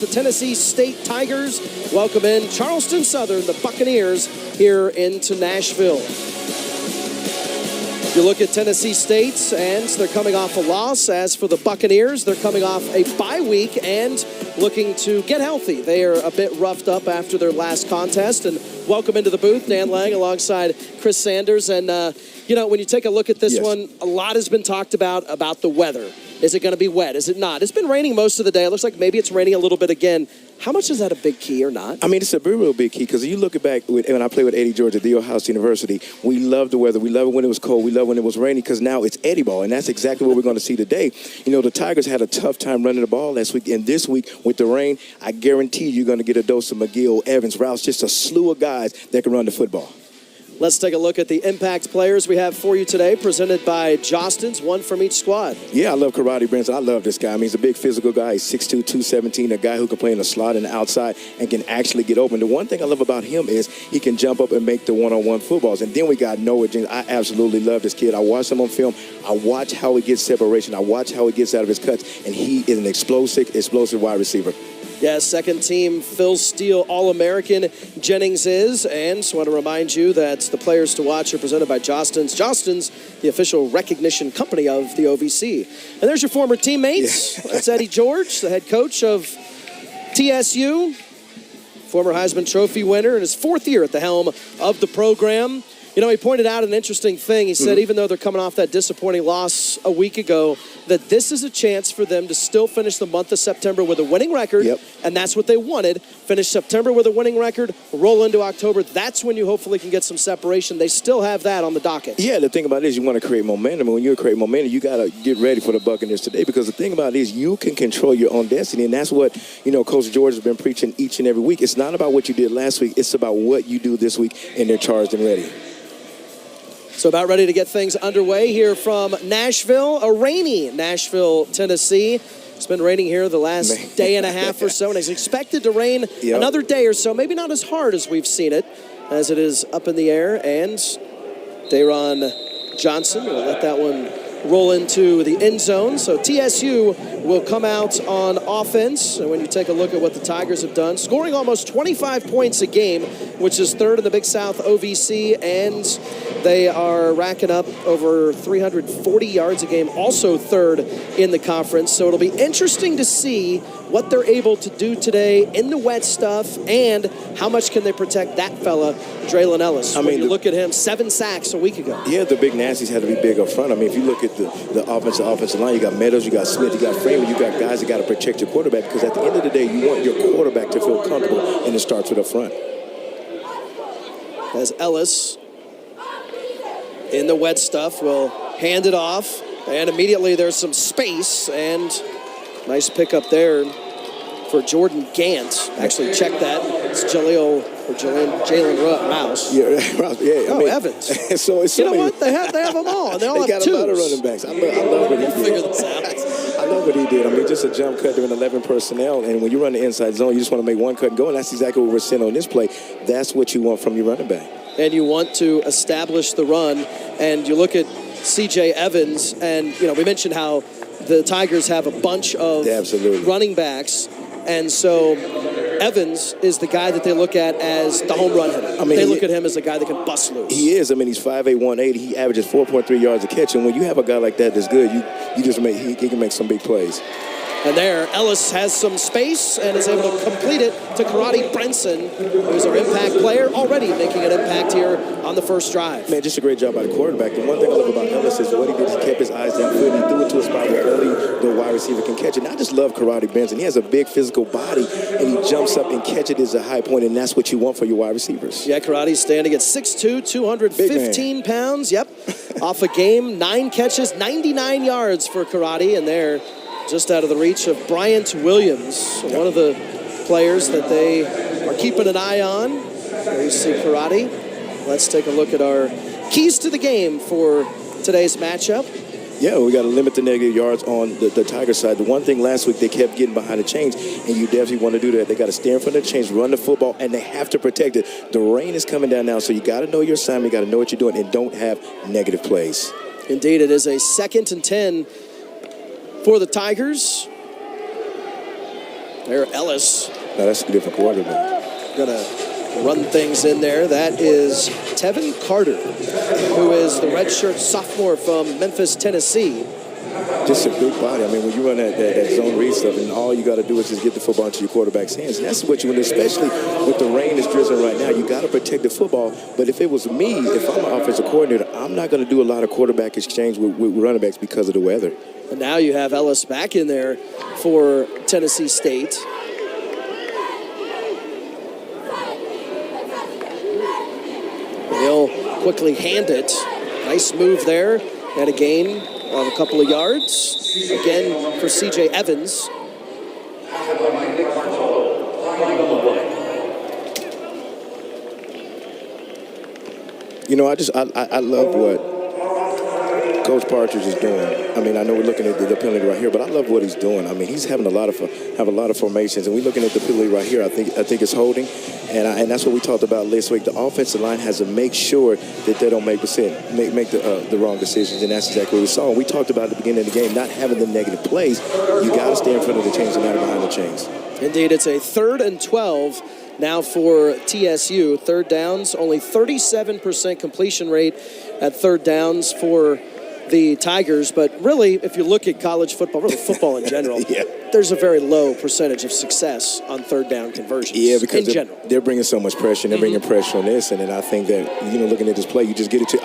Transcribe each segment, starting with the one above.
The Tennessee State Tigers welcome in Charleston Southern, the Buccaneers, here into Nashville. If you look at Tennessee State, and they're coming off a loss. As for the Buccaneers, they're coming off a bye week and looking to get healthy. They are a bit roughed up after their last contest. And welcome into the booth, Dan Lang alongside Chris Sanders. And, when you take a look at this one, a lot has been talked about the weather. Is it going to be wet? Is it not? It's been raining most of the day. It looks like maybe it's raining a little bit again. How much is that a big key or not? I mean, it's a real big key because you look back when I played with Eddie George at The Ohio State University, we loved the weather. We loved it when it was cold. We loved when it was rainy because now it's Eddie ball, and that's exactly what we're going to see today. You know, the Tigers had a tough time running the ball last week, and this week with the rain, I guarantee you're going to get a dose of McGill, Evans, Rouse, just a slew of guys that can run the football. Let's take a look at the impact players we have for you today, presented by Jostens, one from each squad. Yeah, I love Karate Branson. I love this guy. I mean, he's a big physical guy. He's 6'2", 217, a guy who can play in the slot and the outside and can actually get open. The one thing I love about him is he can jump up and make the one-on-one footballs. And then we got Noah James. I absolutely love this kid. I watched him on film. I watch how he gets separation. I watch how he gets out of his cuts. And he is an explosive wide receiver. Yeah, second team Phil Steele All-American Jennings is. And just want to remind you that the players to watch are presented by Jostens. Jostens, the official recognition company of the OVC. And there's your former teammates. Yeah. That's Eddie George, the head coach of TSU. Former Heisman Trophy winner in his fourth year at the helm of the program. You know, he pointed out an interesting thing. He said even though they're coming off that disappointing loss a week ago, that this is a chance for them to still finish the month of September with a winning record, and that's what they wanted. Finish September with a winning record, roll into October. That's when you hopefully can get some separation. They still have that on the docket. Yeah, the thing about it is you want to create momentum, and when you create momentum, you got to get ready for the Buccaneers today, because the thing about it is you can control your own destiny, and that's what, Coach George has been preaching each and every week. It's not about what you did last week. It's about what you do this week, and they're charged and ready. So about ready to get things underway here from Nashville, a rainy Nashville, Tennessee. It's been raining here the last day and a half or so, and it's expected to rain another day or so. Maybe not as hard as we've seen it, as it is up in the air. And Dayron Johnson will let that one roll into the end zone. So TSU will come out on offense. And when you take a look at what the Tigers have done, scoring almost 25 points a game, which is third in the Big South OVC, and they are racking up over 340 yards a game, also third in the conference. So it'll be interesting to see what they're able to do today in the wet stuff, and how much can they protect that fella, Draylon Ellis. I mean, you look at him, 7 sacks a week ago. Yeah, the big nasties had to be big up front. I mean, if you look at the offensive line, you got Meadows, you got Smith, you got Freeman, you got guys that got to protect your quarterback, because at the end of the day, you want your quarterback to feel comfortable, and it starts with up front. As Ellis, in the wet stuff, will hand it off, and immediately there's some space, and nice pickup there for Jordan Gant. Actually, check that. It's Jalen Rouse. Yeah, Rouse. Yeah. Evans. So it's you know what? They have them all. And they all have twos. Got a lot of running backs. I love what he did. Figure this out. I love what he did. I mean, just a jump cut during 11 personnel, and when you run the inside zone, you just want to make one cut and go, and that's exactly what we're seeing on this play. That's what you want from your running back. And you want to establish the run, and you look at C.J. Evans, and we mentioned how the Tigers have a bunch of running backs, and so Evans is the guy that they look at as the home run hitter. I mean, they look at him as a guy that can bust loose. He is. I mean, he's 5'8", 180. He averages 4.3 yards a catch, and when you have a guy like that that's good, he can make some big plays. And there, Ellis has some space and is able to complete it to Karate Branson, who's our impact player, already making an impact here on the first drive. Man, just a great job by the quarterback. The one thing I love about Ellis is what he did. He kept his eyes downfield. He threw it to a spot where only the wide receiver can catch it. And I just love Karate Branson. He has a big physical body, and he jumps up and catches it as a high point, and that's what you want for your wide receivers. Yeah, Karate's standing at 6'2", 215 pounds. Yep. Off a game, 9 catches, 99 yards for Karate, and there, just out of the reach of Bryant Williams, one of the players that they are keeping an eye on. There you see Karate. Let's take a look at our keys to the game for today's matchup. Yeah, we got to limit the negative yards on the Tiger side. The one thing last week, they kept getting behind the chains, and you definitely want to do that. They got to stay in front of the chains, run the football, and they have to protect it. The rain is coming down now, so you got to know your assignment, you got to know what you're doing, and don't have negative plays. Indeed, it is a 2nd and 10 for the Tigers. There, Ellis. No, that's a different quarterback. Gonna run things in there. That is Tevin Carter, who is the redshirt sophomore from Memphis, Tennessee. Just a big body. I mean, when you run that zone read stuff, and all you got to do is just get the football into your quarterback's hands. And that's what you want, especially with the rain that's drizzling right now. You got to protect the football. But if it was me, if I'm an offensive coordinator, I'm not going to do a lot of quarterback exchange with running backs because of the weather. And now you have Ellis back in there for Tennessee State. He'll quickly hand it. Nice move there. Had a gain of a couple of yards. Again for C.J. Evans. You know, I love what Coach Partridge is doing. I mean, I know we're looking at the penalty right here, but I love what he's doing. I mean, he's having a lot of formations, and we're looking at the penalty right here. I think it's holding, and that's what we talked about last week. The offensive line has to make sure that they don't make the wrong decisions, and that's exactly what we saw. And we talked about at the beginning of the game, not having the negative plays. You got to stay in front of the chains and not behind the chains. Indeed, it's a 3rd and 12 now for TSU. Third downs, only 37% completion rate at third downs for the Tigers, but really, if you look at college football, really football in general, yeah, there's a very low percentage of success on third down conversions. Yeah, because they're bringing so much pressure, and they're bringing pressure on this, and then I think that, you know, looking at this play, you just get it to,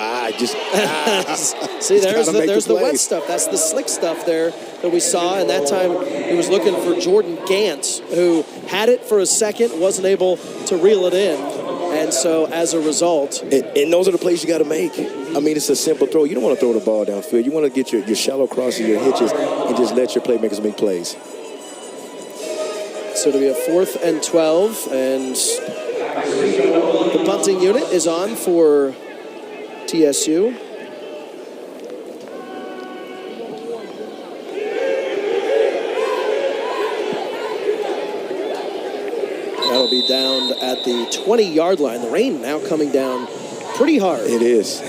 See, there's the wet stuff. That's the slick stuff there that we saw, and that time he was looking for Jordan Gant, who had it for a second, wasn't able to reel it in. And so, as a result... And those are the plays you got to make. I mean, it's a simple throw. You don't want to throw the ball downfield. You want to get your shallow crosses, your hitches, and just let your playmakers make plays. So it'll be a 4th and 12, and the punting unit is on for TSU. That'll be down at the 20-yard line. The rain now coming down pretty hard. It is.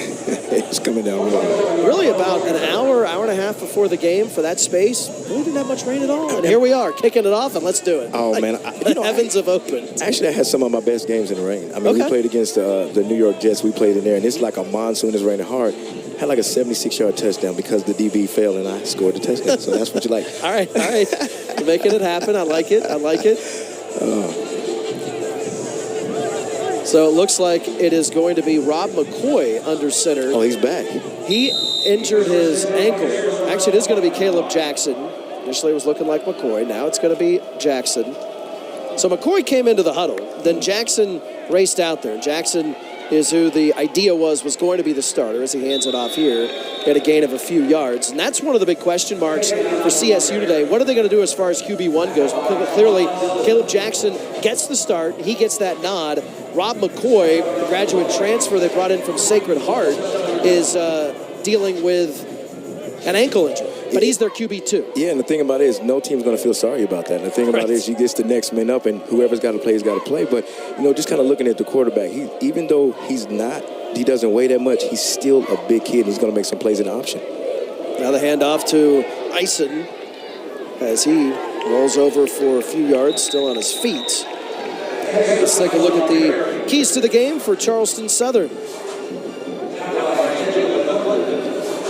It's coming down really about an hour and a half before the game for that space. Really didn't have much rain at all. And here we are, kicking it off, and let's do it. Oh, man. The heavens have opened. Actually, I had some of my best games in the rain. I mean, we played against the New York Jets. We played in there, and it's like a monsoon. It's raining hard. Had like a 76-yard touchdown because the DB failed, and I scored the touchdown. So that's what you like. All right. You're making it happen. I like it. So it looks like it is going to be Rob McCoy under center. Oh, he's back. He injured his ankle. Actually, it is going to be Caleb Jackson. Initially, it was looking like McCoy. Now it's going to be Jackson. So McCoy came into the huddle. Then Jackson raced out there. Jackson is who the idea was going to be the starter as he hands it off here. Had a gain of a few yards. And that's one of the big question marks for CSU today. What are they going to do as far as QB1 goes? Because clearly, Caleb Jackson gets the start. He gets that nod. Rob McCoy, the graduate transfer they brought in from Sacred Heart, is dealing with an ankle injury. But he's their QB2. Yeah, and the thing about it is no team's going to feel sorry about that. And the thing about it is you get the next man up, and whoever's got to play has got to play. But, you know, just kind of looking at the quarterback, even though he doesn't weigh that much, he's still a big kid, and he's going to make some plays in the option. Now the handoff to Eisen as he rolls over for a few yards, still on his feet. Let's take a look at the keys to the game for Charleston Southern.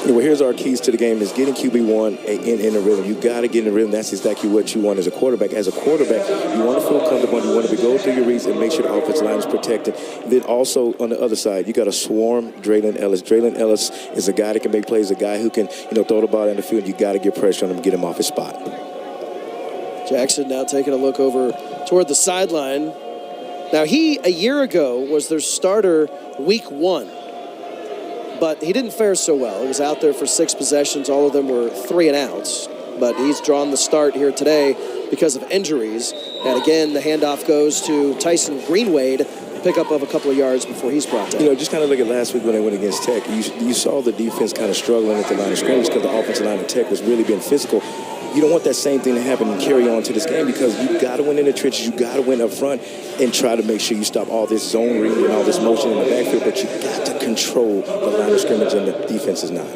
Well, here's our keys to the game is getting QB1 in the rhythm. You got to get in the rhythm. That's exactly what you want as a quarterback. As a quarterback, you want to feel comfortable. You want to go through your reads and make sure the offensive line is protected. And then also on the other side, you got to swarm Draylon Ellis. Draylon Ellis is a guy that can make plays, a guy who can, throw the ball in the field. You got to get pressure on him, get him off his spot. Jackson now taking a look over toward the sideline. Now, he, a year ago, was their starter week 1. But he didn't fare so well. He was out there for 6 possessions. All of them were 3 and outs. But he's drawn the start here today because of injuries. And again, the handoff goes to Tyson Greenwade. Pickup of a couple of yards before he's brought down. Just kind of look at last week when they went against Tech. You saw the defense kind of struggling at the line of scrimmage because the offensive line of Tech was really being physical. You don't want that same thing to happen and carry on to this game because you got to win in the trenches. You got to win up front and try to make sure you stop all this zone reading and all this motion in the backfield. But you got to control the line of scrimmage, and the defense is not.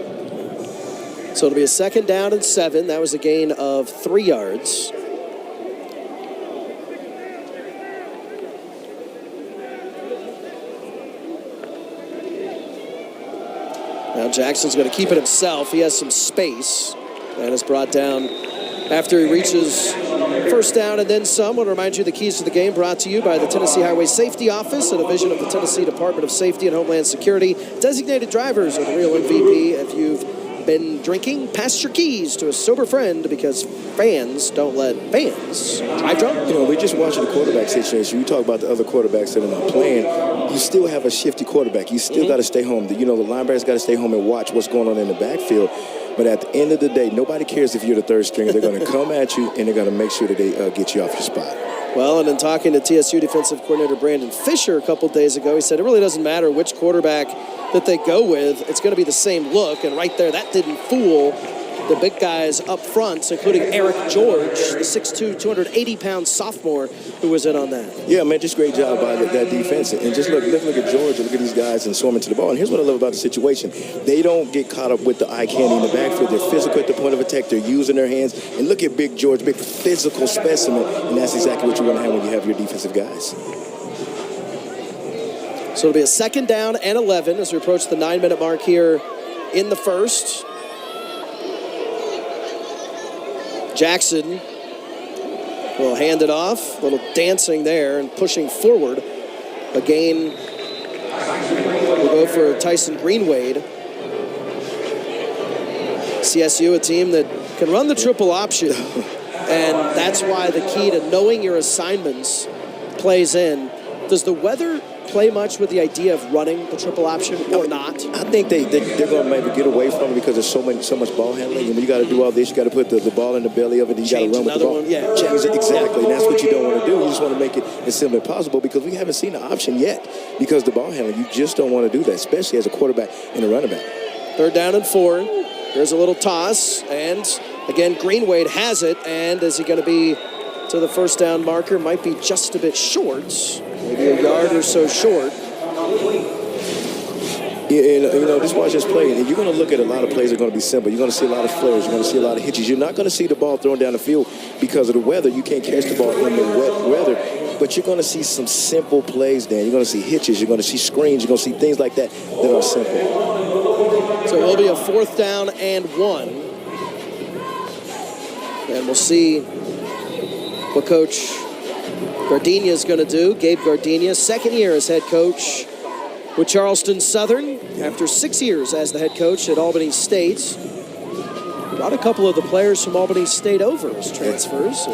So it'll be a 2nd down and 7. That was a gain of 3 yards. Now Jackson's going to keep it himself. He has some space and is brought down after he reaches first down and then some. I want to remind you the keys to the game brought to you by the Tennessee Highway Safety Office, a division of the Tennessee Department of Safety and Homeland Security. Designated drivers are the real MVP. If you've been drinking, pass your keys to a sober friend because fans don't let fans drive drunk. We're just watching the quarterback situation. You talk about the other quarterbacks that are not playing. You still have a shifty quarterback. You still got to stay home. The linebackers got to stay home and watch what's going on in the backfield. But at the end of the day, nobody cares if you're the third stringer. They're going to come at you, and they're going to make sure that they get you off your spot. Well, and in talking to TSU defensive coordinator Brandon Fisher a couple days ago, he said it really doesn't matter which quarterback that they go with. It's going to be the same look. And right there, that didn't fool the big guys up front, including Eric George, the 6'2", 280-pound sophomore who was in on that. Yeah, man, just great job by that defense. And just look at George and look at these guys and swarming to the ball. And here's what I love about the situation. They don't get caught up with the eye candy in the backfield. They're physical at the point of attack. They're using their hands. And look at Big George, big physical specimen. And that's exactly what you want to have when you have your defensive guys. So it'll be a 2nd down and 11 as we approach the 9-minute mark here in the first. Jackson will hand it off. A little dancing there and pushing forward. A gain will go for Tyson Greenwade. CSU, a team that can run the triple option. And that's why the key to knowing your assignments plays in. Does the weather play much with the idea of running the triple option or not? I think they're going to maybe get away from it because there's so much ball handling. And when you got to do all this, you got to put the ball in the belly of it, and you got to run with the ball. Yeah, change it exactly. And that's what you don't want to do. You just want to make it as simple as possible because we haven't seen the option yet because the ball handling. You just don't want to do that, especially as a quarterback and a running back. 3rd down and 4. There's a little toss, and again, Greenwade has it. And is he going to be to the first down marker? Might be just a bit short. Maybe a yard or so short. Yeah, just watch this play. And you're going to look at a lot of plays that are going to be simple. You're going to see a lot of flares. You're going to see a lot of hitches. You're not going to see the ball thrown down the field because of the weather. You can't catch the ball in the wet weather. But you're going to see some simple plays, Dan. You're going to see hitches. You're going to see screens. You're going to see things like that that are simple. So it will be a 4th down and 1. And we'll see what Coach Gardenia is going to do. Gabe Gardenia, 2nd year as head coach with Charleston Southern after 6 years as the head coach at Albany State. Brought a couple of the players from Albany State over as transfers.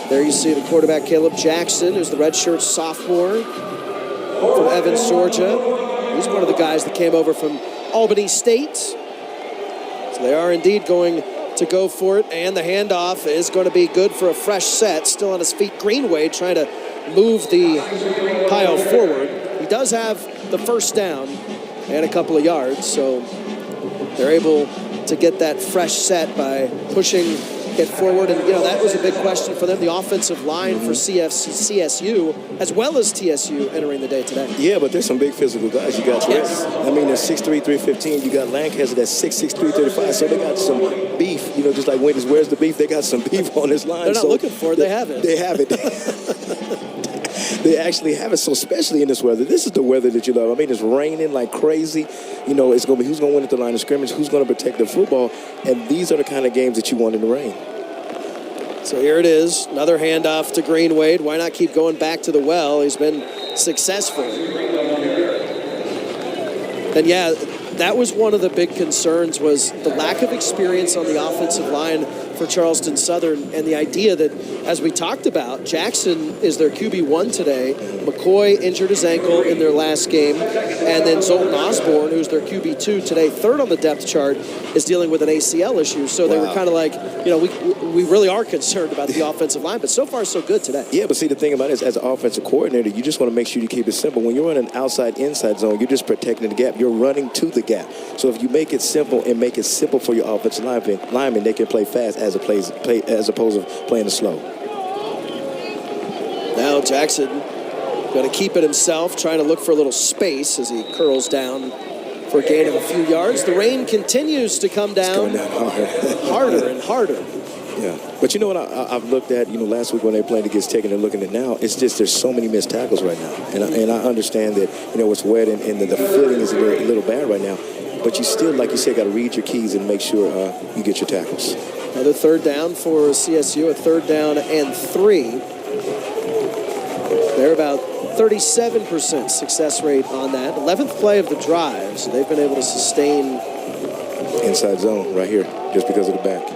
There you see the quarterback Caleb Jackson, who's the redshirt sophomore from Evans, Georgia. He's one of the guys that came over from Albany State. So they are indeed going to go for it, and the handoff is going to be good for a fresh set. Still on his feet, Greenway trying to move the pile forward. He does have the first down and a couple of yards, so they're able to get that fresh set by pushing it forward. And, that was a big question for them, the offensive line for CSU, as well as TSU entering the day today. Yeah, but there's some big physical guys. You got Yes. they're 6'3", 315. You got Lancaster that's 6'6", 335. So they got some beef. Just like Wendy's, where's the beef? They got some beef on this line. They're not looking for it. They have it. They have it. They actually have it. So especially in this weather, this is the weather that you love. I mean, it's raining like crazy. It's going to be who's going to win at the line of scrimmage, who's going to protect the football, and these are the kind of games that you want in the rain. So here it is, another handoff to Greenwade. Why not keep going back to the well? He's been successful. And yeah, that was one of the big concerns, was the lack of experience on the offensive line for Charleston Southern, and the idea that, as we talked about, Jackson is their QB1 today. McCoy injured his ankle in their last game, and then Zoltan Osborne, who's their QB2 today, 3rd on the depth chart, is dealing with an ACL issue. So they were kind of like, we really are concerned about the offensive line, but so far so good today. Yeah, but see, the thing about it is, as an offensive coordinator, you just want to make sure you keep it simple. When you're in an outside-inside zone, you're just protecting the gap. You're running to the gap. So if you make it simple and make it simple for your offensive linemen, they can play fast as opposed to playing slow. Now Jackson going to keep it himself, trying to look for a little space as he curls down for a gain of a few yards. The rain continues to come down, harder and harder. Yeah, but you know what I've looked at, last week when they played against Tech and they're looking at now, it's just there's so many missed tackles right now. And I understand that, it's wet and the footing is a little bad right now. but you still, like you said, got to read your keys and make sure you get your tackles. Another third down for CSU, a third down and 3. They're about 37% success rate on that. 11th play of the drive, so they've been able to sustain. Inside zone right here, just because of the back.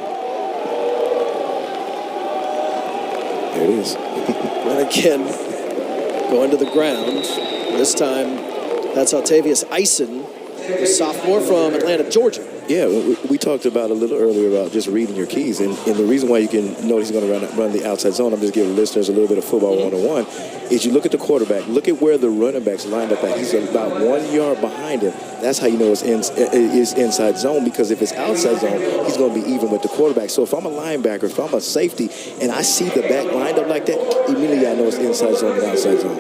There it is. And again, going to the ground. This time, that's Octavius Eisen, a sophomore from Atlanta, Georgia. Yeah, we talked about a little earlier about just reading your keys. And the reason why you can know he's going to run the outside zone, I'm just giving listeners a little bit of football 101, is you look at the quarterback, look at where the running back's lined up at. He's about 1 yard behind him. That's how you know it's inside zone, because if it's outside zone, he's going to be even with the quarterback. So if I'm a linebacker, if I'm a safety, and I see the back lined up like that, immediately I know it's inside zone and outside zone.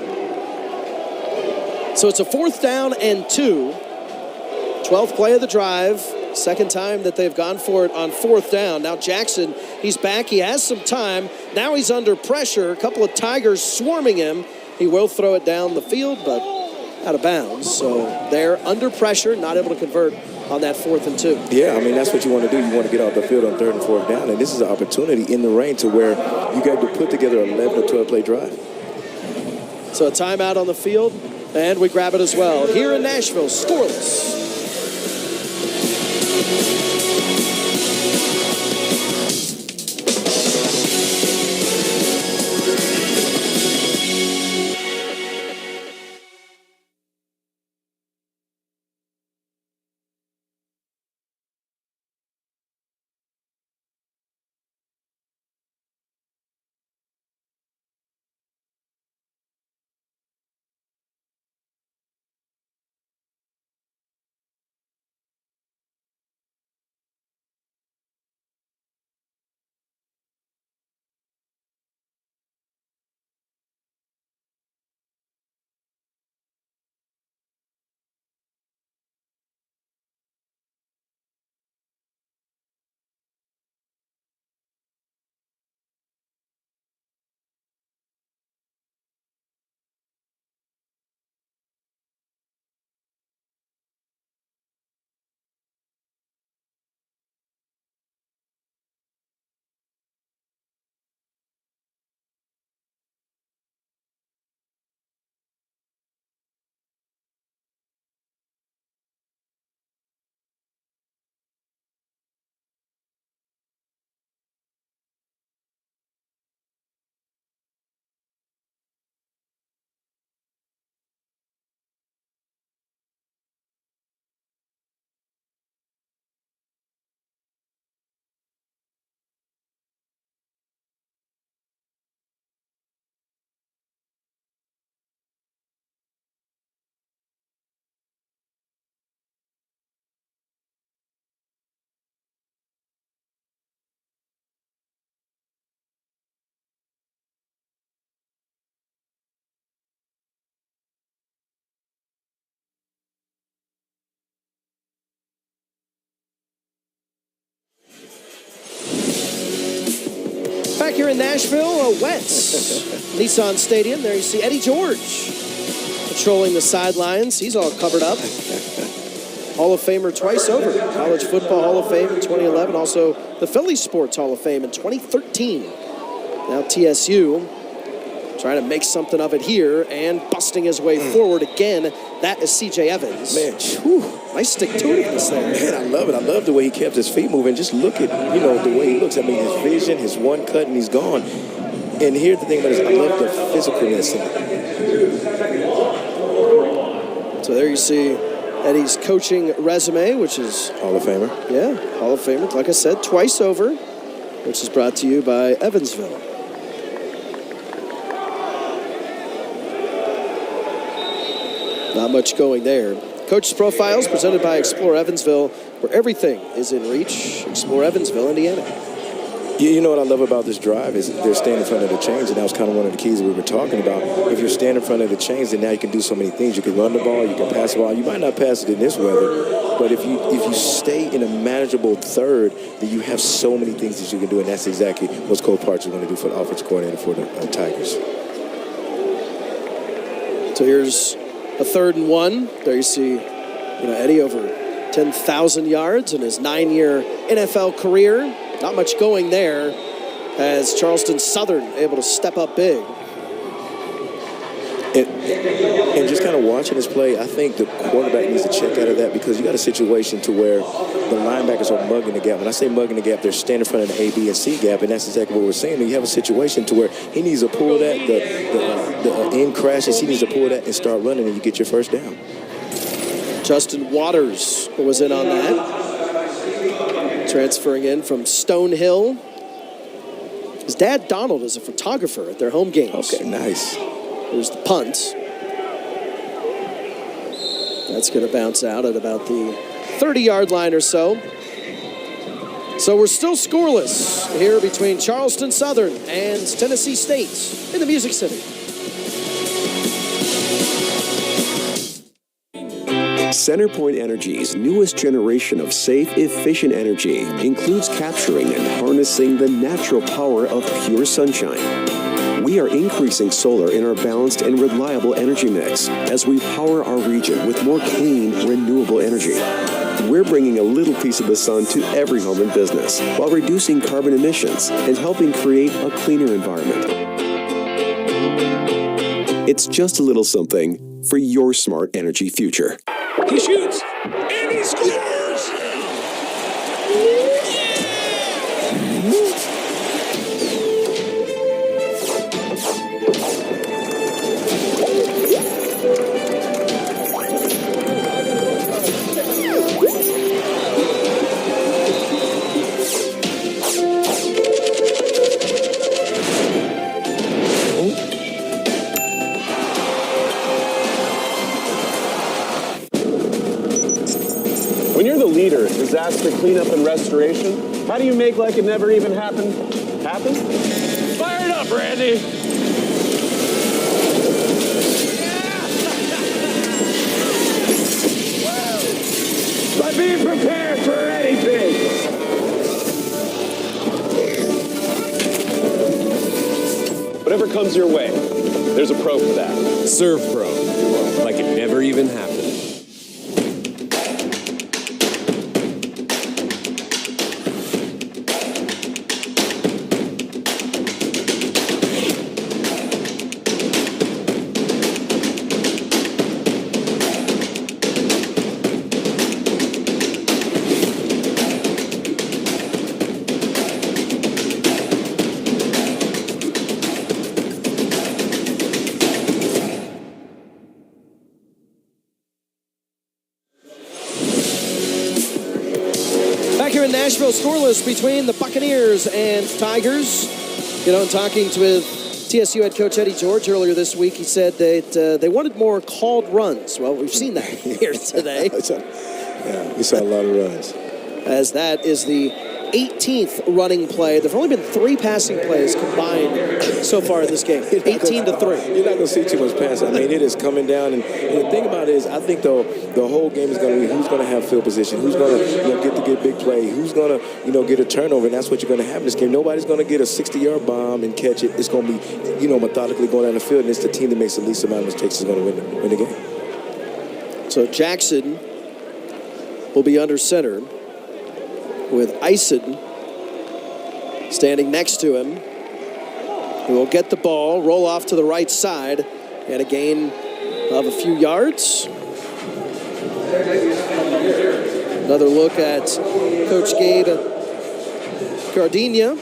So it's a 4th down and 2. 12th play of the drive. Second time that they've gone for it on 4th down. Now Jackson, he's back. He has some time. Now he's under pressure. A couple of Tigers swarming him. He will throw it down the field, but out of bounds. So they're under pressure, not able to convert on that 4th and 2. Yeah, I mean, that's what you want to do. You want to get off the field on 3rd and 4th down. And this is an opportunity in the rain to where you got to put together an 11 or 12 play drive. So a timeout on the field, and we grab it as well. Here in Nashville, scoreless. Back here in Nashville, wet Nissan Stadium. There you see Eddie George patrolling the sidelines. He's all covered up. Hall of Famer twice over. College Football Hall of Fame in 2011. Also the Philly Sports Hall of Fame in 2013. Now TSU trying to make something of it here and busting his way forward again. That is C.J. Evans. Man, nice stick-to-itiveness there. Man, I love it. I love the way he kept his feet moving. Just look at, the way he looks. I mean, his vision, his one cut, and he's gone. And here's the thing about it, I love the physicalness in it. So there you see Eddie's coaching resume, which is Hall of Famer. Yeah, Hall of Famer. Like I said, twice over, which is brought to you by Evansville. Not much going there. Coach's Profiles presented by Explore Evansville, where everything is in reach. Explore Evansville, Indiana. You know what I love about this drive is they're staying in front of the chains, and that was kind of one of the keys that we were talking about. If you're standing in front of the chains, then now you can do so many things. You can run the ball, you can pass the ball. You might not pass it in this weather, but if you stay in a manageable third, then you have so many things that you can do, and that's exactly what Coach Parks is going to do for the offensive coordinator for the Tigers. So here's a 3rd and 1. There you see, Eddie over 10,000 yards in his 9-year NFL career. Not much going there as Charleston Southern able to step up big. And just kind of watching this play, I think the quarterback needs to check out of that, because you got a situation to where the linebackers are mugging the gap. When I say mugging the gap, they're standing in front of the A, B, and C gap, and that's exactly what we're saying. You have a situation to where he needs to pull that, the end crashes, he needs to pull that and start running, and you get your first down. Justin Waters was in on that, transferring in from Stonehill. His dad, Donald, is a photographer at their home games. Okay, nice. Here's the punt. That's going to bounce out at about the 30-yard line or so. So we're still scoreless here between Charleston Southern and Tennessee State in the Music City. CenterPoint Energy's newest generation of safe, efficient energy includes capturing and harnessing the natural power of pure sunshine. We are increasing solar in our balanced and reliable energy mix as we power our region with more clean, renewable energy. We're bringing a little piece of the sun to every home and business while reducing carbon emissions and helping create a cleaner environment. It's just a little something for your smart energy future. He shoots, and he scores! When you're the leader in disaster cleanup and restoration, how do you make like it never even happened happen? Fire it up, Randy! By being prepared for anything. Whatever comes your way, there's a pro for that. Serve Pro, like it never even happened. Nashville scoreless between the Buccaneers and Tigers. You know, in talking with TSU head coach Eddie George earlier this week, he said that they wanted more called runs. Well, we've seen that here today. Yeah, we saw a lot of runs. As that is the 18th running play. There have only been 3 passing plays combined so far in this game. 18 to 3. You're not going to see too much passing. I mean, it is coming down. And the thing about it is, I think, though, the whole game is going to be who's going to have field position, who's going to get big play, who's going to get a turnover. And that's what you're going to have in this game. Nobody's going to get a 60-yard bomb and catch it. It's going to be, methodically going down the field. And it's the team that makes the least amount of mistakes is going to win the game. So Jackson will be under center with Ison standing next to him, who will get the ball, roll off to the right side, and a gain of a few yards. Another look at Coach Gabe Gardenia,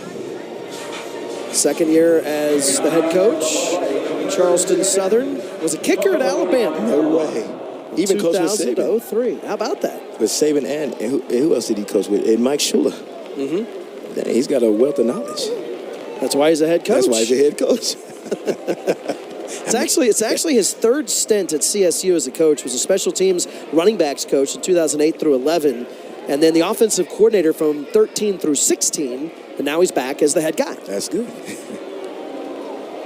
second year as the head coach. Charleston Southern was a kicker at Alabama. No way. Even coached with Saban. 2003. How about that? With Saban and who else did he coach with? And Mike Shula. Mm-hmm. Dang, he's got a wealth of knowledge. That's why he's a head coach. That's why he's a head coach. It's actually his third stint at CSU as a coach. Was a special teams running backs coach in 2008 through 11, and then the offensive coordinator from 13 through 16, and now he's back as the head guy. That's good.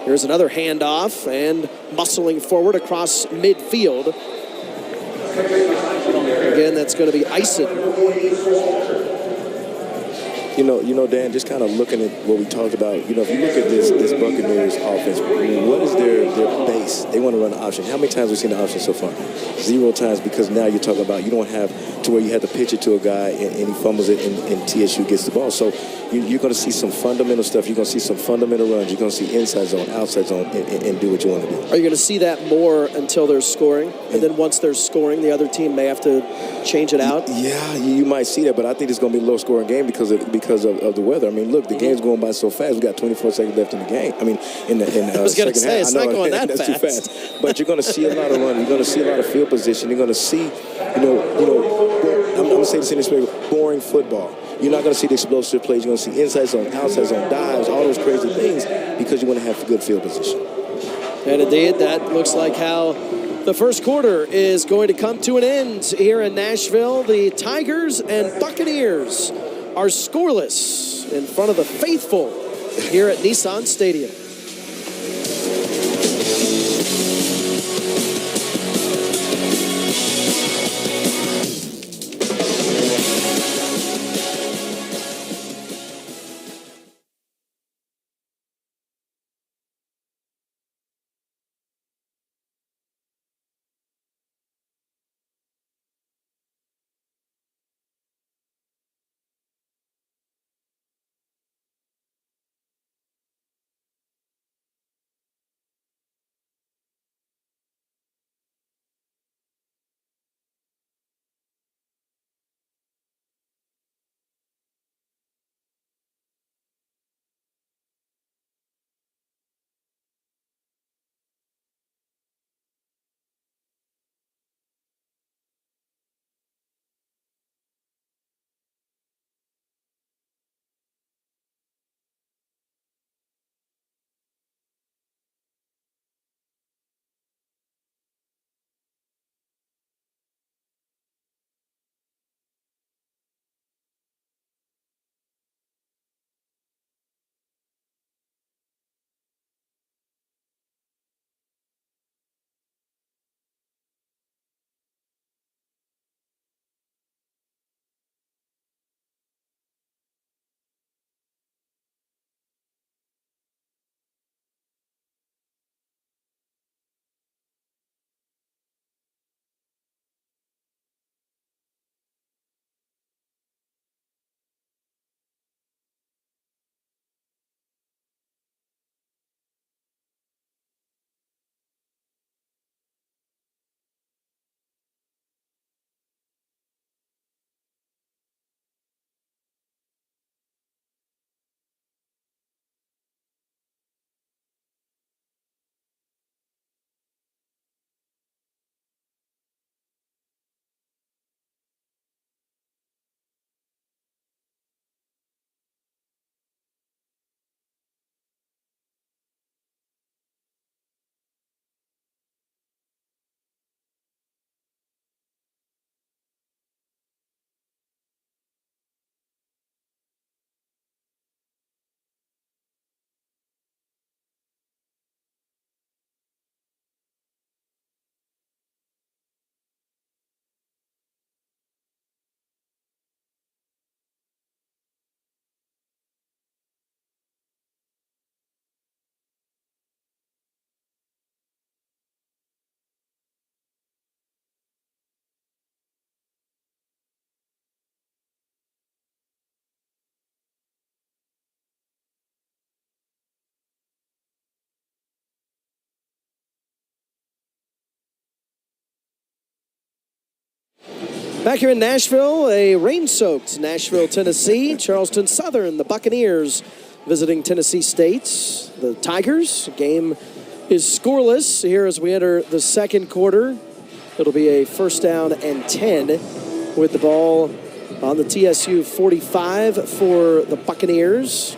Here's another handoff and muscling forward across midfield. Again, that's going to be Ison. Dan, just kind of looking at what we talked about, if you look at this Buccaneers offense, what is their base? base. They want to run the option. How many times have we seen the option so far? 0 times, because now you're talking about you don't have to where you have to pitch it to a guy and he fumbles it and TSU gets the ball. So you're going to see some fundamental stuff. You're going to see some fundamental runs. You're going to see inside zone, outside zone, and do what you want to do. Are you going to see that more until there's scoring? And then once there's scoring, the other team may have to change it out? Yeah, you might see that, but I think it's going to be a low-scoring game because of the weather. I mean, look, the game's going by so fast. We got 24 seconds left in the game. I mean, in the I was going to say, half. it's not going that that's fast. too fast. But you're going to see a lot of running. You're going to see a lot of field position. You're going to see, I'm going to say this in this way, boring football. You're not going to see the explosive plays. You're going to see inside zone, outside zone, dives, all those crazy things because you want to have good field position. And indeed, that looks like how the first quarter is going to come to an end here in Nashville. The Tigers and Buccaneers are scoreless in front of the faithful here at Nissan Stadium. Back here in Nashville, a rain-soaked Nashville, Tennessee. Charleston Southern, the Buccaneers visiting Tennessee State. The Tigers, game is scoreless here as we enter the second quarter. It'll be a first down and 10 with the ball on the TSU 45 for the Buccaneers.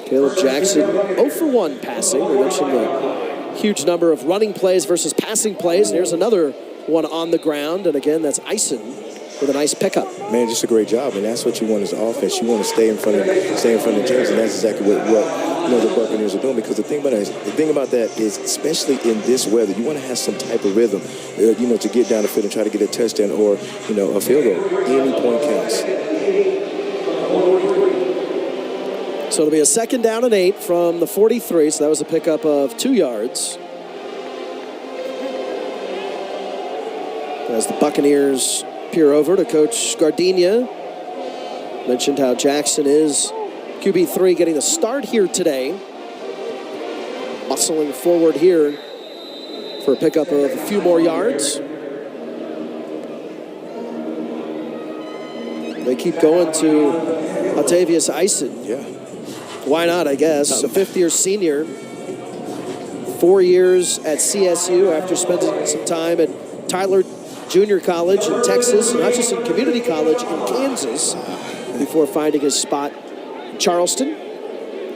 Caleb Jackson 0 for 1 passing. We mentioned the huge number of running plays versus passing plays. And here's another one on the ground. And again, that's Eisen with a nice pickup. Man, just a great job. And that's what you want as offense. You want to stay in front of the chains. And that's exactly what the Buccaneers are doing. Because the thing about that is, especially in this weather, you want to have some type of rhythm, to get down the field and try to get a touchdown or, a field goal. Any point counts. So it'll be a 2nd down and 8 from the 43. So that was a pickup of 2 yards. As the Buccaneers peer over to Coach Gardenia. Mentioned how Jackson is QB3 getting the start here today. Bustling forward here for a pickup of a few more yards. They keep going to Octavius Eisen. Yeah. Why not, I guess. A 5th-year senior. 4 years at CSU after spending some time at Tyler Junior College in Texas, not just in community college in Kansas, before finding his spot in Charleston.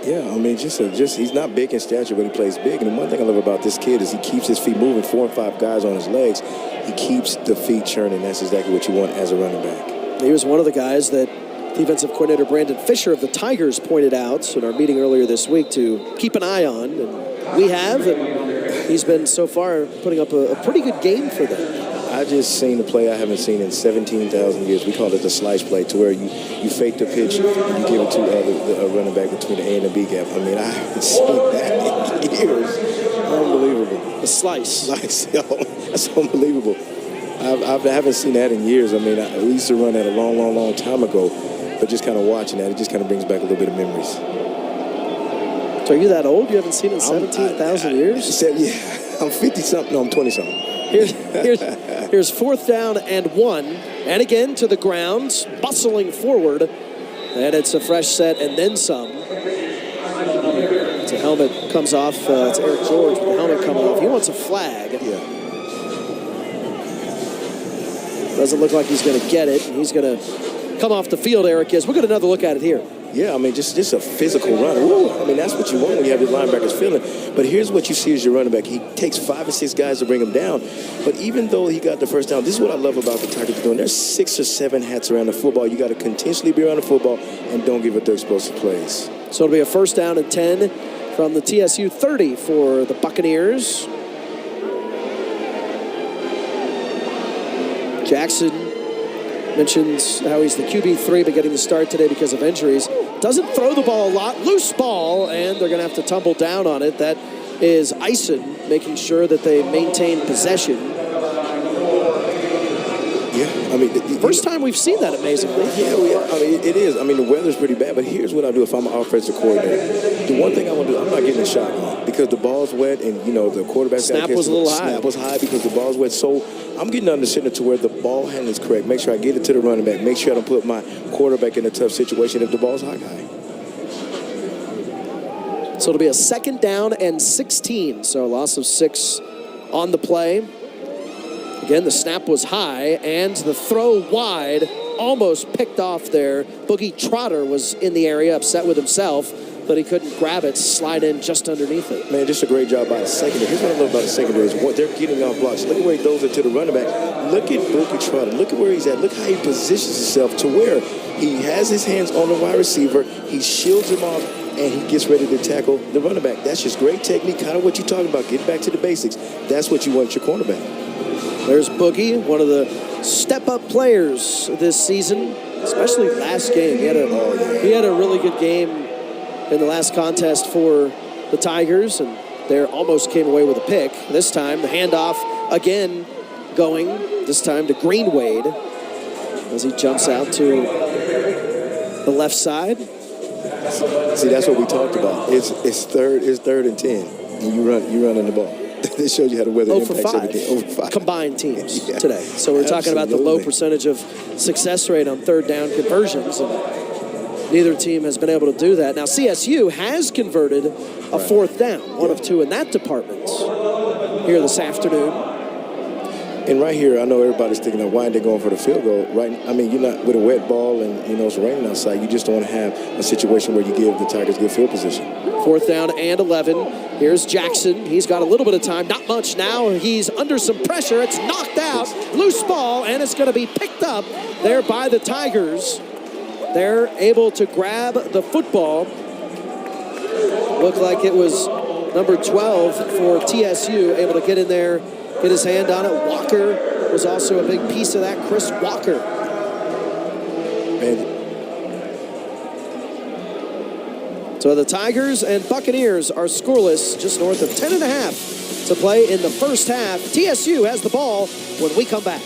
Yeah, I mean, just he's not big in stature, but he plays big. And the one thing I love about this kid is he keeps his feet moving, 4 and 5 guys on his legs. He keeps the feet churning. That's exactly what you want as a running back. He was one of the guys that defensive coordinator Brandon Fisher of the Tigers pointed out in our meeting earlier this week to keep an eye on. And we have, and he's been so far putting up a pretty good game for them. I just seen a play I haven't seen in 17,000 years. We call it the slice play, to where you fake the pitch and you give it to the running back between the A and the B gap. I mean, I haven't seen that in years. Unbelievable. The slice. Yo, that's unbelievable. I haven't seen that in years. I mean, we used to run that a long time ago, but just kind of watching that, it just kind of brings back a little bit of memories. So are you that old? You haven't seen it in 17,000 years? Yeah, I'm 50-something. No, I'm 20-something. Here's 4th down and 1. And again to the ground, bustling forward. And it's a fresh set and then some. It's a helmet comes off. It's Eric George with the helmet coming off. He wants a flag. Yeah. Doesn't look like he's going to get it. He's going to come off the field, Eric is. We'll get another look at it here. Yeah, I mean, just a physical runner. Ooh, I mean, that's what you want when you have your linebackers feeling. But here's what you see as your running back. He takes 5 or 6 guys to bring him down. But even though he got the first down, this is what I love about the Tigers doing. There's 6 or 7 hats around the football. You got to continuously be around the football and don't give up the explosive plays. So it'll be a 1st down and 10 from the TSU 30 for the Buccaneers. Jackson mentions how he's the QB3, but getting the start today because of injuries. Doesn't throw the ball a lot. Loose ball, and they're going to have to tumble down on it. That is Eisen making sure that they maintain possession. Yeah, I mean, first time we've seen that, amazingly. Yeah, I mean, it is. I mean, the weather's pretty bad, but here's what I do if I'm an offensive coordinator. The one thing I want to do, I'm not getting a shotgun because the ball's wet, and you know the quarterback snap was a little high. Snap was high because the ball's wet. So I'm getting under center to where the ball handling is correct. Make sure I get it to the running back. Make sure I don't put my quarterback in a tough situation if the ball's high. So it'll be a 2nd down and 16. So a loss of 6 on the play. Again, the snap was high, and the throw wide, almost picked off there. Boogie Trotter was in the area, upset with himself, but he couldn't grab it, slide in just underneath it. Man, just a great job by the secondary. Here's what I love about the secondary is what they're getting off blocks. Look at where he throws it to the running back. Look at Boogie Trotter. Look at where he's at. Look how he positions himself to where he has his hands on the wide receiver. He shields him off, and he gets ready to tackle the running back. That's just great technique, kind of what you're talking about. Get back to the basics. That's what you want your cornerback. There's Boogie, one of the step-up players this season, especially last game. He had a really good game in the last contest for the Tigers, and they almost came away with a pick. This time, the handoff again going, this time to Greenwade as he jumps out to the left side. See, that's what we talked about. It's third and 10, and you running the ball. This shows you how the weather impacts everything. Over 5 combined teams today. So we're talking about the low percentage of success rate on 3rd down conversions, and neither team has been able to do that. Now CSU has converted a 4th down, 1 of 2 in that department here this afternoon. And right here, I know everybody's thinking of why aren't they going for the field goal, right? I mean, you're not with a wet ball and, you know, it's raining outside. You just don't want to have a situation where you give the Tigers good field position. 4th down and 11. Here's Jackson. He's got a little bit of time, not much now. He's under some pressure. It's knocked out. Loose ball, and it's going to be picked up there by the Tigers. They're able to grab the football. Looked like it was number 12 for TSU, able to get in there, get his hand on it. Walker was also a big piece of that. Chris Walker. So the Tigers and Buccaneers are scoreless, just north of 10.5 to play in the first half. TSU has the ball when we come back.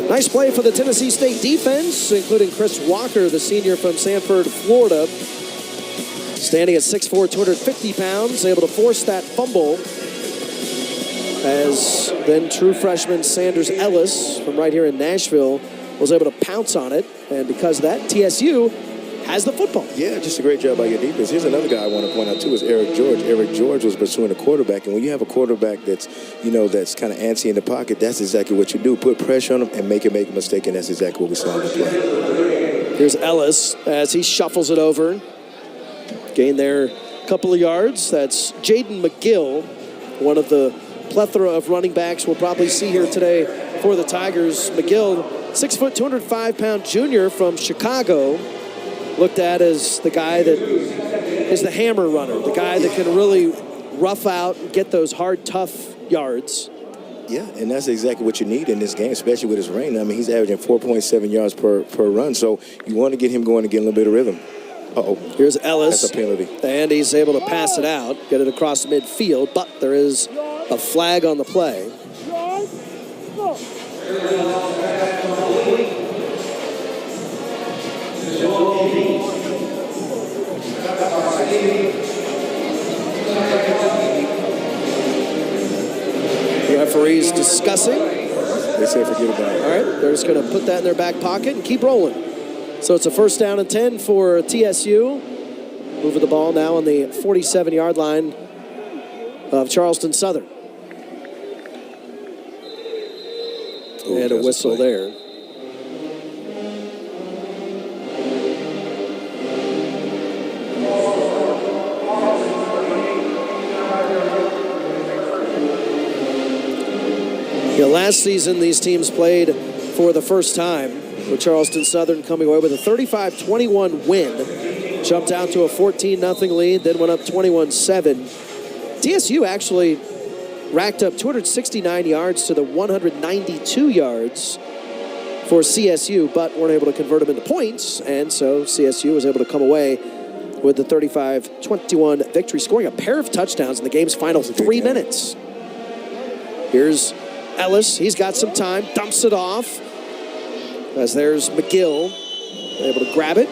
Nice play for the Tennessee State defense, including Chris Walker, the senior from Sanford, Florida. Standing at 6'4", 250 pounds, able to force that fumble. As then true freshman Sanders Ellis from right here in Nashville was able to pounce on it. And because of that, TSU has the football. Yeah, just a great job by your defense. Here's another guy I want to point out, too, is Eric George. Eric George was pursuing a quarterback, and when you have a quarterback that's, that's kind of antsy in the pocket, that's exactly what you do. Put pressure on him and make him make a mistake, and that's exactly what we saw in the play. Here's Ellis as he shuffles it over. Gain there a couple of yards. That's Jaden McGill, one of the plethora of running backs we'll probably see here today for the Tigers. McGill, 6', 205-pound junior from Chicago. Looked at as the guy that is the hammer runner, the guy that can really rough out and get those hard, tough yards. Yeah, and that's exactly what you need in this game, especially with his rain. I mean, he's averaging 4.7 yards per run, so you want to get him going and get a little bit of rhythm. Uh-oh. Here's Ellis. That's a penalty. And he's able to pass it out, get it across midfield, but there is a flag on the play. The referee's discussing. They say forget about it. All right, they're just going to put that in their back pocket and keep rolling. So it's a first down and 10 for TSU. Moving the ball now on the 47-yard line of Charleston Southern. And a whistle there. Last season, these teams played for the first time, with Charleston Southern coming away with a 35-21 win. Jumped out to a 14-0 lead, then went up 21-7. TSU actually racked up 269 yards to the 192 yards for CSU, but weren't able to convert them into points, and so CSU was able to come away with the 35-21 victory, scoring a pair of touchdowns in the game's final 3 minutes. Here's Ellis, he's got some time, dumps it off, as there's McGill, able to grab it.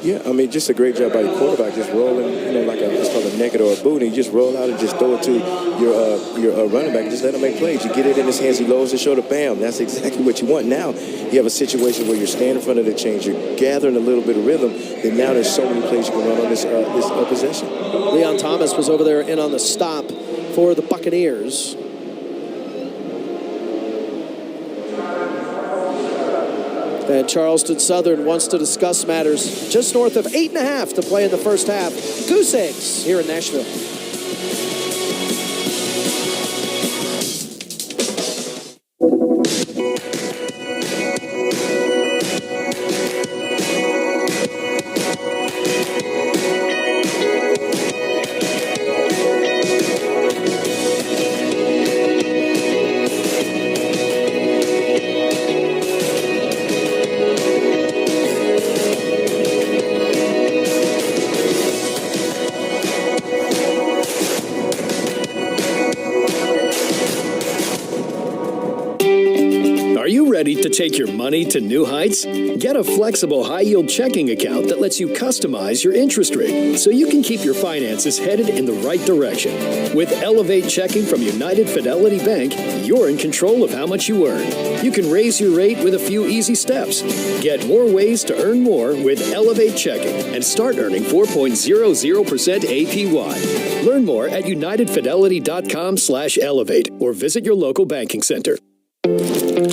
Yeah, I mean, just a great job by the quarterback, just rolling, like it's called a naked or a boot, and you just roll out and just throw it to your running back and just let him make plays. You get it in his hands, he lowers his shoulder, bam. That's exactly what you want. Now you have a situation where you're standing in front of the chains, you're gathering a little bit of rhythm, and now there's so many plays you can run on this possession. Leon Thomas was over there in on the stop for the Buccaneers. And Charleston Southern wants to discuss matters just north of 8.5 to play in the first half. Goose Eggs here in Nashville. Ready to take your money to new heights? Get a flexible high-yield checking account that lets you customize your interest rate so you can keep your finances headed in the right direction. With Elevate Checking from United Fidelity Bank, you're in control of how much you earn. You can raise your rate with a few easy steps. Get more ways to earn more with Elevate Checking and start earning 4.00% APY. Learn more at unitedfidelity.com/elevate or visit your local banking center.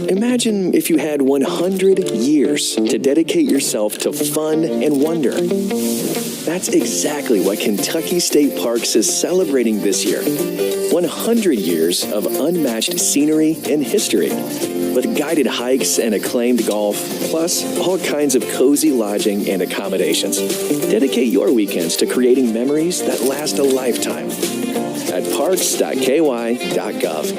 Imagine if you had 100 years to dedicate yourself to fun and wonder. That's exactly what Kentucky State Parks is celebrating this year. 100 years of unmatched scenery and history, with guided hikes and acclaimed golf, plus all kinds of cozy lodging and accommodations. Dedicate your weekends to creating memories that last a lifetime at parks.ky.gov.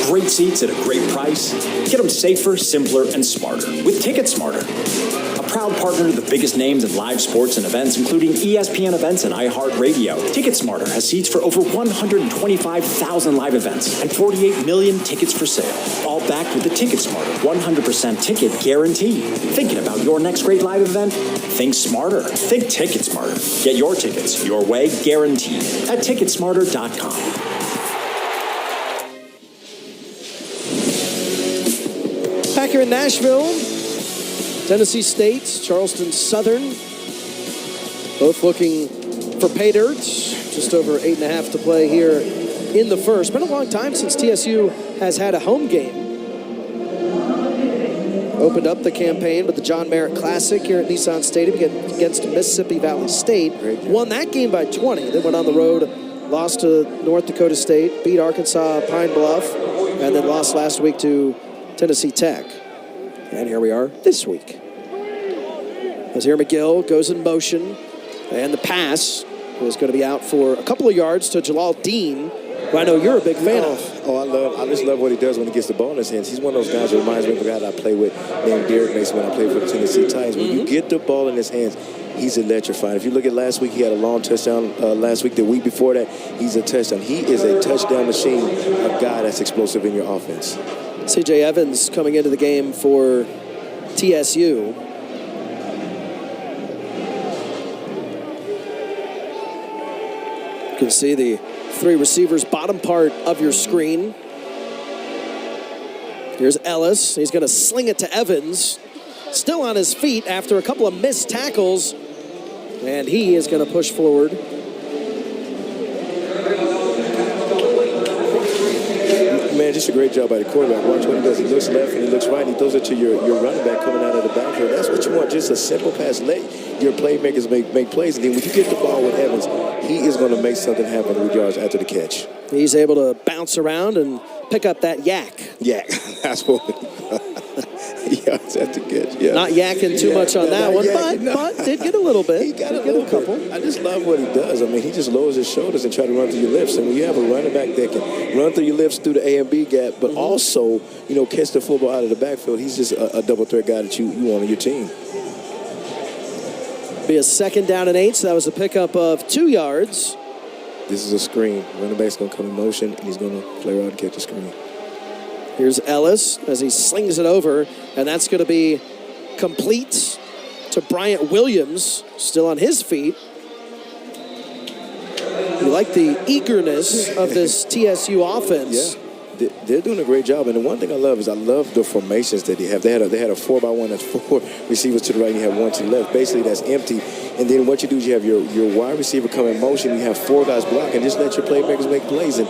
Great seats at a great price. Get them safer, simpler, and smarter with Ticket Smarter. A proud partner to the biggest names in live sports and events, including ESPN events and iHeartRadio. Ticket Smarter has seats for over 125,000 live events and 48 million tickets for sale. All backed with the Ticket Smarter 100% ticket guarantee. Thinking about your next great live event? Think smarter. Think Ticket Smarter. Get your tickets your way, guaranteed at Ticketsmarter.com. Back here in Nashville, Tennessee State, Charleston Southern, both looking for pay dirt. Just over 8.5 to play here in the first. Been a long time since TSU has had a home game. Opened up the campaign with the John Merritt Classic here at Nissan Stadium against Mississippi Valley State. Won that game by 20. Then went on the road, lost to North Dakota State, beat Arkansas Pine Bluff, and then lost last week to Tennessee Tech. And here we are this week. As here McGill goes in motion, and the pass is going to be out for a couple of yards to Jalal Dean, who I know you're a big fan of. I just love what he does when he gets the ball in his hands. He's one of those guys that reminds me of a guy that I played with named Derek Mason when I played for the Tennessee Titans. When you get the ball in his hands, he's electrifying. If you look at last week, he had a long touchdown. Last week, the week before that, he's a touchdown. He is a touchdown machine, a guy that's explosive in your offense. C.J. Evans coming into the game for TSU. You can see the three receivers bottom part of your screen. Here's Ellis. He's going to sling it to Evans. Still on his feet after a couple of missed tackles. And he is going to push forward. Man, just a great job by the quarterback. Watch what he does. He looks left and he looks right, and he throws it to your running back coming out of the backfield. That's what you want, just a simple pass. Let your playmakers make plays, and then when you get the ball with Evans, he is going to make something happen with yards after the catch. He's able to bounce around and pick up that yak. Yak. That's what yards after catch. Yeah. Not yakking too much on that one, but did get a little bit. He got a couple. I just love what he does. I mean, he just lowers his shoulders and try to run through your lifts. And when you have a running back that can run through your lifts through the A and B gap, but also, catch the football out of the backfield, he's just a double threat guy that you want on your team. Be a 2nd down and 8, so that was a pickup of 2 yards. This is a screen. Running back's going to come in motion, and he's going to play around and catch the screen. Here's Ellis as he slings it over, and that's going to be complete to Bryant Williams, still on his feet. You like the eagerness of this TSU offense. Yeah, they're doing a great job. And the one thing I love is I love the formations that they have. They had a 4-by-1. That's 4 receivers to the right, and you have 1 to the left. Basically, that's empty. And then what you do is you have your wide receiver come in motion. You have 4 guys blocking. Just let your playmakers make plays. And,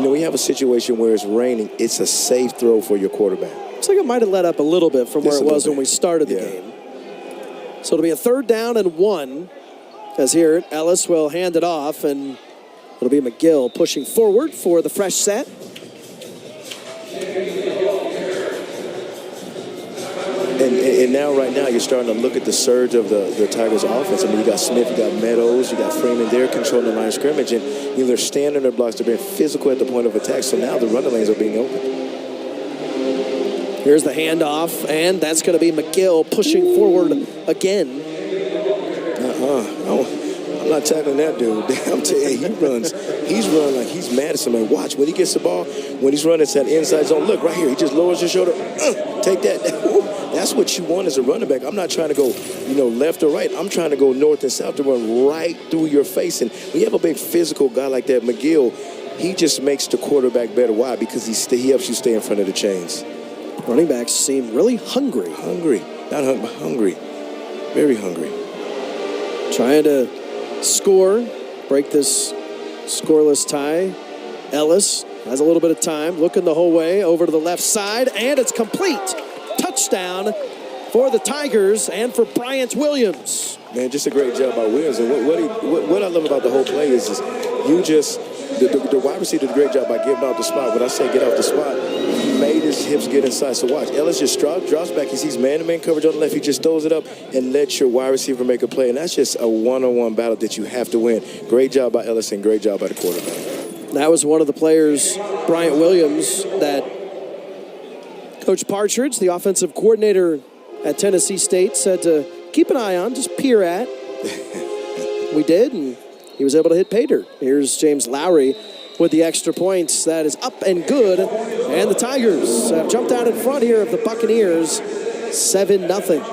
we have a situation where it's raining. It's a safe throw for your quarterback. Looks like it might have let up a little bit from where it was when we started the game. So it'll be a 3rd down and 1. As here, Ellis will hand it off, and it'll be McGill pushing forward for the fresh set. And now, right now, you're starting to look at the surge of the Tigers' offense. I mean, you got Smith, you got Meadows, you got Freeman. They're controlling the line of scrimmage, and they're standing their blocks. They're being physical at the point of attack. So now the running lanes are being opened. Here's the handoff, and that's going to be McGill pushing forward again. I'm not tackling that dude. I'm telling you, he's running like he's mad at somebody. Watch, when he gets the ball, when he's running, it's that inside zone. Look, right here, he just lowers his shoulder. Take that. That's what you want as a running back. I'm not trying to go, left or right. I'm trying to go north and south to run right through your face. And when you have a big physical guy like that, McGill, he just makes the quarterback better. Why? Because he helps you stay in front of the chains. Running backs seem really hungry. Not hungry. Very hungry. Trying to score, break this scoreless tie. Ellis has a little bit of time, looking the whole way over to the left side, and it's complete. Touchdown for the Tigers and for Bryant Williams. Man, just a great job by Williams. And what I love about the whole play is you just, the wide receiver did a great job by getting off the spot. When I say get off the spot, he made his hips get inside. So watch, Ellis just drops back. He sees man-to-man coverage on the left. He just throws it up and lets your wide receiver make a play. And that's just a one-on-one battle that you have to win. Great job by Ellis and great job by the quarterback. That was one of the players, Bryant Williams, that Coach Partridge, the offensive coordinator at Tennessee State, said to keep an eye on, just peer at. We did, and he was able to hit pay dirt. Here's James Lowry with the extra points. That is up and good. And the Tigers have jumped out in front here of the Buccaneers, 7-0.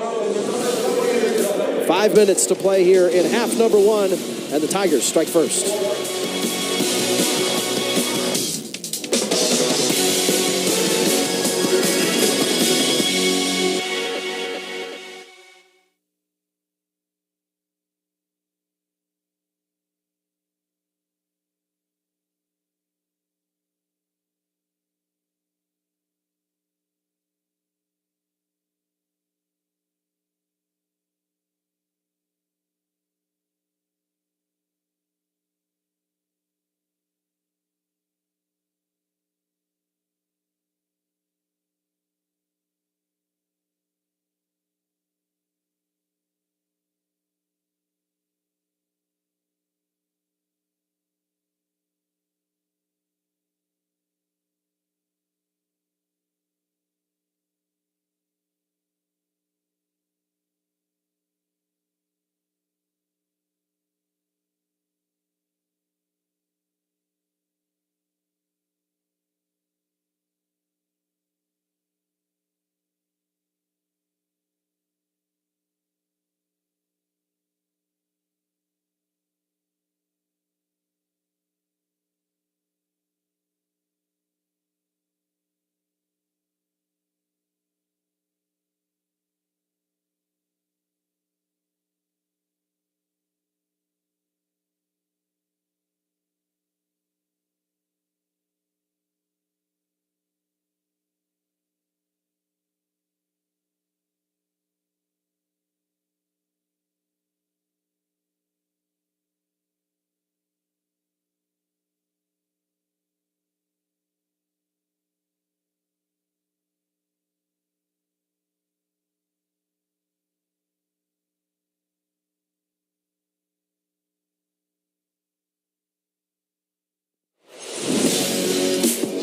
5 minutes to play here in half number 1, and the Tigers strike first.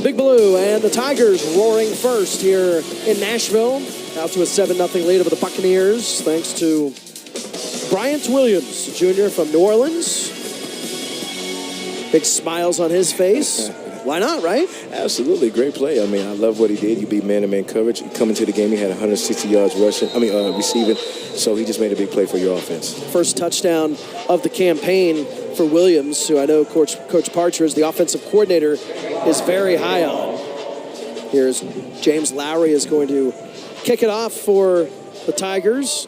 Big Blue and the Tigers roaring first here in Nashville. Out to a 7-0 lead over the Buccaneers, thanks to Bryant Williams, Jr. from New Orleans. Big smiles on his face. Why not, right? Absolutely. Great play. I mean, I love what he did. You beat man-to-man coverage. Coming to the game, he had 160 yards receiving. So he just made a big play for your offense. First touchdown of the campaign for Williams, who I know Coach Parcher, as the offensive coordinator, is very high on. Here's James Lowry is going to kick it off for the Tigers.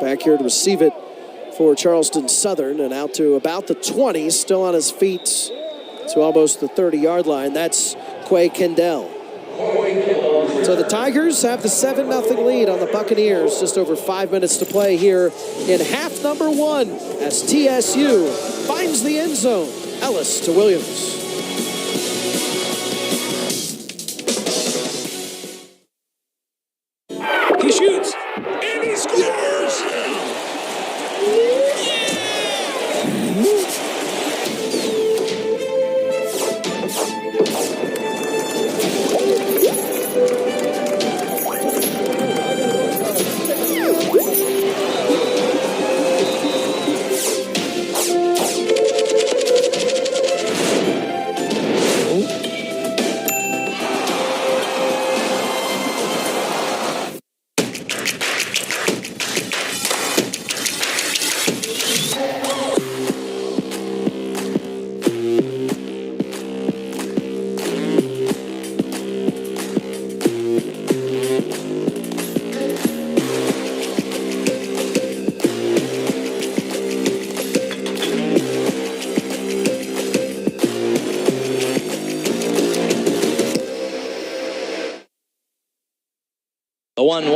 Back here to receive it for Charleston Southern, and out to about the 20, still on his feet to almost the 30-yard line. That's Quay Kendall. So the Tigers have the 7-0 lead on the Buccaneers. Just over 5 minutes to play here in half number 1 as TSU finds the end zone. Ellis to Williams. He shoots, and he scores!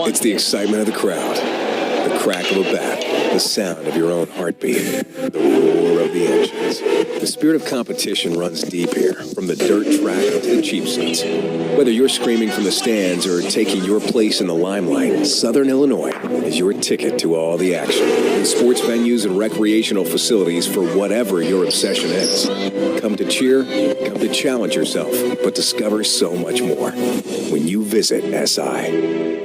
It's the excitement of the crowd, the crack of a bat, the sound of your own heartbeat, the roar of the engines. The spirit of competition runs deep here, from the dirt track to the cheap seats. Whether you're screaming from the stands or taking your place in the limelight, Southern Illinois is your ticket to all the action. In sports venues and recreational facilities for whatever your obsession is. Come to cheer, come to challenge yourself, but discover so much more when you visit SI.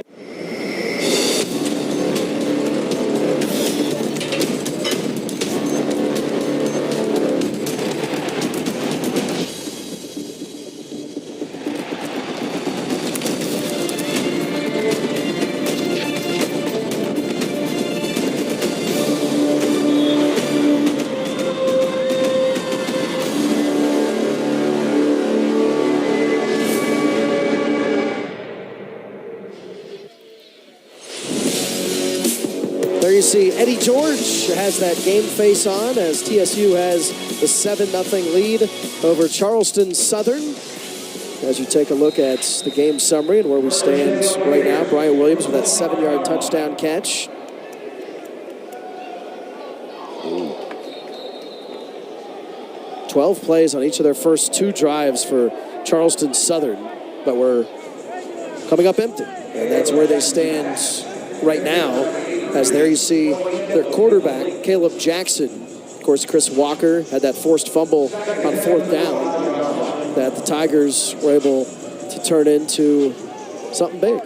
You see Eddie George has that game face on as TSU has the 7-0 lead over Charleston Southern. As you take a look at the game summary and where we stand right now, Brian Williams with that 7-yard touchdown catch. Ooh. 12 plays on each of their first 2 drives for Charleston Southern, but we're coming up empty. And that's where they stand right now. As there you see their quarterback, Caleb Jackson. Of course, Chris Walker had that forced fumble on 4th down that the Tigers were able to turn into something big.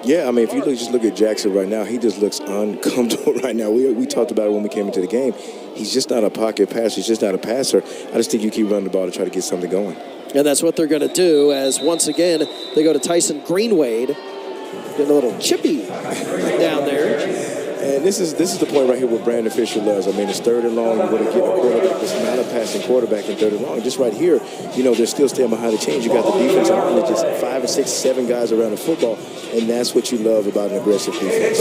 Yeah, I mean, if you just look at Jackson right now, he just looks uncomfortable right now. We talked about it when we came into the game. He's just not a pocket passer. He's just not a passer. I just think you keep running the ball to try to get something going. And that's what they're going to do as, once again, they go to Tyson Greenwade. Getting a little chippy down there. And this is the point right here what Brandon Fisher loves. I mean, it's 3rd and long. You're going to get a quarterback that's not a passing quarterback in 3rd and long. Just right here, they're still staying behind the chains. You got the defense line that's just 5 and 6, 7 guys around the football, and that's what you love about an aggressive defense.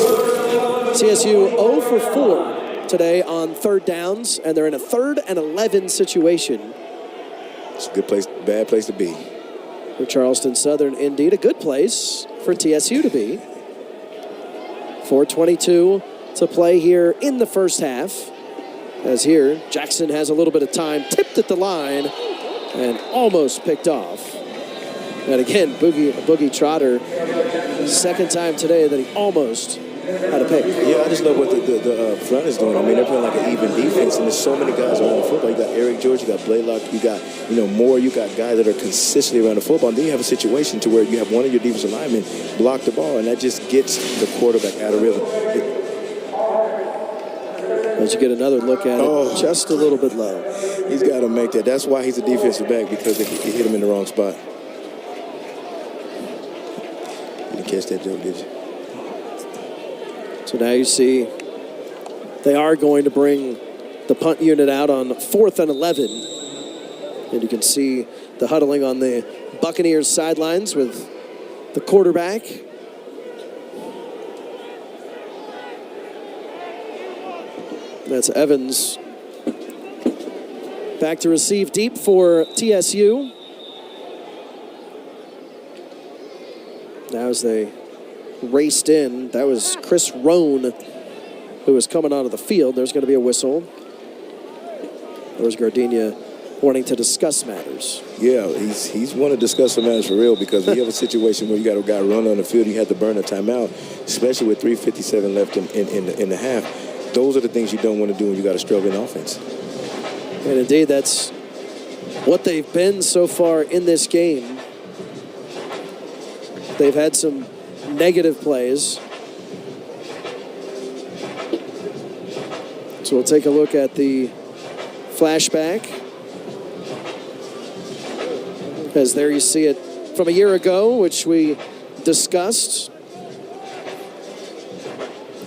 CSU 0 for 4 today on 3rd downs, and they're in a 3rd and 11 situation. It's a good place, bad place to be. For Charleston Southern, indeed, a good place for TSU to be. 4:22 to play here in the first half. As here, Jackson has a little bit of time, tipped at the line, and almost picked off. And again, Boogie Trotter, 2nd time today that he almost had a pick. Yeah, I just love what the front is doing. I mean, they're playing like an even defense, and there's so many guys around the football. You got Eric George, you got Blaylock, you got Moore, you got guys that are consistently around the football. And then you have a situation to where you have one of your defensive linemen block the ball, and that just gets the quarterback out of rhythm. As you get another look at it, just a little bit low. He's got to make that. That's why he's a defensive back, because he hit him in the wrong spot. You didn't catch that joke, did you? So now you see they are going to bring the punt unit out on 4th and 11. And you can see the huddling on the Buccaneers sidelines with the quarterback. That's Evans. Back to receive deep for TSU. Now as they raced in, that was Chris Roan who was coming onto the field. There's going to be a whistle. There's Gardenia wanting to discuss matters. Yeah, he's want to discuss some matters for real, because we have a situation where you got a guy run on the field, you had to burn a timeout, especially with 3:57 left in the half. Those are the things you don't want to do when you got a struggling offense. And indeed, that's what they've been so far in this game. They've had some negative plays. So we'll take a look at the flashback. As there you see it from a year ago, which we discussed.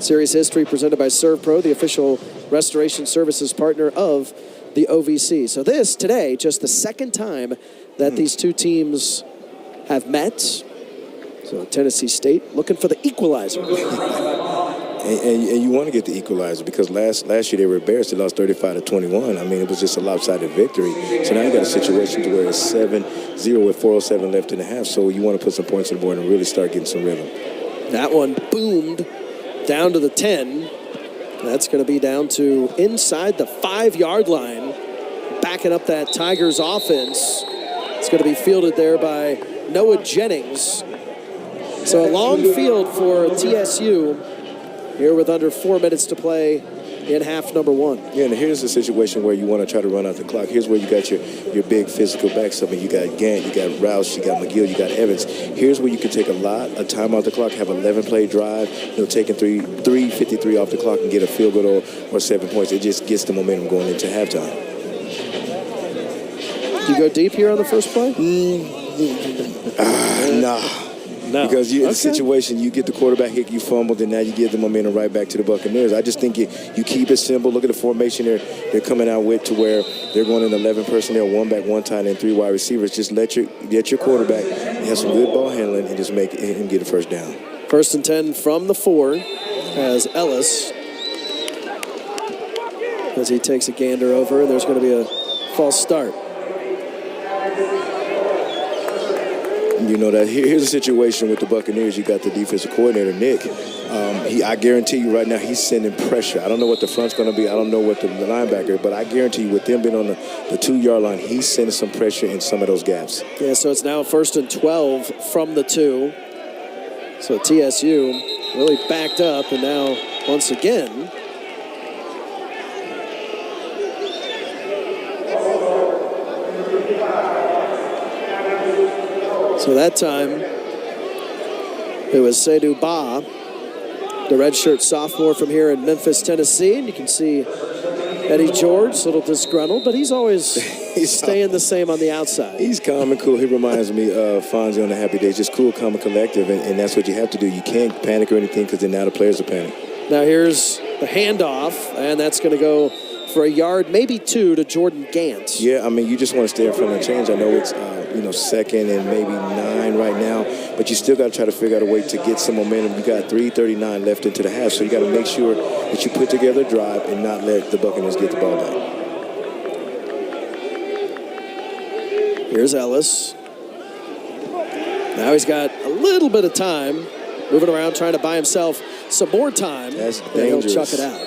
Series history presented by ServPro, the official restoration services partner of the OVC. So this, today, just the second time that these two teams have met. So Tennessee State looking for the equalizer. And you want to get the equalizer, because last year they were embarrassed. They lost 35-21. I mean, it was just a lopsided victory. So now you got a situation to where it's 7-0 with 4:07 left in the half. So you want to put some points on the board and really start getting some rhythm. That one boomed down to the 10. That's going to be down to inside the 5-yard line, backing up that Tigers offense. It's going to be fielded there by Noah Jennings. So a long field for TSU here with under 4 minutes to play in half number 1. Yeah, and here's the situation where you want to try to run out the clock. Here's where you got your big physical backs up, and you got Gant, you got Rouse, you got McGill, you got Evans. Here's where you can take a lot of time out the clock, have an 11-play drive, taking 3:53 off the clock and get a field goal or 7 points. It just gets the momentum going into halftime. Do you go deep here on the first play? Nah. No. Because in the situation, you get the quarterback hit, you fumbled, and now you give the momentum right back to the Buccaneers. I just think you keep it simple. Look at the formation they're coming out with, to where they're going in 11 personnel, 1 back, 1 tight end, 3 wide receivers. Just let your quarterback have some good ball handling and just make him get a first down. 1st and 10 from the 4 as Ellis, as he takes a gander over. There's going to be a false start. You know that here's a situation with the Buccaneers. You got the defensive coordinator, Nick. I guarantee you right now he's sending pressure. I don't know what the front's going to be. I don't know what the linebacker, but I guarantee you with them being on the 2-yard line, he's sending some pressure in some of those gaps. Yeah, so it's now 1st and 12 from the 2. So TSU really backed up, and now once again, so that time, it was Seydou Ba, the redshirt sophomore from here in Memphis, Tennessee. And you can see Eddie George, a little disgruntled, but he's always staying the same on the outside. He's calm and cool. He reminds me of Fonzie on the Happy Days. Just cool, calm, and collective, and that's what you have to do. You can't panic or anything, because then now the players are panic. Now here's the handoff, and that's going to go for a yard, maybe 2, to Jordan Gant. Yeah, I mean, you just want to stay in front of the change. I know it's 2nd and maybe 9 right now, but you still got to try to figure out a way to get some momentum. You got 3:39 left into the half, so you got to make sure that you put together a drive and not let the Buccaneers get the ball back. Here's Ellis. Now he's got a little bit of time, moving around, trying to buy himself some more time. That's and dangerous. He'll chuck it out.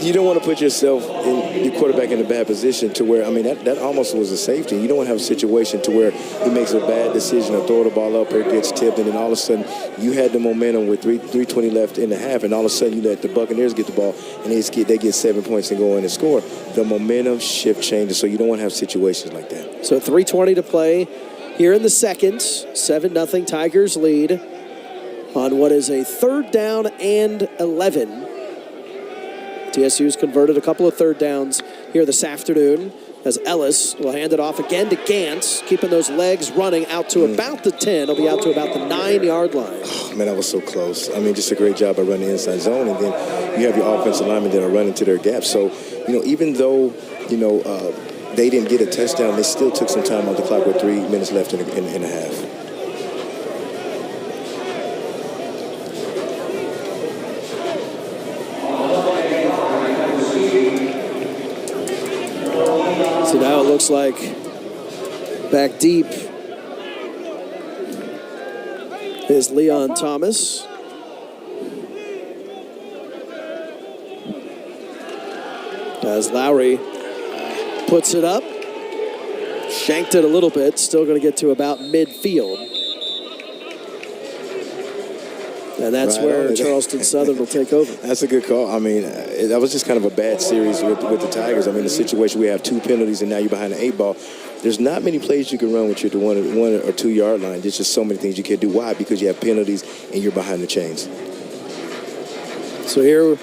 You don't want to put yourself in your quarterback in a bad position to where, I mean, that almost was a safety. You don't want to have a situation to where he makes a bad decision or throw the ball up or it gets tipped, and then all of a sudden you had the momentum with 3:20 left in the half, and all of a sudden you let the Buccaneers get the ball and they get 7 points and go in and score. The momentum shift changes, so you don't want to have situations like that. So 3:20 to play here in the second. 7-0 Tigers lead. on what is a 3rd down and 11. TSU's converted a couple of 3rd downs here this afternoon as Ellis will hand it off again to Gantz, keeping those legs running out to about the 10. He'll be out to about the 9-yard line. Oh, man, that was so close. I mean, just a great job by running the inside zone, and then you have your offensive linemen that are running to their gaps. So, even though, they didn't get a touchdown, they still took some time on the clock with 3 minutes left in a half. So now it looks like back deep is Leon Thomas. As Lowry puts it up, shanked it a little bit, still going to get to about midfield. And that's where Charleston Southern will take over. That's a good call. I mean, that was just kind of a bad series with the Tigers. I mean, the situation, we have 2 penalties, and now you're behind the 8 ball. There's not many plays you can run with your 1 or 2 yard line. There's just so many things you can't do. Why? Because you have penalties and you're behind the chains. So here,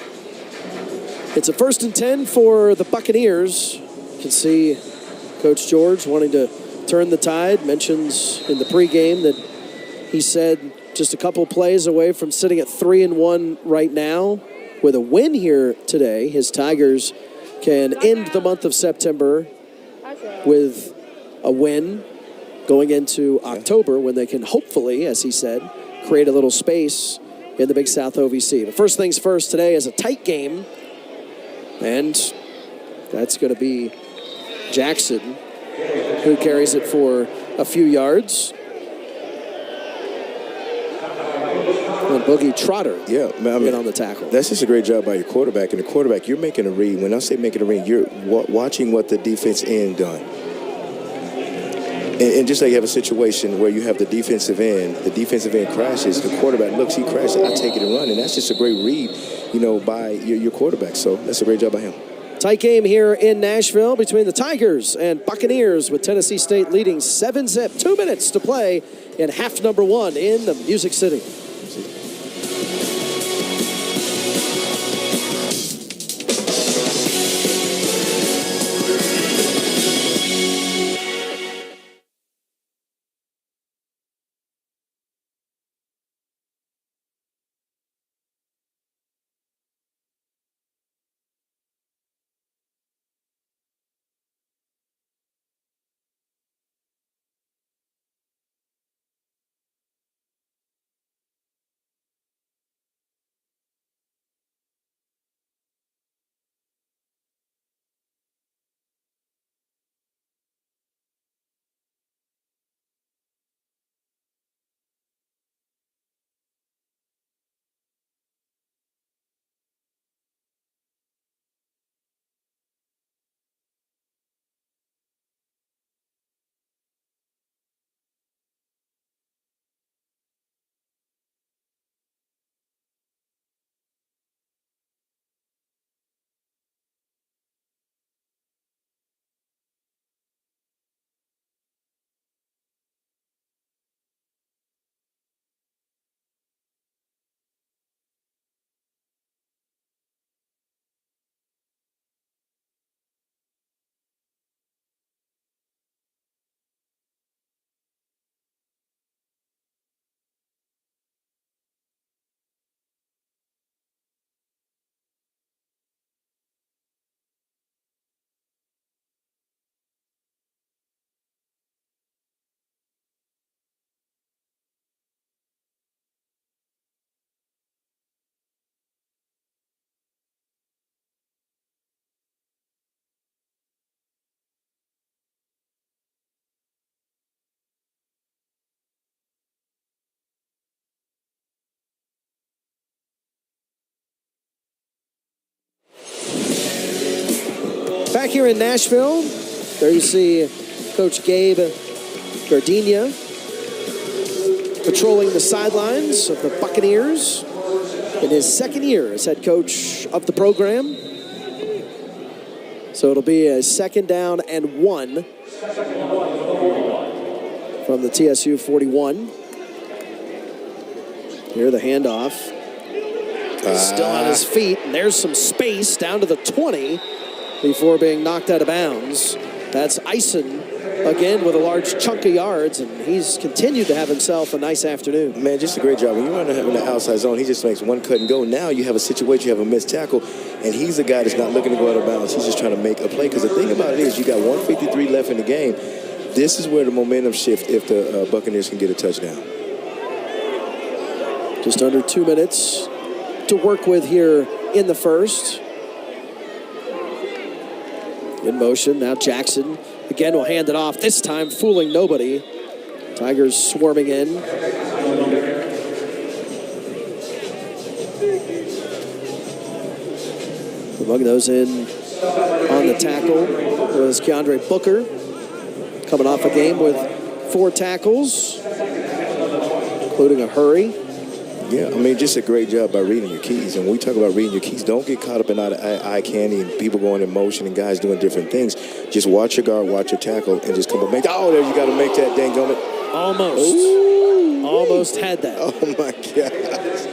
it's a 1st and 10 for the Buccaneers. You can see Coach George wanting to turn the tide. Mentions in the pregame that he said just a couple plays away from sitting at 3-1 right now. With a win here today, his Tigers can end the month of September with a win going into October, when they can hopefully, as he said, create a little space in the Big South OVC. But first things first, today is a tight game, and that's going to be Jackson who carries it for a few yards. And Boogie Trotter get on the tackle. That's just a great job by your quarterback. And the quarterback, you're making a read. When I say making a read, you're watching what the defense end done. And just like you have a situation where you have the defensive end crashes, the quarterback looks, he crashes, I take it and run. And that's just a great read, by your quarterback. So that's a great job by him. Tight game here in Nashville between the Tigers and Buccaneers, with Tennessee State leading 7-zip. 2 minutes to play in half number 1 in the Music City. Back here in Nashville, there you see Coach Gabe Gardenia patrolling the sidelines of the Buccaneers in his 2nd year as head coach of the program. So it'll be a 2nd down and 1 from the TSU 41. Here the handoff. Still on his feet, and there's some space down to the 20 before being knocked out of bounds. That's Eisen again with a large chunk of yards, and he's continued to have himself a nice afternoon. Man, just a great job. When you run in the outside zone, he just makes one cut and go. Now you have a situation, you have a missed tackle, and he's the guy that's not looking to go out of bounds. He's just trying to make a play, because the thing about it is you got 1:53 left in the game. This is where the momentum shift if the Buccaneers can get a touchdown. Just under 2 minutes to work with here in the first. In motion, now Jackson again will hand it off, this time fooling nobody. Tigers swarming in. Among those in on the tackle was Keandre Booker, coming off a game with 4 tackles, including a hurry. Yeah, I mean, just a great job by reading your keys. And when we talk about reading your keys, don't get caught up in eye candy and people going in motion and guys doing different things. Just watch your guard, watch your tackle, and just come up. There you got to make that dang gummit. Almost. Ooh. Almost had that. Oh, my God.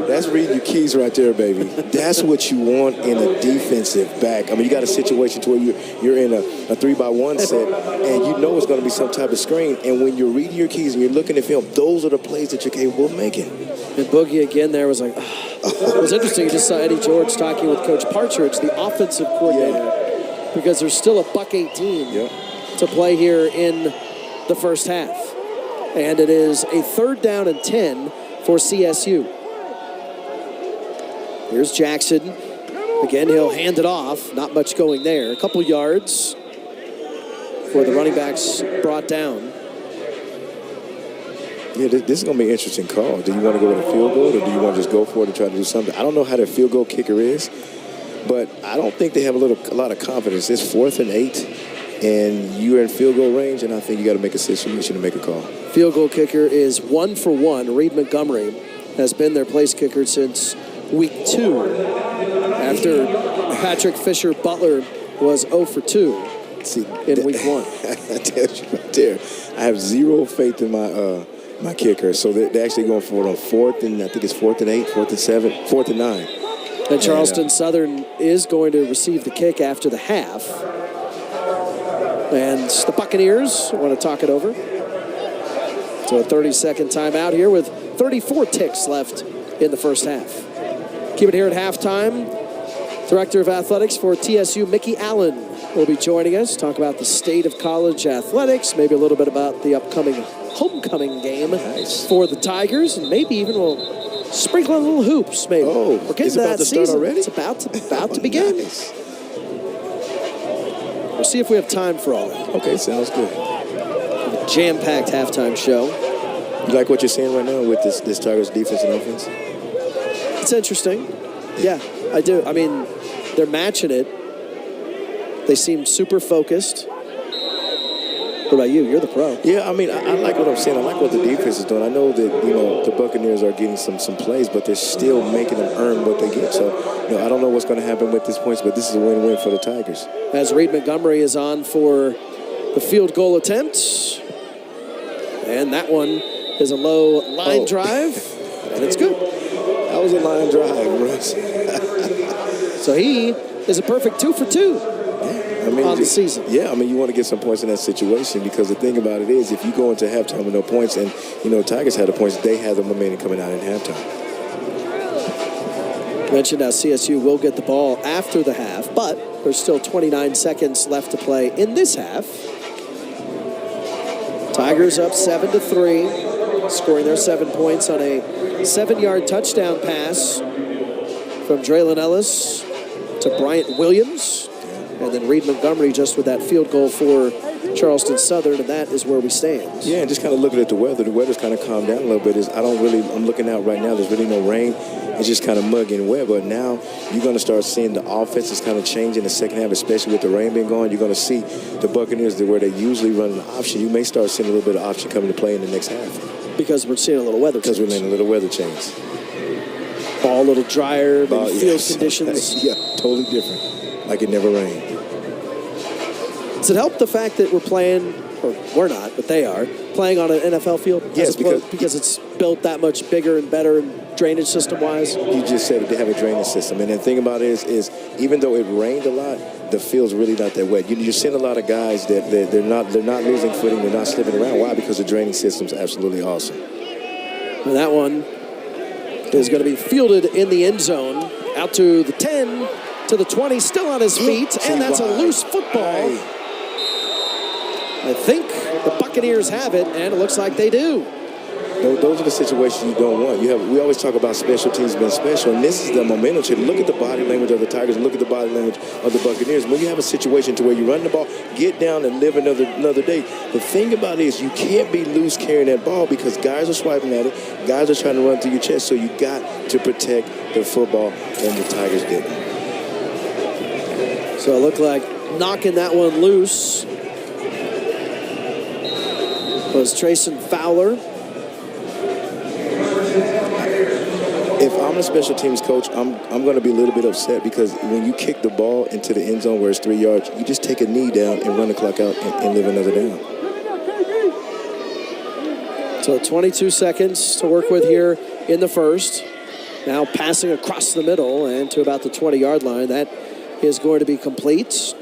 That's reading your keys right there, baby. That's what you want in a defensive back. I mean, you got a situation to where you're in a 3-by-1 set, and you know it's going to be some type of screen. And when you're reading your keys and you're looking at film, those are the plays that you're capable of making. And Boogie again there was like, it was interesting. You just saw Eddie George talking with Coach Partridge, the offensive coordinator, because there's still a $1.18 to play here in the first half. And it is a 3rd down and 10 for CSU. Here's Jackson. Again, he'll hand it off. Not much going there. A couple yards for the running backs brought down. Yeah, this is going to be an interesting call. Do you want to go with a field goal, or do you want to just go for it and try to do something? I don't know how their field goal kicker is, but I don't think they have a lot of confidence. It's 4th and 8, and you're in field goal range, and I think you got to make a situation to make a call. Field goal kicker is 1 for 1. Reed Montgomery has been their place kicker since week 2, after Patrick Fisher-Butler was 0 for 2 in week 1. I tell you right there, I have zero faith in my kicker. So they're actually going for it on 4th, and I think it's 4th and 8, 4th and 7, 4th and 9. And Charleston Southern is going to receive the kick after the half. And the Buccaneers want to talk it over. So a 30-second timeout here with 34 ticks left in the first half. Keep it here at halftime. Director of Athletics for TSU, Mickey Allen, will be joining us. Talk about the state of college athletics, maybe a little bit about the upcoming homecoming game for the Tigers, and maybe even we'll sprinkle a little hoops, maybe. Oh, we're getting it's to about that to start season. already? It's about to begin. Nice. We'll see if we have time for all that. Okay, sounds good. A jam-packed halftime show. You like what you're seeing right now with this Tigers defense and offense? It's interesting. Yeah, I do. I mean, they're matching it. They seem super focused. What about you? You're the pro. Yeah, I mean, I like what I'm saying. I like what the defense is doing. I know that, the Buccaneers are getting some plays, but they're still making them earn what they get. So, I don't know what's going to happen with this points, but this is a win-win for the Tigers. As Reed Montgomery is on for the field goal attempt. And that one is a low line drive, and it's good. That was a line drive, Russ. So he is a perfect 2 for 2 on the season. Yeah, I mean, you want to get some points in that situation, because the thing about it is, if you go into halftime with no points, and, Tigers had the points, they had the momentum coming out in halftime. Mentioned how CSU will get the ball after the half, but there's still 29 seconds left to play in this half. Tigers up 7-3, scoring their 7 points on a 7-yard touchdown pass from Draylon Ellis to Bryant Williams. And then Reed Montgomery just with that field goal for Charleston Southern, and that is where we stand. Yeah, and just kind of looking at the weather. The weather's kind of calmed down a little bit. I'm looking out right now. There's really no rain. It's just kind of muggy and wet. But now you're going to start seeing the offense is kind of change in the second half, especially with the rain being gone. You're going to see the Buccaneers where they usually run an option. You may start seeing a little bit of option coming to play in the next half. Because we're seeing a little weather change. Because we're seeing a little weather change. Ball a little drier, field conditions. Yeah, totally different. Like it never rained. Does it help the fact that we're playing, or we're not, but they are, playing on an NFL field? Yes, because it's built that much bigger and better and drainage system-wise? You just said it, they have a drainage system. And the thing about it is even though it rained a lot, the field's really not that wet. You're seeing a lot of guys that they're not losing footing, they're not slipping around. Why? Because the drainage system's absolutely awesome. And that one is going to be fielded in the end zone, out to the 10, to the 20, still on his feet, and that's a loose football. I think the Buccaneers have it, and it looks like they do. Those are the situations you don't want. We always talk about special teams being special, and this is the momentum shift. Look at the body language of the Tigers, and look at the body language of the Buccaneers. When you have a situation to where you run the ball, get down and live another day. The thing about it is you can't be loose carrying that ball because guys are swiping at it, guys are trying to run through your chest, so you got to protect the football, and the Tigers didn't. So it looked like knocking that one loose was Trayson Fowler. If I'm a special teams coach, I'm going to be a little bit upset because when you kick the ball into the end zone where it's 3 yards, you just take a knee down and run the clock out and live another down. So 22 seconds to work with here in the first. Now passing across the middle and to about the 20-yard line. That is going to be complete.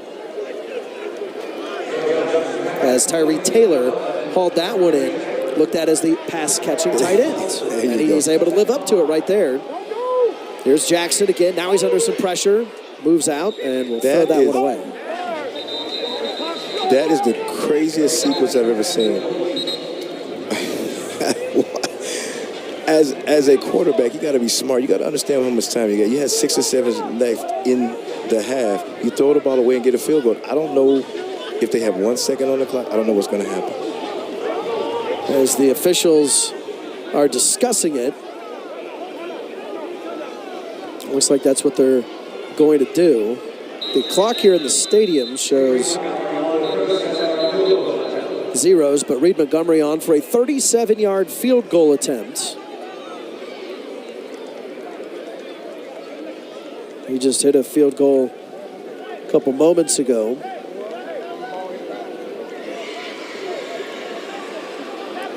As Tyree Taylor hauled that one in. Looked at as the pass-catching tight end. And he's able to live up to it right there. Here's Jackson again. Now he's under some pressure. Moves out and will throw that one away. That is the craziest sequence I've ever seen. As a quarterback, you got to be smart. You got to understand how much time you got. You had 6 or 7 left in the half. You throw the ball away and get a field goal. I don't know if they have 1 second on the clock. I don't know what's going to happen. As the officials are discussing it, looks like that's what they're going to do. The clock here in the stadium shows zeros, but Reed Montgomery on for a 37-yard field goal attempt. He just hit a field goal a couple moments ago.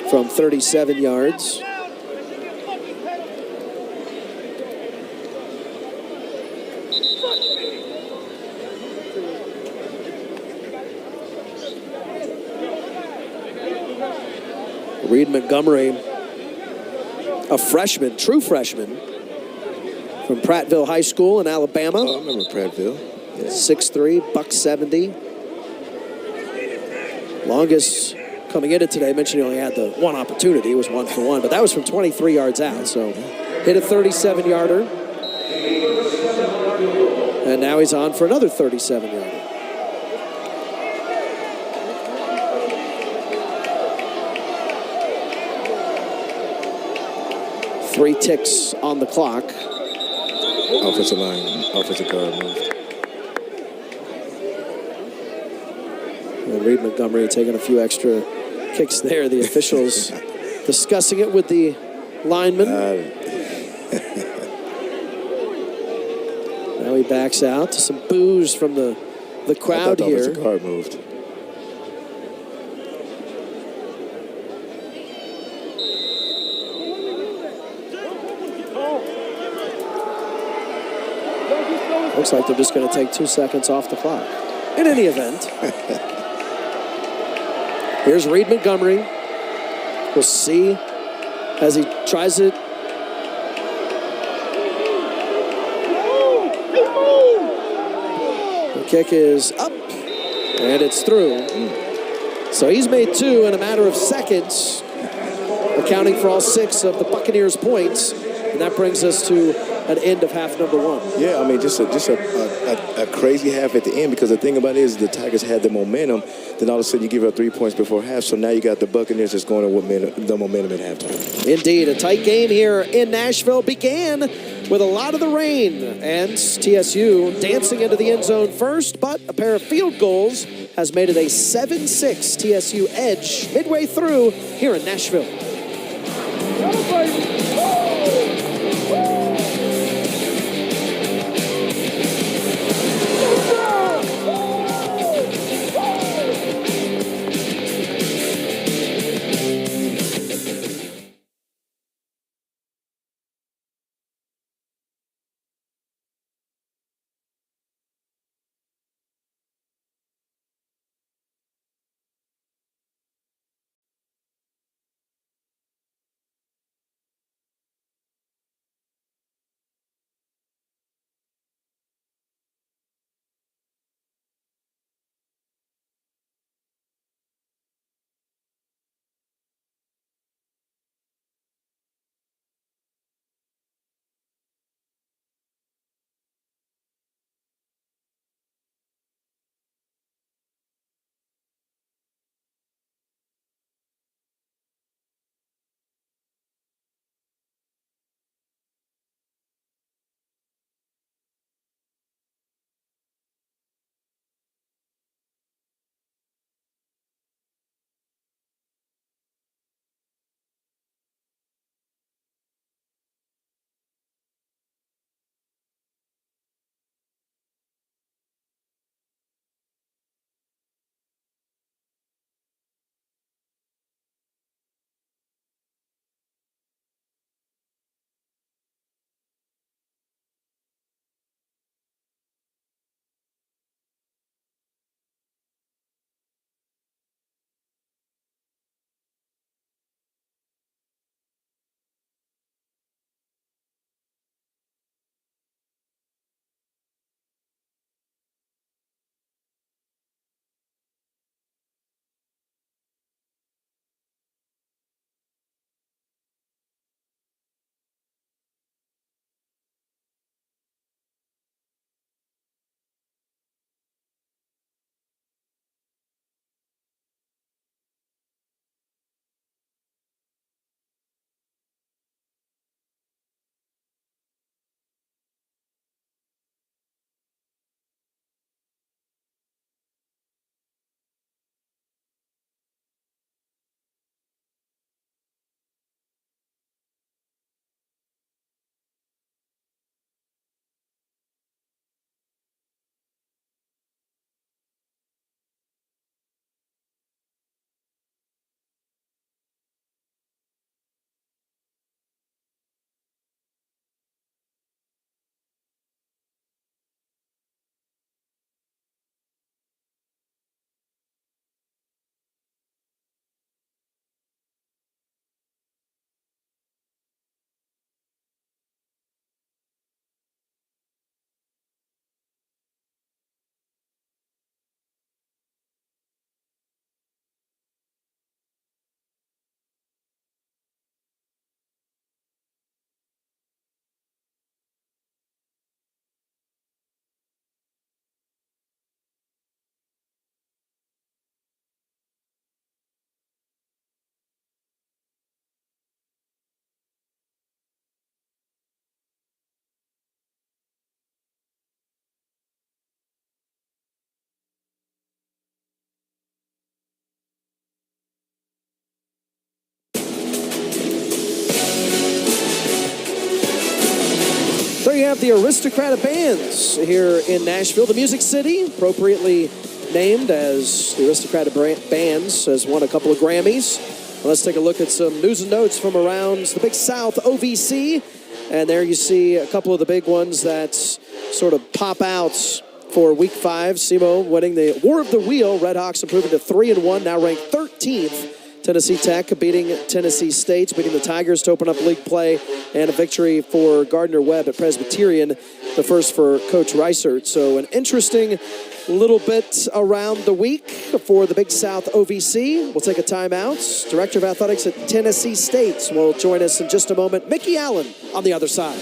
From 37 yards. Reed Montgomery, a freshman, true freshman, from Prattville High School in Alabama. Oh, I remember Prattville. Yeah. 6'3", $170. Longest coming into today, I mentioned he only had the one opportunity. It was 1 for 1, but that was from 23 yards out. So hit a 37-yarder. And now he's on for another 37-yarder. Three ticks on the clock. Offensive line, offensive guard moved. And Reed Montgomery taking a few extra kicks there. The officials discussing it with the lineman. Now he backs out to some boos from the crowd here. Offensive guard moved. Looks like they're just going to take 2 seconds off the clock. In any event, here's Reed Montgomery. We'll see as he tries it. The kick is up, and it's through. So he's made 2 in a matter of seconds, accounting for all 6 of the Buccaneers' points. And that brings us to an end of half number 1. Yeah, I mean, just a crazy half at the end, because the thing about it is the Tigers had the momentum. Then all of a sudden you give up 3 points before half, so now you got the Buccaneers just going with the momentum at halftime. Indeed, a tight game here in Nashville began with a lot of the rain, and TSU dancing into the end zone first, but a pair of field goals has made it a 7-6 TSU edge midway through here in Nashville. have the Aristocrat of Bands here in Nashville. The Music City, appropriately named as the Aristocrat of Bands, has won a couple of Grammys. Well, let's take a look at some news and notes from around the Big South OVC. And there you see a couple of the big ones that sort of pop out for Week 5. SEMO winning the War of the Wheel. Redhawks improving to 3-1, now ranked 13th. Tennessee Tech beating Tennessee State, beating the Tigers to open up league play, and a victory for Gardner-Webb at Presbyterian, the first for Coach Reisert. So an interesting little bit around the week for the Big South OVC. We'll take a timeout. Director of Athletics at Tennessee State will join us in just a moment. Mickey Allen on the other side.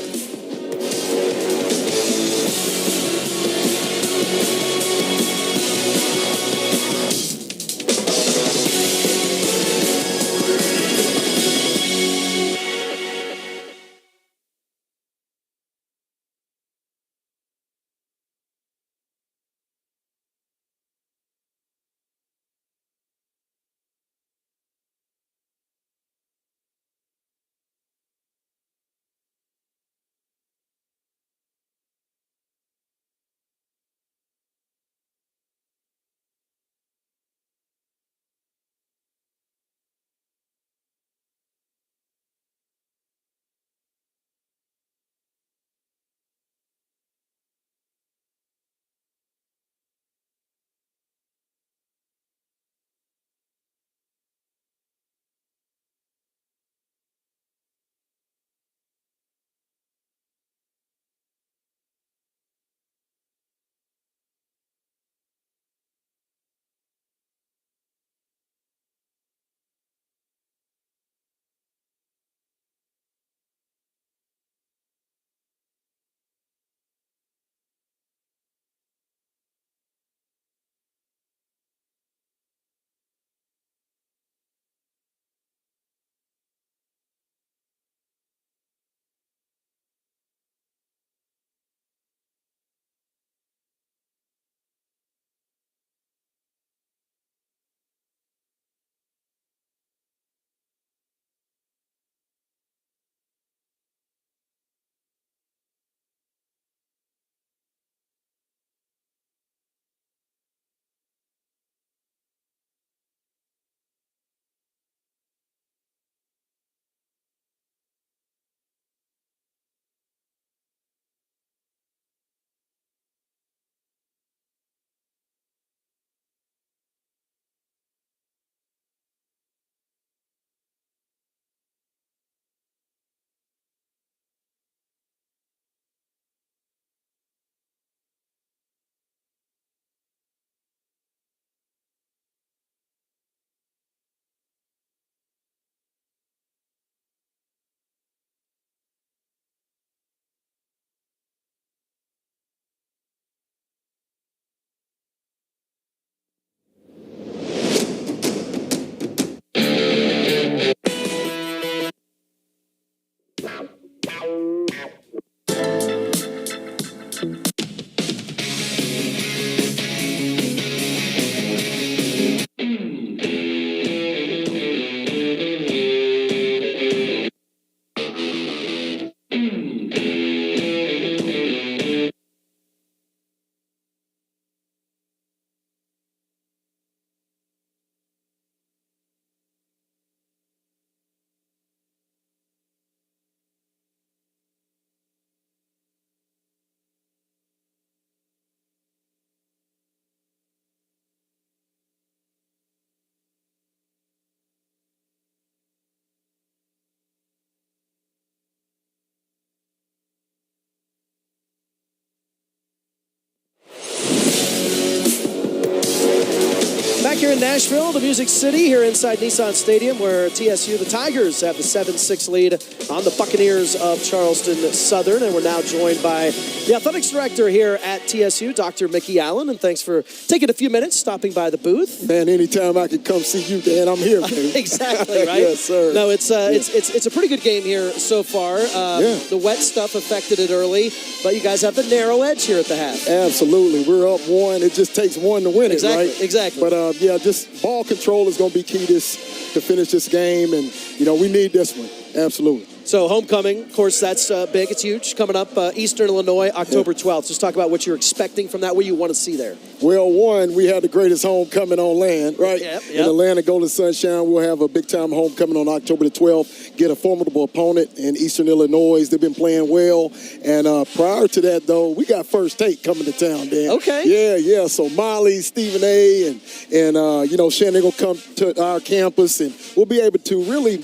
Back here in Nashville, the Music City, here inside Nissan Stadium, where TSU, the Tigers, have the 7-6 lead on the Buccaneers of Charleston Southern. And we're now joined by the athletics director here at TSU, Dr. Mickey Allen. And thanks for taking a few minutes, stopping by the booth. Man, anytime I can come see you, Dan, I'm here, man. Exactly, right? Yes, sir. No, it's a pretty good game here so far. The wet stuff affected it early, but you guys have the narrow edge here at the half. Absolutely. We're up one. It just takes one to win it, right? Exactly. But, just ball control is going to be key to finish this game, and, we need this one. Absolutely. So homecoming, of course, that's big. It's huge. Coming up, Eastern Illinois, October 12th. Just talk about what you're expecting from that, what you want to see there. Well, one, we had the greatest homecoming on land, right? Yep. In Atlanta, Golden Sunshine, we'll have a big-time homecoming on October the 12th. Get a formidable opponent in Eastern Illinois. They've been playing well. And prior to that, though, we got First Take coming to town, Dan. Okay. Yeah. So Molly, Stephen A., and Shannon going to come to our campus, and we'll be able to really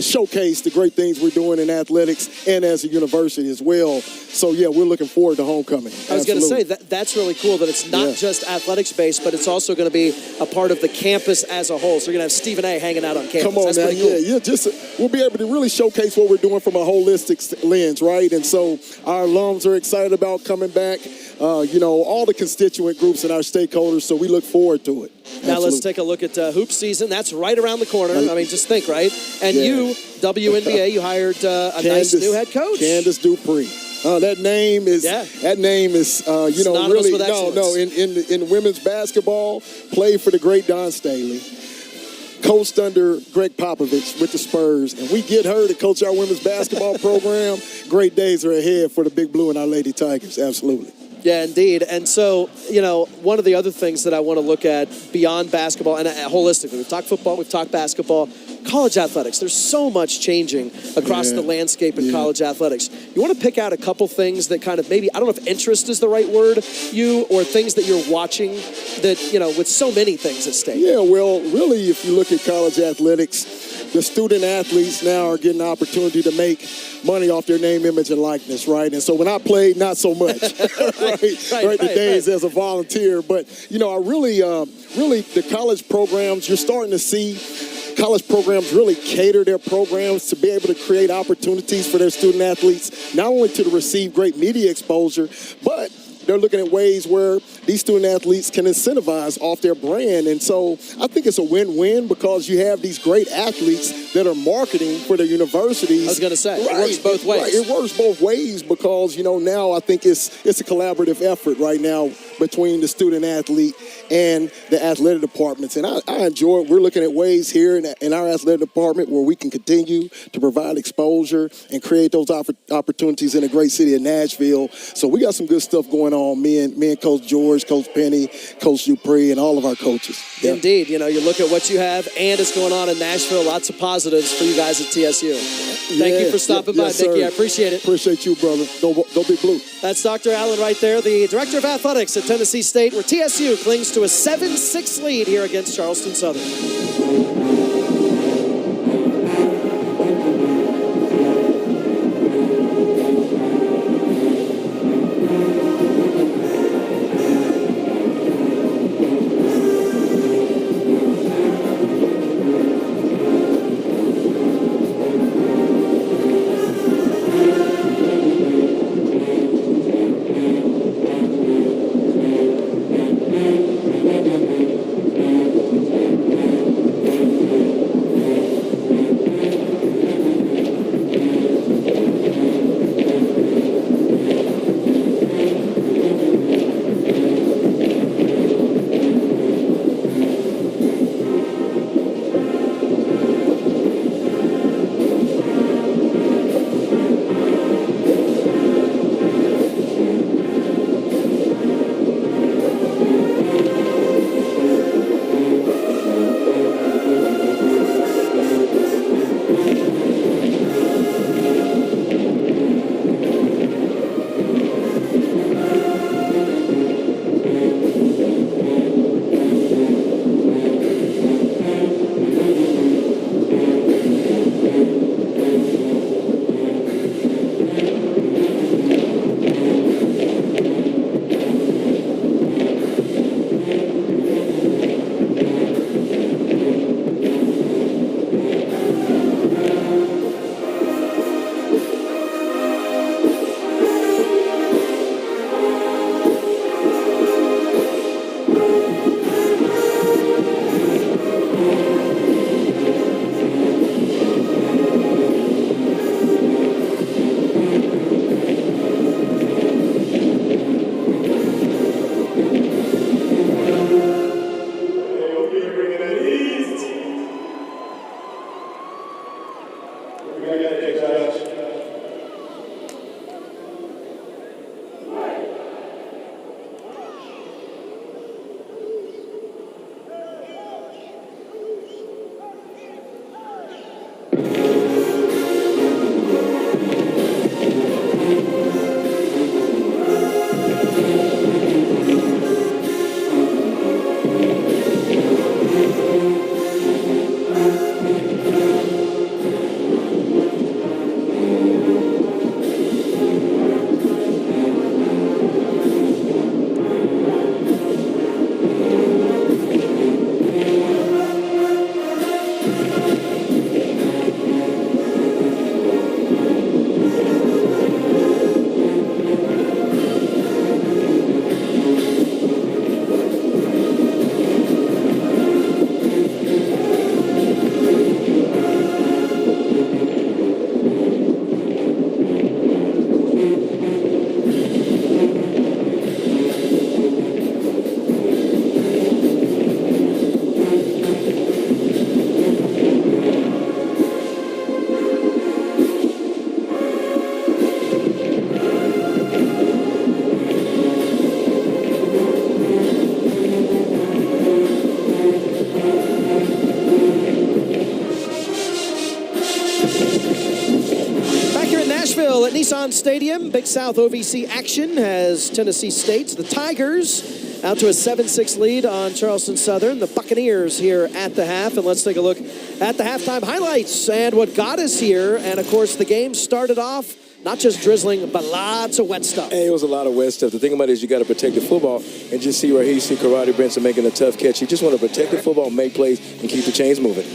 showcase the great things we're doing in athletics and as a university as well. So, yeah, we're looking forward to homecoming. I was going to say, that's really cool that it's not just athletics-based, but it's also going to be a part of the campus as a whole. So you're going to have Stephen A. hanging out on campus. Come on, that's man. pretty cool. Yeah. We'll be able to really showcase what we're doing from a holistic lens, right? And so our alums are excited about coming back, all the constituent groups and our stakeholders, so we look forward to it. Now let's take a look at hoop season. That's right around the corner. I mean, just think, right? And you, WNBA, you hired a nice new head coach. Candace Dupree. That name is really in women's basketball. Played for the great Don Staley, coached under Greg Popovich with the Spurs, and we get her to coach our women's basketball program. Great days are ahead for the Big Blue and our Lady Tigers. Absolutely. Yeah, indeed. And so, one of the other things that I want to look at beyond basketball and holistically, we've talked football, we've talked basketball, college athletics. There's so much changing across the landscape in college athletics. You want to pick out a couple things that kind of maybe, I don't know if interest is the right word, or things that you're watching that, with so many things at stake. Yeah, well, really, if you look at college athletics, the student athletes now are getting an opportunity to make money off their name, image, and likeness, right? And so when I played, not so much, the days as a volunteer. But, I really, the college programs, you're starting to see college programs really cater their programs to be able to create opportunities for their student athletes, not only to receive great media exposure, but they're looking at ways where these student athletes can incentivize off their brand. And so I think it's a win-win because you have these great athletes that are marketing for their universities. I was going to say, it works both ways. Right, it works both ways because, now I think it's a collaborative effort right now between the student athlete and the athletic departments. And I enjoy it. We're looking at ways here in our athletic department where we can continue to provide exposure and create those opportunities in the great city of Nashville. So we got some good stuff going on, me and Coach George, Coach Penny, Coach Dupree, and all of our coaches. Yeah. Indeed. You look at what you have and it's going on in Nashville. Lots of positives for you guys at TSU. Thank you for stopping by, Mickey. I appreciate it. Appreciate you, brother. Go Big Blue. That's Dr. Allen right there, the Director of Athletics at Tennessee State, where TSU clings to a 7-6 lead here against Charleston Southern. at Nissan Stadium, Big South OVC action has Tennessee State, the Tigers, out to a 7-6 lead on Charleston Southern. The Buccaneers here at the half. And let's take a look at the halftime highlights and what got us here. And, of course, the game started off not just drizzling, but lots of wet stuff. Hey, it was a lot of wet stuff. The thing about it is you got to protect the football. And just see right here, you see Karate Benson making a tough catch. You just want to protect the football, make plays, and keep the chains moving.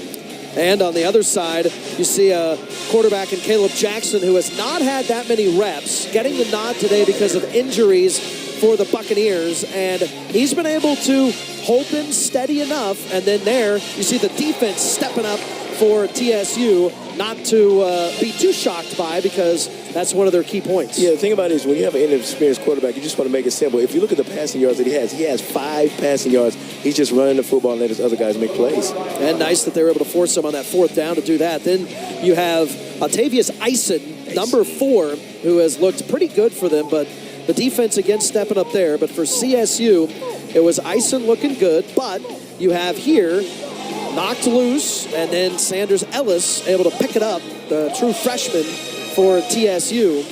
And on the other side, you see a quarterback in Caleb Jackson who has not had that many reps, getting the nod today because of injuries for the Buccaneers. And he's been able to hold them steady enough. And then there, you see the defense stepping up for TSU, not to be too shocked by, because that's one of their key points. Yeah, the thing about it is when you have an inexperienced quarterback, you just want to make it simple. If you look at the passing yards that he has 5 passing yards. He's just running the football and let his other guys make plays. And nice that they were able to force him on that 4th down to do that. Then you have Octavius Eisen, number 4, who has looked pretty good for them, but the defense again stepping up there. But for CSU, it was Eisen looking good, but you have here knocked loose, and then Sanders Ellis able to pick it up, the true freshman for TSU.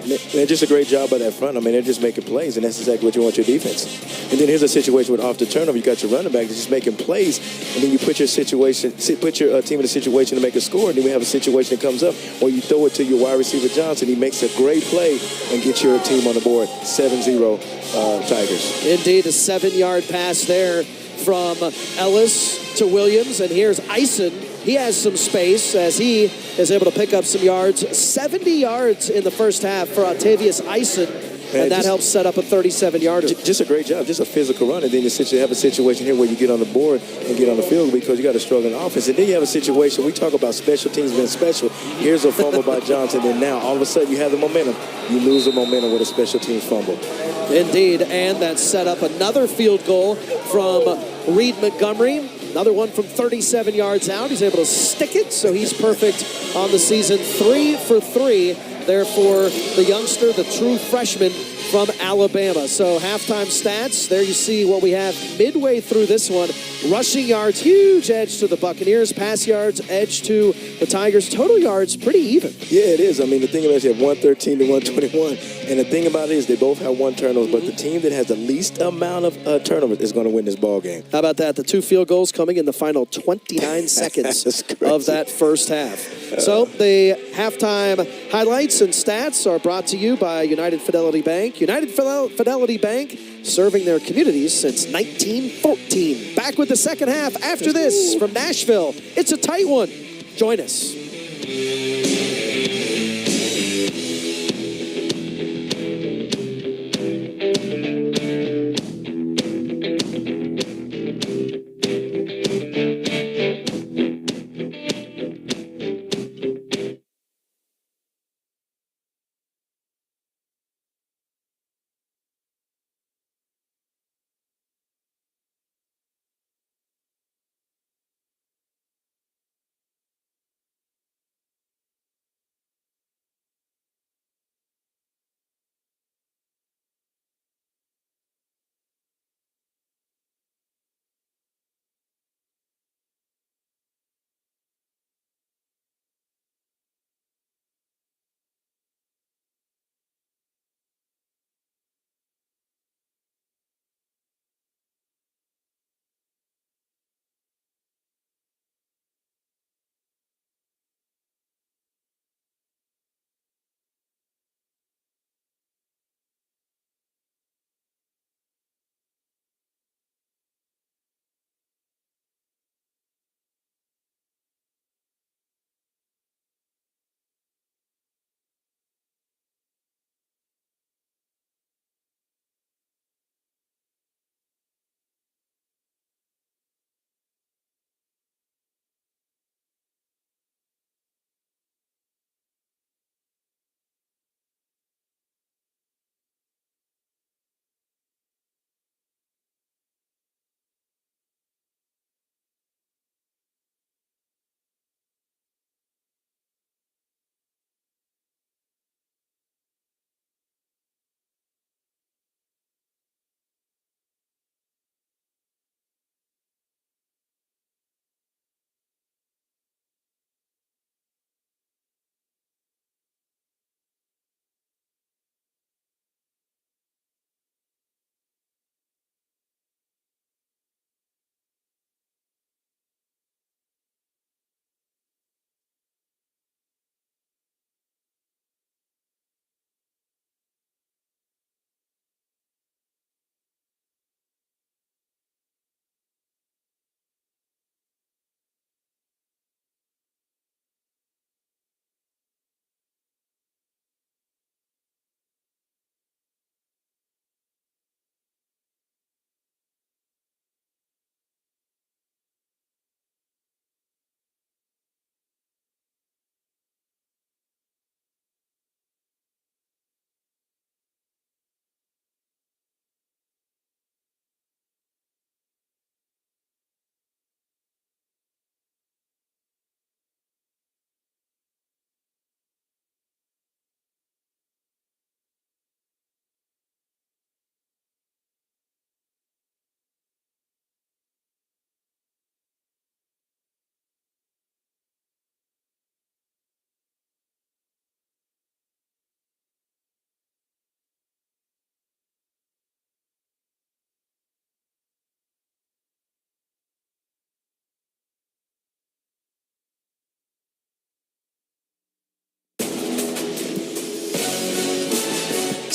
Man, just a great job by that front. I mean, they're just making plays, and that's exactly what you want your defense. And then here's a situation with off the turnover. You got your running back that's just making plays, and then you put your team in a situation to make a score, and then we have a situation that comes up where you throw it to your wide receiver Johnson. He makes a great play and gets your team on the board. 7-0 Tigers. Indeed, a 7-yard pass there from Ellis to Williams, and here's Eisen. He has some space as he is able to pick up some yards. 70 yards in the first half for Octavius Eisen, and that helps set up a 37-yarder. Just a great job, just a physical run. And then you have a situation here where you get on the board and get on the field because you got a struggling offense. And then you have a situation, we talk about special teams being special. Here's a fumble by Johnson, and now all of a sudden you have the momentum. You lose the momentum with a special teams fumble. Indeed, and that set up another field goal from Reed Montgomery. Another one from 37 yards out. He's able to stick it, so he's perfect on the season. 3 for 3 there for the youngster, the true freshman from Alabama. So halftime stats, there you see what we have midway through this one. Rushing yards, huge edge to the Buccaneers. Pass yards, edge to the Tigers. Total yards, pretty even. Yeah, it is. I mean, the thing about it is you have 113 to 121. And the thing about it is they both have 1 turnover, but the team that has the least amount of turnovers is going to win this ball game. How about that? The 2 field goals coming in the final 29 seconds of that first half. So the halftime highlights and stats are brought to you by United Fidelity Bank. United Fidelity Bank, serving their communities since 1914. Back with the second half after this from Nashville. It's a tight one. Join us.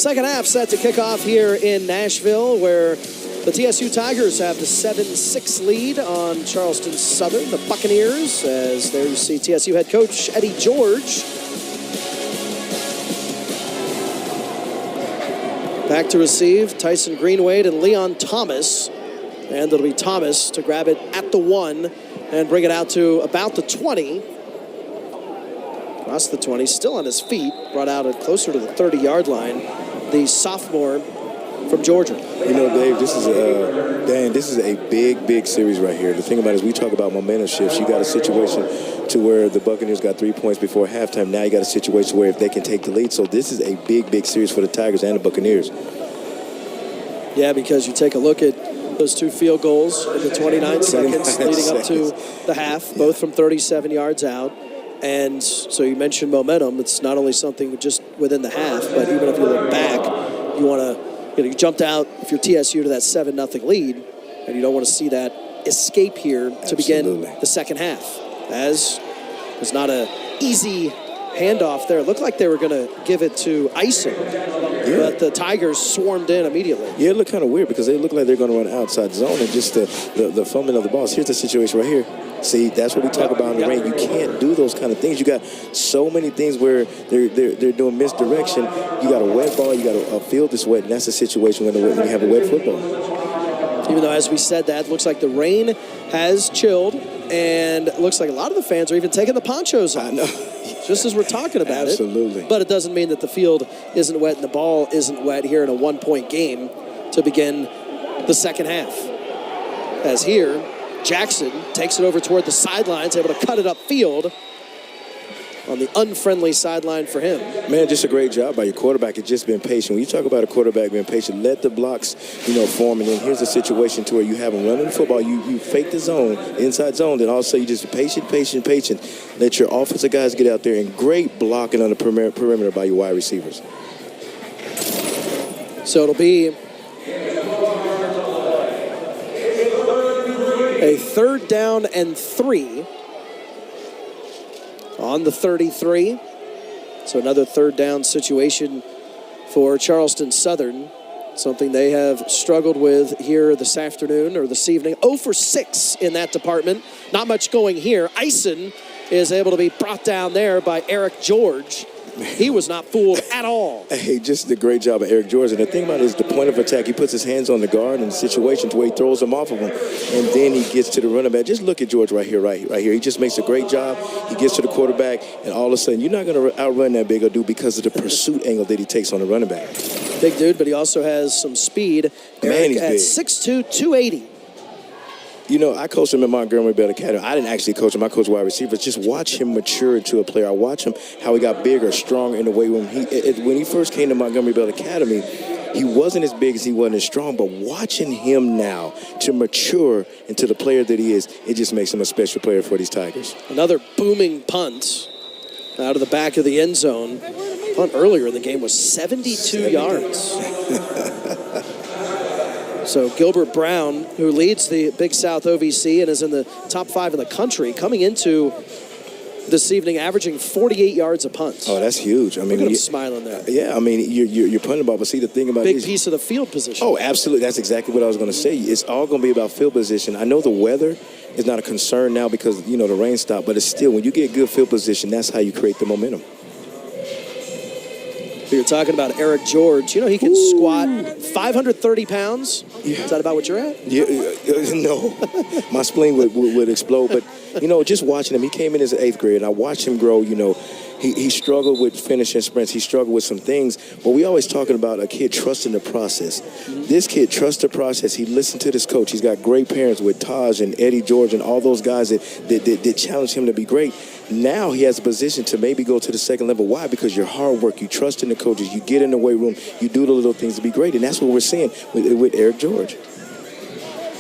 Second half set to kick off here in Nashville, where the TSU Tigers have the 7-6 lead on Charleston Southern, the Buccaneers, as there you see TSU head coach Eddie George. Back to receive, Tyson Greenwade and Leon Thomas. And it'll be Thomas to grab it at the 1 and bring it out to about the 20. Across the 20, still on his feet, brought out at closer to the 30-yard line. The sophomore from Georgia. You know, Dave, this is a big series right here. The thing about it is we talk about momentum shifts. You got a situation to where the Buccaneers got 3 points before halftime. Now you got a situation where if they can take the lead. So this is a big series for the Tigers and the Buccaneers. Yeah, because you take a look at those 2 field goals in the 29 seconds leading up to the half, both from 37 yards out. And so you mentioned momentum. It's not only something just within the half, but even if you look back, you want to, you jumped out, if you're TSU, to that 7-0 lead, and you don't want to see that escape here to begin the second half. As it's not an easy handoff there. It looked like they were going to give it to Ison, but the Tigers swarmed in immediately. Yeah, it looked kind of weird because they look like they're going to run outside zone, and just the fumbling of the ball. Here's the situation right here. See, that's what we talk about in the rain. You can't do those kind of things. You got so many things where they're doing misdirection. You got a wet ball, you got a field that's wet, and that's the situation when you have a wet football. Even though, as we said, that looks like the rain has chilled, and it looks like a lot of the fans are even taking the ponchos off. I know. Just as we're talking about Absolutely. it. But it doesn't mean that the field isn't wet and the ball isn't wet here in a 1-point game to begin the second half. As here, Jackson takes it over toward the sidelines, able to cut it upfield on the unfriendly sideline for him. Man, just a great job by your quarterback. It's just been patient. When you talk about a quarterback being patient, let the blocks, form. And then here's a situation to where you have them running the football. You fake the zone, inside zone. Then all of a sudden you just patient. Let your offensive guys get out there, and great blocking on the perimeter by your wide receivers. So it'll be a 3rd down and 3 on the 33. So another 3rd down situation for Charleston Southern. Something they have struggled with here this afternoon or this evening. 0 for 6 in that department. Not much going here. Ison is able to be brought down there by Eric George. He was not fooled at all. Hey, just a great job of Eric George. And the thing about it is the point of attack, he puts his hands on the guard in situations where he throws him off of him, and then he gets to the running back. Just look at George right here. He just makes a great job. He gets to the quarterback, and all of a sudden, you're not going to outrun that big dude because of the pursuit angle that he takes on the running back. Big dude, but he also has some speed. Man, he's at big. 6'2", 280. I coached him at Montgomery Bell Academy. I didn't actually coach him. I coached wide receivers. Just watch him mature into a player. I watch him how he got bigger, stronger in the weight room. When he first came to Montgomery Bell Academy, he wasn't as big as he wasn't as strong. But watching him now to mature into the player that he is, it just makes him a special player for these Tigers. Another booming punt out of the back of the end zone. Punt earlier in the game was 72 yards. So Gilbert Brown, who leads the Big South OVC and is in the top 5 in the country, coming into this evening, averaging 48 yards a punt. Oh, that's huge. I mean, look at him smiling there. Yeah, I mean, you're punting the ball, but see, the thing about big piece of the field position. Oh, absolutely. That's exactly what I was going to say. It's all going to be about field position. I know the weather is not a concern now because, the rain stopped, but it's still, when you get good field position, that's how you create the momentum. You're talking about Eric George. He can squat 530 pounds. Yeah. Is that about what you're at? Yeah, no. My spleen would explode. But, just watching him, he came in as an 8th grade, and I watched him grow. He struggled with finishing sprints. He struggled with some things. But we always talking about a kid trusting the process. Mm-hmm. This kid trusts the process. He listened to this coach. He's got great parents with Taj and Eddie George and all those guys that challenge him to be great. Now he has a position to maybe go to the second level. Why? Because you're hard work. You trust in the coaches. You get in the weight room. You do the little things to be great. And that's what we're seeing with Eric George.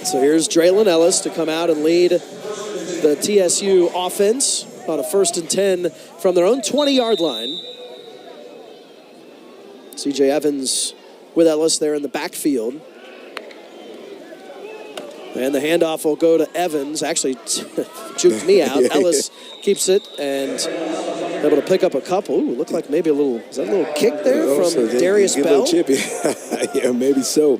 So here's Draylon Ellis to come out and lead the TSU offense on a 1st and 10 from their own 20-yard line. C.J. Evans with Ellis there in the backfield. And the handoff will go to Evans. Actually, juked me out. Ellis keeps it and Able to pick up a couple. Ooh, looked like maybe a little, is that a little kick there from So Darius get a Bell? little chippy. Yeah, maybe so.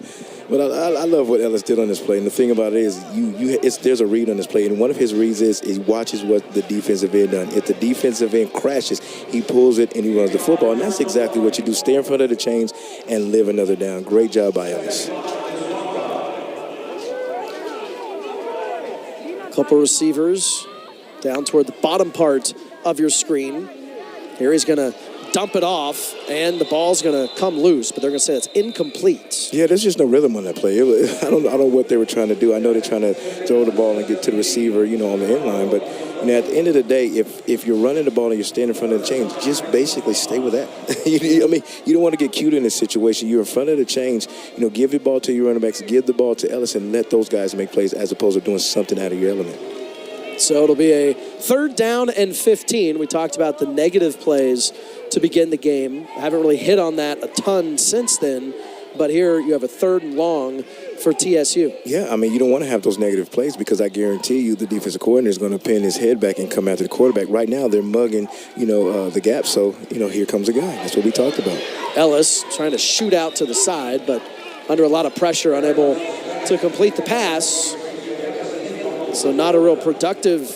But I love what Ellis did on this play. And the thing about it is, there's a read on this play. And one of his reads is he watches what the defensive end does. If the defensive end crashes, he pulls it and he runs the football. And that's exactly what you do. Stay in front of the chains and live another down. Great job by Ellis. Couple receivers down toward the bottom part of your screen. Here he's going to dump it off, and the ball's going to come loose, but they're going to say it's incomplete. Yeah, there's just no rhythm on that play. I don't know what they were trying to do. I know they're trying to throw the ball and get to the receiver, on the end line. But at the end of the day, if you're running the ball and you're standing in front of the chains, just basically stay with that. You don't want to get cute in this situation. You're in front of the chains. Give the ball to your running backs, give the ball to Ellis, and let those guys make plays as opposed to doing something out of your element. So it'll be a 3rd down and 15. We talked about the negative plays to begin the game. I haven't really hit on that a ton since then, but here you have a 3rd and long for TSU. Yeah, you don't want to have those negative plays because I guarantee you the defensive coordinator is going to pin his head back and come after the quarterback. Right now they're mugging, the gap. So, here comes a guy. That's what we talked about. Ellis trying to shoot out to the side, but under a lot of pressure, unable to complete the pass. So not a real productive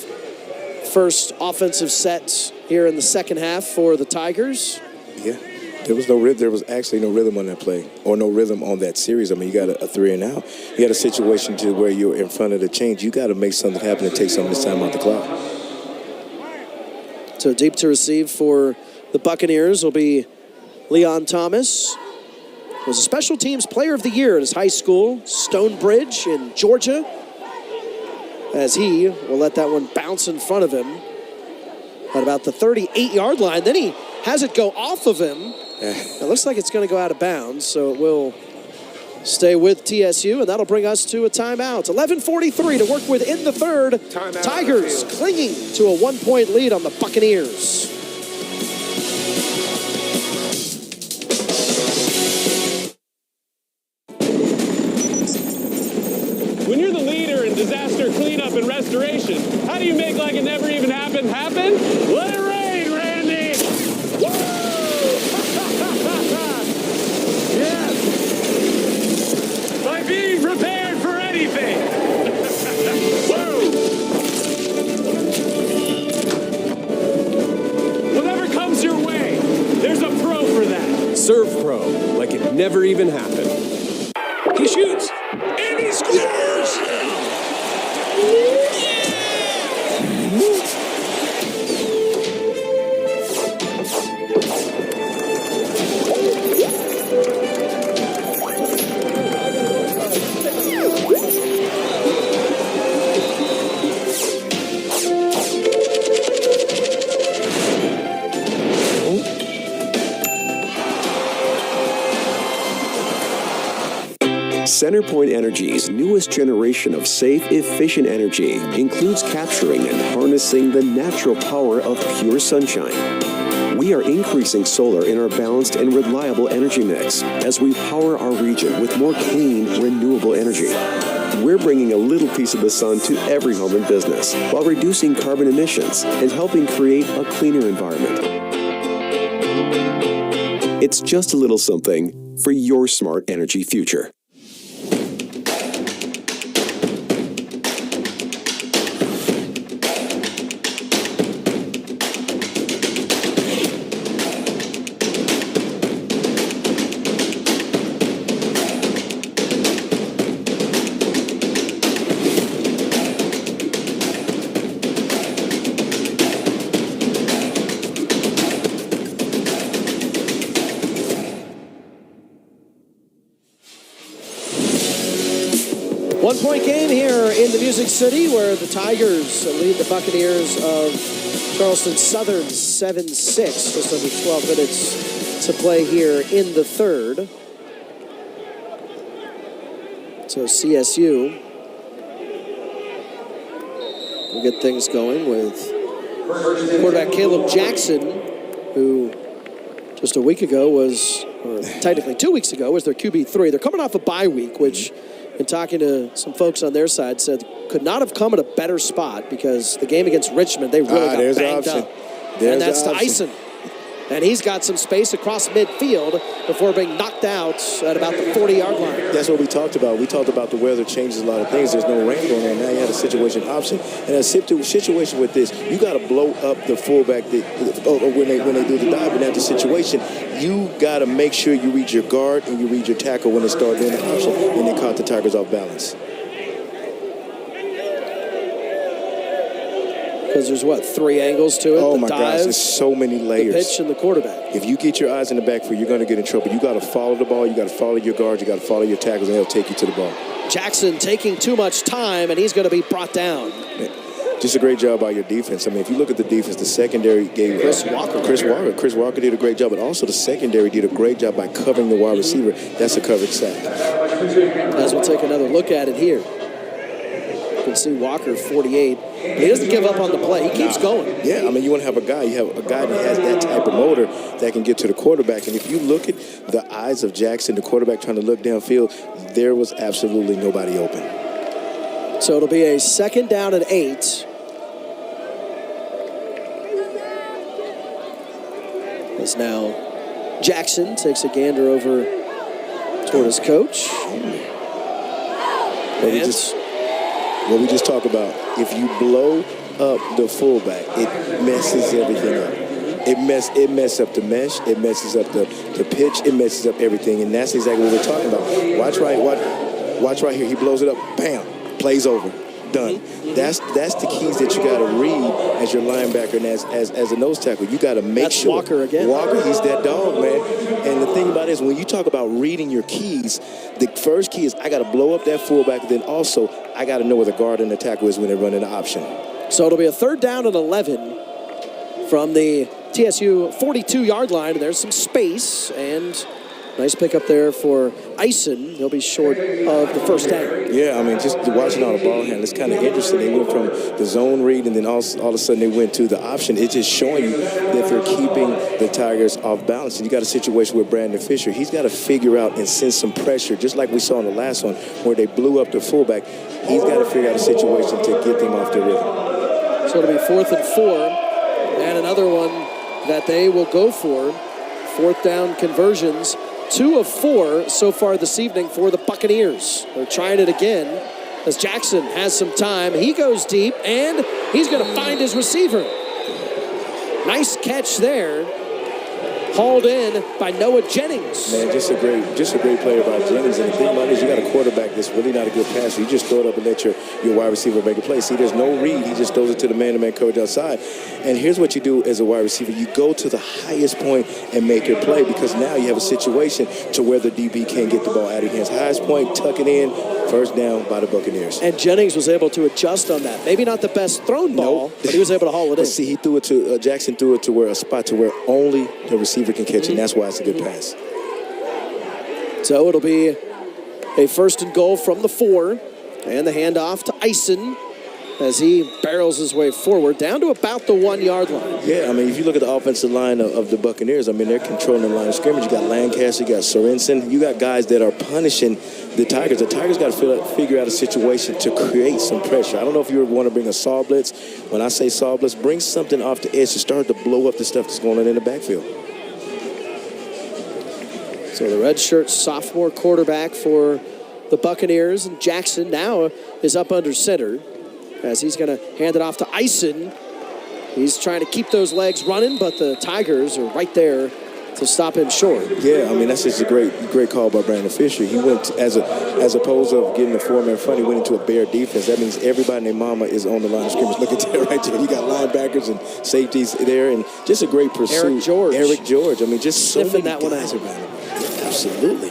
first offensive set here in the second half for the Tigers. Yeah, there was no rhythm. There was actually no rhythm on that play, or no rhythm on that series. You got a 3 and out. You got a situation to where you're in front of the chains. You got to make something happen and take some of this time out the clock. So deep to receive for the Buccaneers will be Leon Thomas. Was a special teams player of the year at his high school, Stonebridge in Georgia, as he will let that one bounce in front of him at about the 38-yard line. Then he has it go off of him. It looks like it's going to go out of bounds, so it will stay with TSU, and that'll bring us to a timeout. 11:43 to work with in the third. Timeout. Tigers clinging to a 1-point lead on the Buccaneers. When you're the leader in disaster cleanup and restoration, how do you make like it never even happened happen? Let it rain, Randy! Woo! Yes! By being prepared for anything! Woo! Whatever comes your way, there's a pro for that. Serve Pro, like it never even happened. He shoots, and he scores! CenterPoint Energy's newest generation of safe, efficient energy includes capturing and harnessing the natural power of pure sunshine. We are increasing solar in our balanced and reliable energy mix as we power our region with more clean, renewable energy. We're bringing a little piece of the sun to every home and business while reducing carbon emissions and helping create a cleaner environment. It's just a little something for your smart energy future. One-point game here in the Music City where the Tigers lead the Buccaneers of Charleston Southern 7-6. Just under 12 minutes to play here in the third. So CSU will get things going with quarterback Caleb Jackson, who just a week ago was, or technically 2 weeks ago, was their QB3. They're coming off a bye week, which, in talking to some folks on their side, said could not have come at a better spot because the game against Richmond, they really got banged up. and that's to Eisen. And he's got some space across midfield before being knocked out at about the 40-yard line. That's what we talked about. We talked about the weather changes a lot of things. There's no rain going on. Now you have a situation option. And a situation with this, you got to blow up the fullback when they do the dive. And that's the situation. You got to make sure you read your guard and you read your tackle when they start doing the option. And they caught the Tigers off balance. Because there's, 3 angles to it? Oh, the my dive, gosh, there's so many layers. The pitch and the quarterback. If you get your eyes in the backfield, you're going to get in trouble. You got to follow the ball. You got to follow your guards. You got to follow your tackles, and they'll take you to the ball. Jackson taking too much time, and he's going to be brought down. Just a great job by your defense. I mean, if you look at the defense, the secondary gave Chris Walker. Chris Walker did a great job, but also the secondary did a great job by covering the wide receiver. That's a coverage sack. As we'll take another look at it here. You can see Walker, 48. He doesn't give up on the play. He keeps going. Yeah, I mean, you want to have a guy. You have a guy that has that type of motor that can get to the quarterback. And if you look at the eyes of Jackson, the quarterback trying to look downfield, there was absolutely nobody open. So it'll be a 2nd down and 8. As now Jackson takes a gander over toward his coach. What we just talked about, if you blow up the fullback, it messes everything up. It messes up the mesh, it messes up the pitch, it messes up everything, and that's exactly what we're talking about. Watch right here. He blows it up, bam, plays over, done. That's the keys that you got to read as your linebacker and as a nose tackle. You got to make sure. Walker again. Walker, he's that dog, man. And the thing about it is, when you talk about reading your keys, the first key is I got to blow up that fullback, and then also I got to know where the guard and the tackle is when they're running the option. So it'll be a 3rd down and 11 from the TSU 42-yard line. And there's some space, and nice pickup there for Eisen. He'll be short of the 1st down. Yeah, I mean, just watching all the ball handling, it's kind of interesting. They went from the zone read, and then all of a sudden they went to the option. It's just showing you that they're keeping the Tigers off balance. And you got a situation with Brandon Fisher. He's got to figure out and send some pressure, just like we saw in the last one where they blew up the fullback. He's got to figure out a situation to get them off their rhythm. So it'll be 4th and 4, and another one that they will go for. 4th down conversions. 2 of 4 so far this evening for the Buccaneers. They're trying it again as Jackson has some time. He goes deep, and he's going to find his receiver. Nice catch there. Hauled in by Noah Jennings. Man, just a great player by Jennings. And the thing about it is you got a quarterback that's really not a good passer. You just throw it up and let your wide receiver make a play. See, there's no read. He just throws it to the man-to-man coverage outside. And here's what you do as a wide receiver. You go to the highest point and make your play, because now you have a situation to where the DB can't get the ball out of your hands. Highest point, tuck it in, 1st down by the Buccaneers. And Jennings was able to adjust on that. Maybe not the best thrown ball, but he was able to haul it in. See, he threw it to Jackson threw it to a spot to where only the receiver can catch it, and that's why it's a good pass. So it'll be a 1st and goal from the 4, and the handoff to Eisen as he barrels his way forward down to about the 1-yard line. Yeah, I mean, if you look at the offensive line of the Buccaneers, I mean, they're controlling the line of scrimmage. You got Lancaster, you got Sorensen, you got guys that are punishing the Tigers. The Tigers got to figure out a situation to create some pressure. I don't know if you want to bring a saw blitz. When I say saw blitz, bring something off the edge to start to blow up the stuff that's going on in the backfield. So the redshirt sophomore quarterback for the Buccaneers, and Jackson now is up under center as he's going to hand it off to Eisen. He's trying to keep those legs running, but the Tigers are right there to stop him short. Yeah, I mean, that's just a great call by Brandon Fisher. He went, as opposed to getting a 4-man front, he went into a bear defense. That means everybody and their mama is on the line of scrimmage. Look at that right there. You got linebackers and safeties there, and just a great pursuit. Eric George. I mean, just so many guys around him. Yeah, absolutely.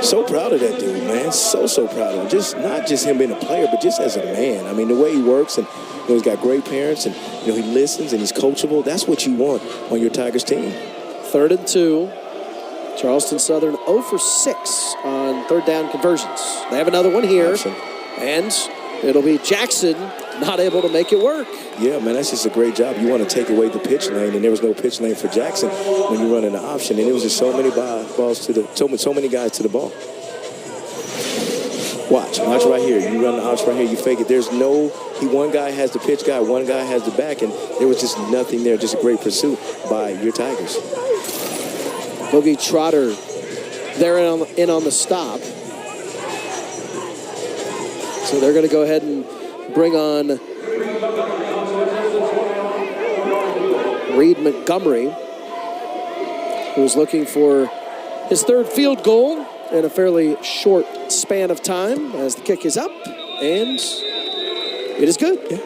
So proud of that dude, man. So proud of him. Just not just him being a player, but just as a man. I mean, the way he works, and he's got great parents, and he listens and he's coachable. That's what you want on your Tigers team. 3rd and 2. Charleston Southern 0 for 6 on 3rd down conversions. They have another one here, and it'll be Jackson not able to make it work. Yeah, man, that's just a great job. You want to take away the pitch lane, and there was no pitch lane for Jackson when you run an option, and it was just so many balls to the so many guys to the ball. Watch right here. You run the option right here. You fake it. There's no. One guy has the pitch guy. One guy has the back, and there was just nothing there. Just a great pursuit by your Tigers. Boogie Trotter there in on the stop. So they're going to go ahead and bring on Reed Montgomery, who's looking for his third field goal in a fairly short span of time as the kick is up, and it is good. Yeah.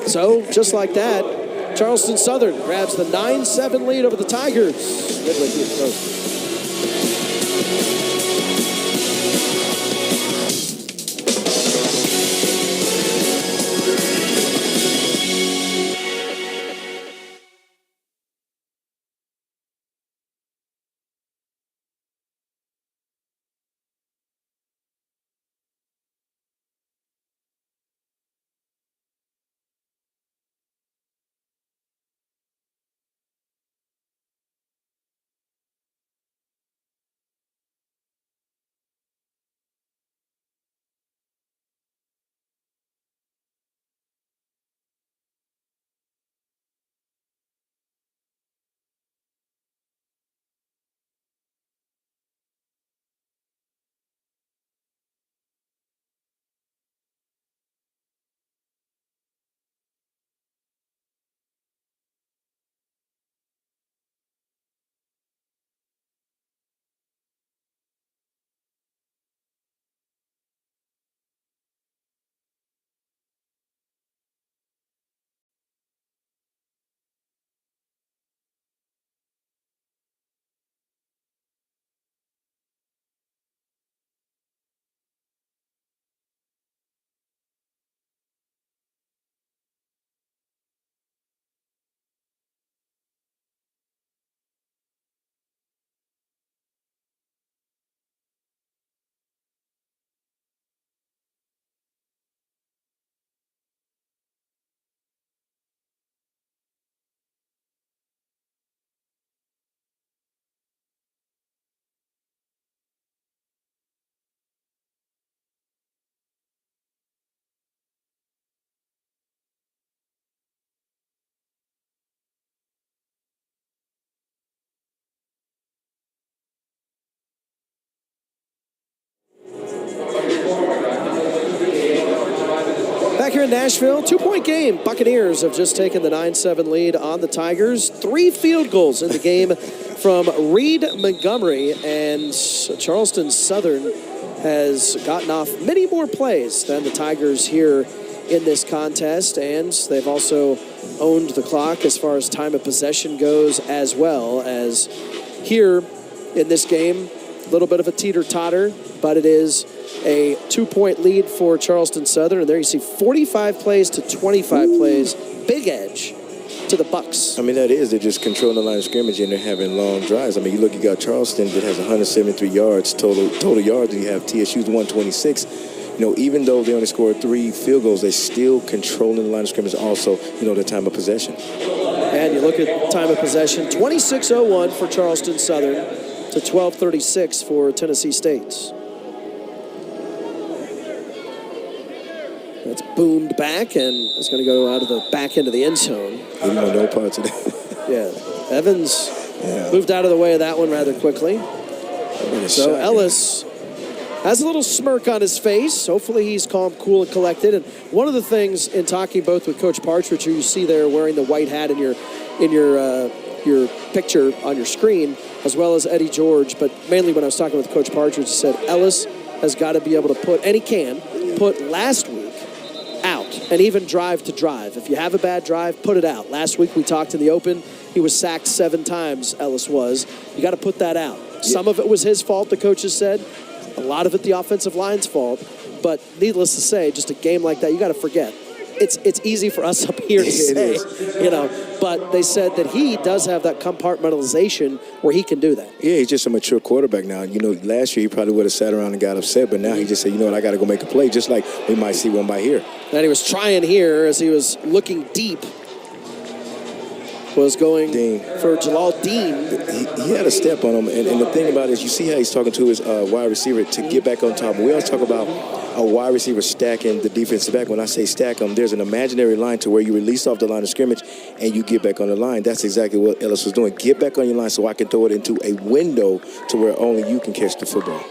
So, just like that, Charleston Southern grabs the 9-7 lead over the Tigers. Midway through the third. Back here in Nashville, 2-point game. Buccaneers have just taken the 9-7 lead on the Tigers. 3 field goals in the game from Reed Montgomery, and Charleston Southern has gotten off many more plays than the Tigers here in this contest, and they've also owned the clock as far as time of possession goes, as well as here in this game. A little bit of a teeter-totter, but it is a 2-point lead for Charleston Southern. And there you see 45 plays to 25 plays. Big edge to the Bucks. I mean, that is. They're just controlling the line of scrimmage, and they're having long drives. I mean, you got Charleston that has 173 yards total yards, and you have TSU's 126. Even though they only scored 3 field goals, they're still controlling the line of scrimmage, also, the time of possession. And you look at time of possession, 26:01 for Charleston Southern to 12:36 for Tennessee State. That's boomed back, and it's going to go out of the back end of the end zone. You know no parts of that. Yeah, Evans moved out of the way of that one rather quickly. So Ellis has a little smirk on his face. Hopefully he's calm, cool, and collected. And one of the things in talking both with Coach Partridge, who you see there wearing the white hat in your picture on your screen, as well as Eddie George, but mainly when I was talking with Coach Partridge, he said Ellis has got to be able to put, and he can, put last week out, and even drive to drive. If you have a bad drive, put it out. Last week we talked in the open, he was sacked 7 times, Ellis was. You got to put that out. Yeah. Some of it was his fault, the coaches said. A lot of it the offensive line's fault. But needless to say, just a game like that, you got to forget. It's easy for us up here to say, but they said that he does have that compartmentalization where he can do that. Yeah, he's just a mature quarterback now. Last year he probably would have sat around and got upset, but now he just said, I got to go make a play, just like we might see one by here. And he was trying here as he was looking deep. was going for Jalal Dean. He had a step on him, and the thing about it is you see how he's talking to his wide receiver to get back on top. We always talk about a wide receiver stacking the defensive back. When I say stack them, there's an imaginary line to where you release off the line of scrimmage and you get back on the line. That's exactly what Ellis was doing. Get back on your line so I can throw it into a window to where only you can catch the football.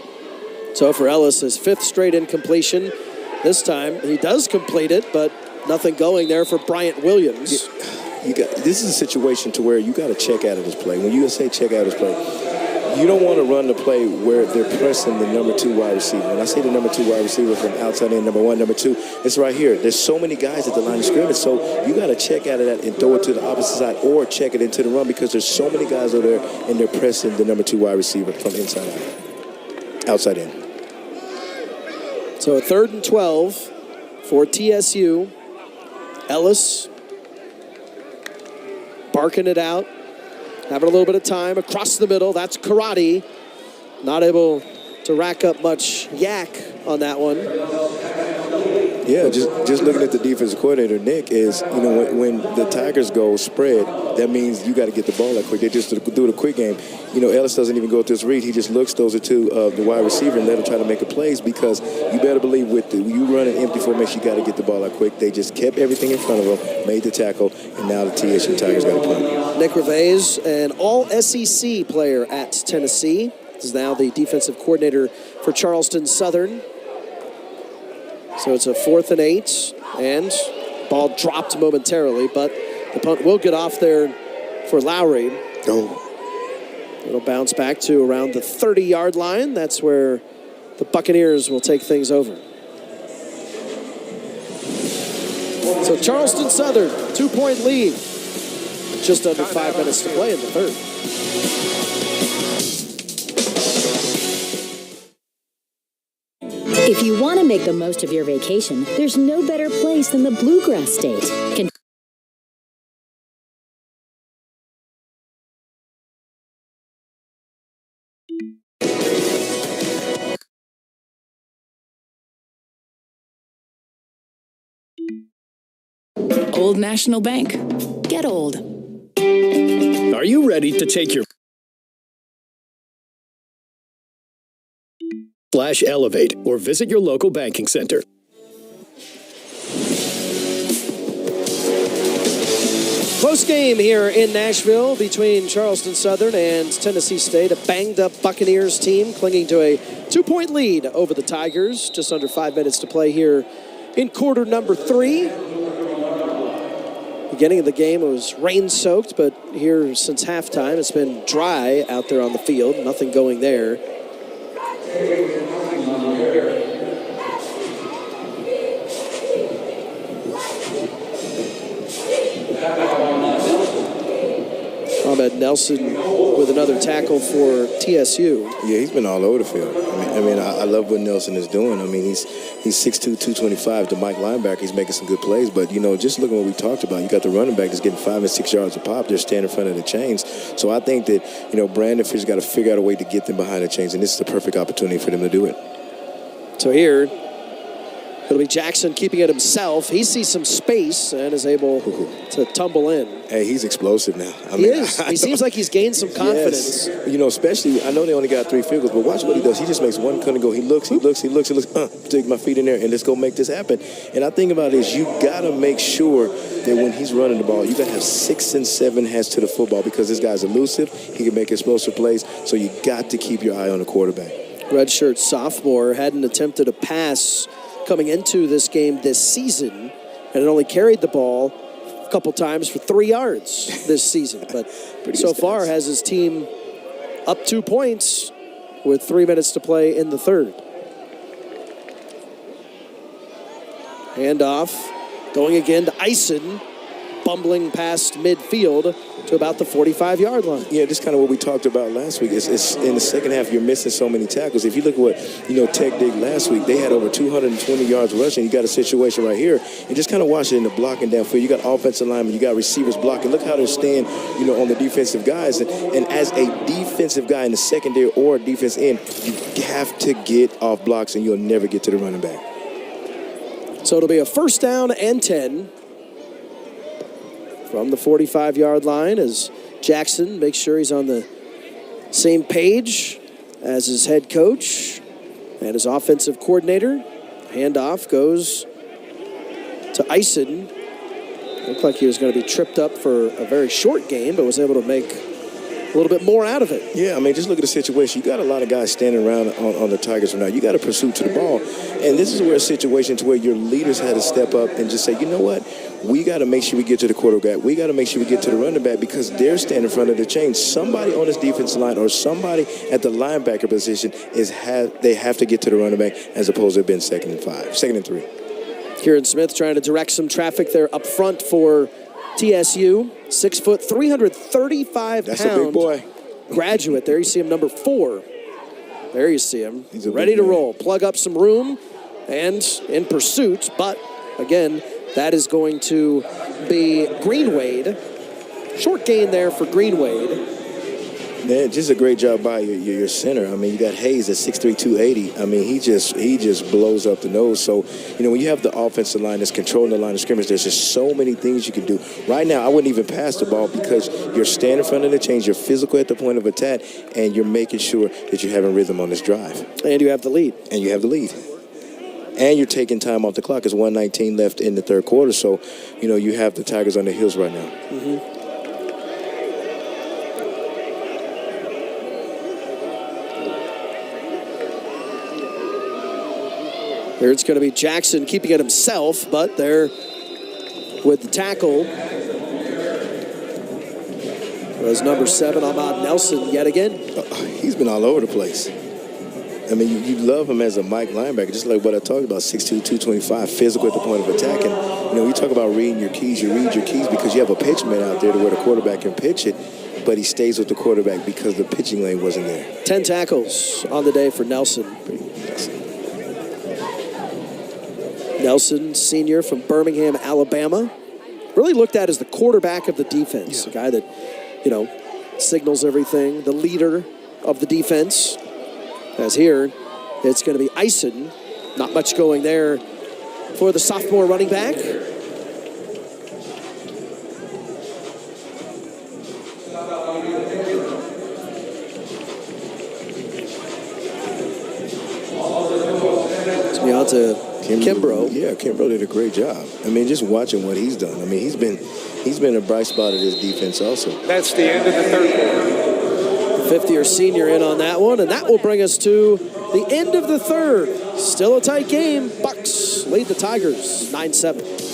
So for Ellis, his 5th straight incompletion. This time he does complete it, but nothing going there for Bryant Williams. This is a situation to where you got to check out of this play. When you say check out of this play, you don't want to run the play where they're pressing the number 2 wide receiver. When I say the number 2 wide receiver from outside in, number 1, number 2, it's right here. There's so many guys at the line of scrimmage, so you got to check out of that and throw it to the opposite side or check it into the run because there's so many guys over there and they're pressing the number 2 wide receiver from inside out, outside in. So a 3rd and 12 for TSU. Ellis barking it out, having a little bit of time across the middle. That's Karate. Not able to rack up much yak on that one. Yeah, just looking at the defensive coordinator, Nick, is, when the Tigers go spread, that means you got to get the ball that quick. They just do the quick game. Ellis doesn't even go to this read. He just looks those are to the wide receiver and let him try to make a plays because you better believe with you run an empty formation, you got to get the ball out quick. They just kept everything in front of them, made the tackle, and now the TSU Tigers got a punt. Nick Reveiz, an all-SEC player at Tennessee, is now the defensive coordinator for Charleston Southern. So it's a 4th and 8, and ball dropped momentarily, but the punt will get off there for Lowry. It'll bounce back to around the 30-yard line. That's where the Buccaneers will take things over. So Charleston Southern, 2-point lead. Just under 5 minutes to play in the 3rd. If you want to make the most of your vacation, there's no better place than the Bluegrass State. Old National Bank. Get old. Are you ready to take your /Elevate or visit your local banking center? Close game here in Nashville between Charleston Southern and Tennessee State. A banged-up Buccaneers team clinging to a 2-point lead over the Tigers. Just under 5 minutes to play here in quarter number 3. Beginning of the game, it was rain-soaked, but here since halftime, it's been dry out there on the field. Nothing going there. Ahmed Nelson with another tackle for TSU. Yeah, he's been all over the field. I love what Nelson is doing. He's 6'2", 225. The Mike linebacker, he's making some good plays. But, just looking at what we talked about, you got the running back that's getting 5 and 6 yards a pop. They're standing in front of the chains. So I think that, Brandon Fisher's got to figure out a way to get them behind the chains, and this is the perfect opportunity for them to do it. So here, it'll be Jackson keeping it himself. He sees some space and is able to tumble in. Hey, he's explosive now. He is. He seems like he's gained some confidence. Yes. Especially, I know they only got 3 field goals, but watch what he does. He just makes one couldn't go. He looks. Take my feet in there and let's go make this happen. And I think about it is you got to make sure that when he's running the ball, you got to have 6 and 7 hands to the football because this guy's elusive. He can make explosive plays. So you got to keep your eye on the quarterback. Redshirt sophomore hadn't attempted a pass coming into this game this season and had only carried the ball a couple times for 3 yards this season. But so far has his team up 2 points with 3 minutes to play in the 3rd. Handoff going again to Eisen, bumbling past midfield to about the 45-yard line. Yeah, just kind of what we talked about last week. It's in the second half, you're missing so many tackles. If you look at what, Tech did last week, they had over 220 yards rushing. You got a situation right here. And just kind of watch it in the blocking downfield. You got offensive linemen, you got receivers blocking. Look how they're staying, on the defensive guys. And as a defensive guy in the secondary or defense end, you have to get off blocks and you'll never get to the running back. So it'll be a 1st down and 10. from the 45-yard line as Jackson makes sure he's on the same page as his head coach and his offensive coordinator. Handoff goes to Ison. Looked like he was going to be tripped up for a very short game, but was able to make a little bit more out of it. Yeah, I mean, just look at the situation. You got a lot of guys standing around on the Tigers right now. You got to pursue to the ball. And this is where a situation to where your leaders had to step up and just say, you know what? We got to make sure we get to the quarterback. We got to make sure we get to the running back because they're standing in front of the chain. Somebody on this defensive line or somebody at the linebacker position they have to get to the running back as opposed to it being 2nd and 3. Kieran Smith trying to direct some traffic there up front for TSU. 6 foot, 335 That's pound. a big boy. Graduate. There you see him, number 4. There you see him. He's ready to roll. Plug up some room and in pursuit. But again, that is going to be Greenwade. Short gain there for Greenwade. Man, just a great job by your center. I mean, you got Hayes at 6'3", 280. I mean, he just blows up the nose. So, when you have the offensive line that's controlling the line of scrimmage, there's just so many things you can do. Right now, I wouldn't even pass the ball because you're standing in front of the chains, you're physical at the point of attack, and you're making sure that you're having rhythm on this drive. And you have the lead. And you're taking time off the clock. There's 1:19 left in the third quarter. So, you have the Tigers on their heels right now. Mm-hmm. Here it's going to be Jackson keeping it himself, but there with the tackle was number 7, Ahmad Nelson, yet again. He's been all over the place. I mean, you love him as a Mike linebacker, just like what I talked about, 6'2", 225, physical at the point of attack. And, you talk about reading your keys. You read your keys because you have a pitch man out there to where the quarterback can pitch it, but he stays with the quarterback because the pitching lane wasn't there. 10 tackles on the day for Nelson. Nelson, senior from Birmingham, Alabama. Really looked at as the quarterback of the defense. The guy that, signals everything. The leader of the defense. As here, it's going to be Ison. Not much going there for the sophomore running back. It's me on to Kimbrough. Yeah, Kimbrough did a great job. I mean, just watching what he's done. I mean, he's been a bright spot of this defense also. That's the end of the third quarter. 50-year senior in on that one, and that will bring us to the end of the third. Still a tight game. Bucks lead the Tigers 9-7.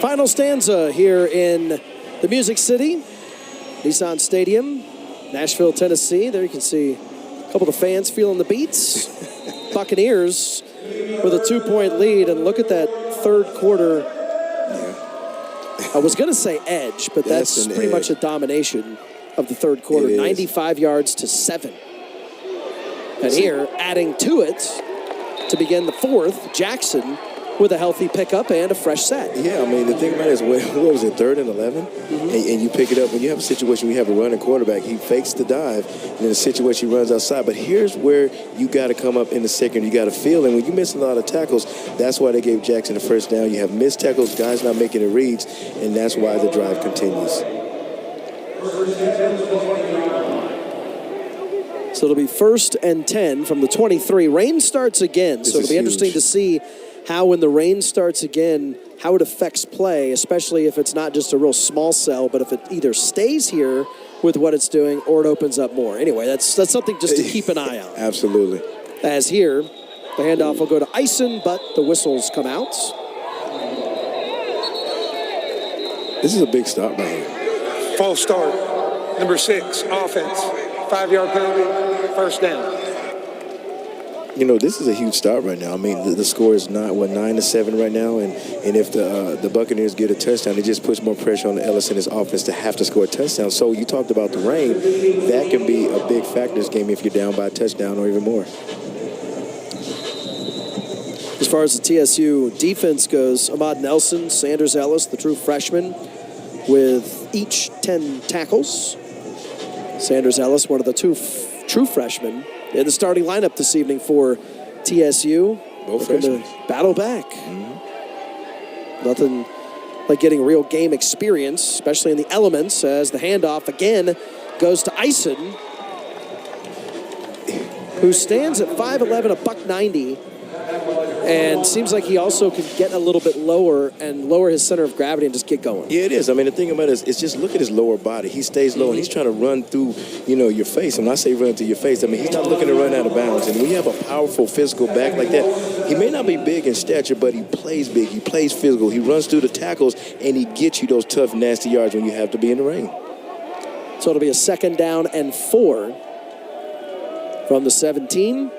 Final stanza here in the Music City, Nissan Stadium, Nashville, Tennessee. There you can see a couple of the fans feeling the beats. Buccaneers with a 2-point lead, and look at that third quarter. I was going to say edge, but that's pretty much a domination of the third quarter. 95 yards to 7. And here, adding to it to begin the fourth, Jackson with a healthy pickup and a fresh set. Yeah, I mean, the thing about it is, what was it, 3rd and 11? And you pick it up. When you have a situation where you have a running quarterback, he fakes the dive, and in a situation he runs outside. But here's where you got to come up in the second. You got to feel, and when you miss a lot of tackles, that's why they gave Jackson the first down. You have missed tackles, guys not making the reads, and that's why the drive continues. So it'll be 1st and 10 from the 23. Rain starts again, so it'll be interesting to see how when the rain starts again, how it affects play, especially if it's not just a real small cell, but if it either stays here with what it's doing or it opens up more. Anyway, that's something just to keep an eye on. Absolutely. As here, the handoff will go to Ison, but the whistles come out. This is a big stop right here. False start. Number 6, offense. 5-yard penalty, 1st down. You know, this is a huge start right now. I mean, the score is 9-7 right now, and if the Buccaneers get a touchdown, it just puts more pressure on the Ellis and his offense to have to score a touchdown. So you talked about the rain. That can be a big factor in this game if you're down by a touchdown or even more. As far as the TSU defense goes, Ahmad Nelson, Sanders Ellis, the true freshman, with each 10 tackles. Sanders Ellis, one of the two true freshmen in the starting lineup this evening for TSU. Both freshmen. To battle back. Nothing like getting real game experience, especially in the elements, as the handoff again goes to Ison, who stands at 5'11", $190, and seems like he also can get a little bit lower and lower his center of gravity and just get going. Yeah, it is. I mean, the thing about it is just look at his lower body. He stays low, and he's trying to run through, your face. And when I say run through your face, I mean, he's not looking to run out of bounds. And when you have a powerful physical back like that, he may not be big in stature, but he plays big. He plays physical. He runs through the tackles, and he gets you those tough, nasty yards when you have to be in the rain. So it'll be a 2nd down and 4 from the 17.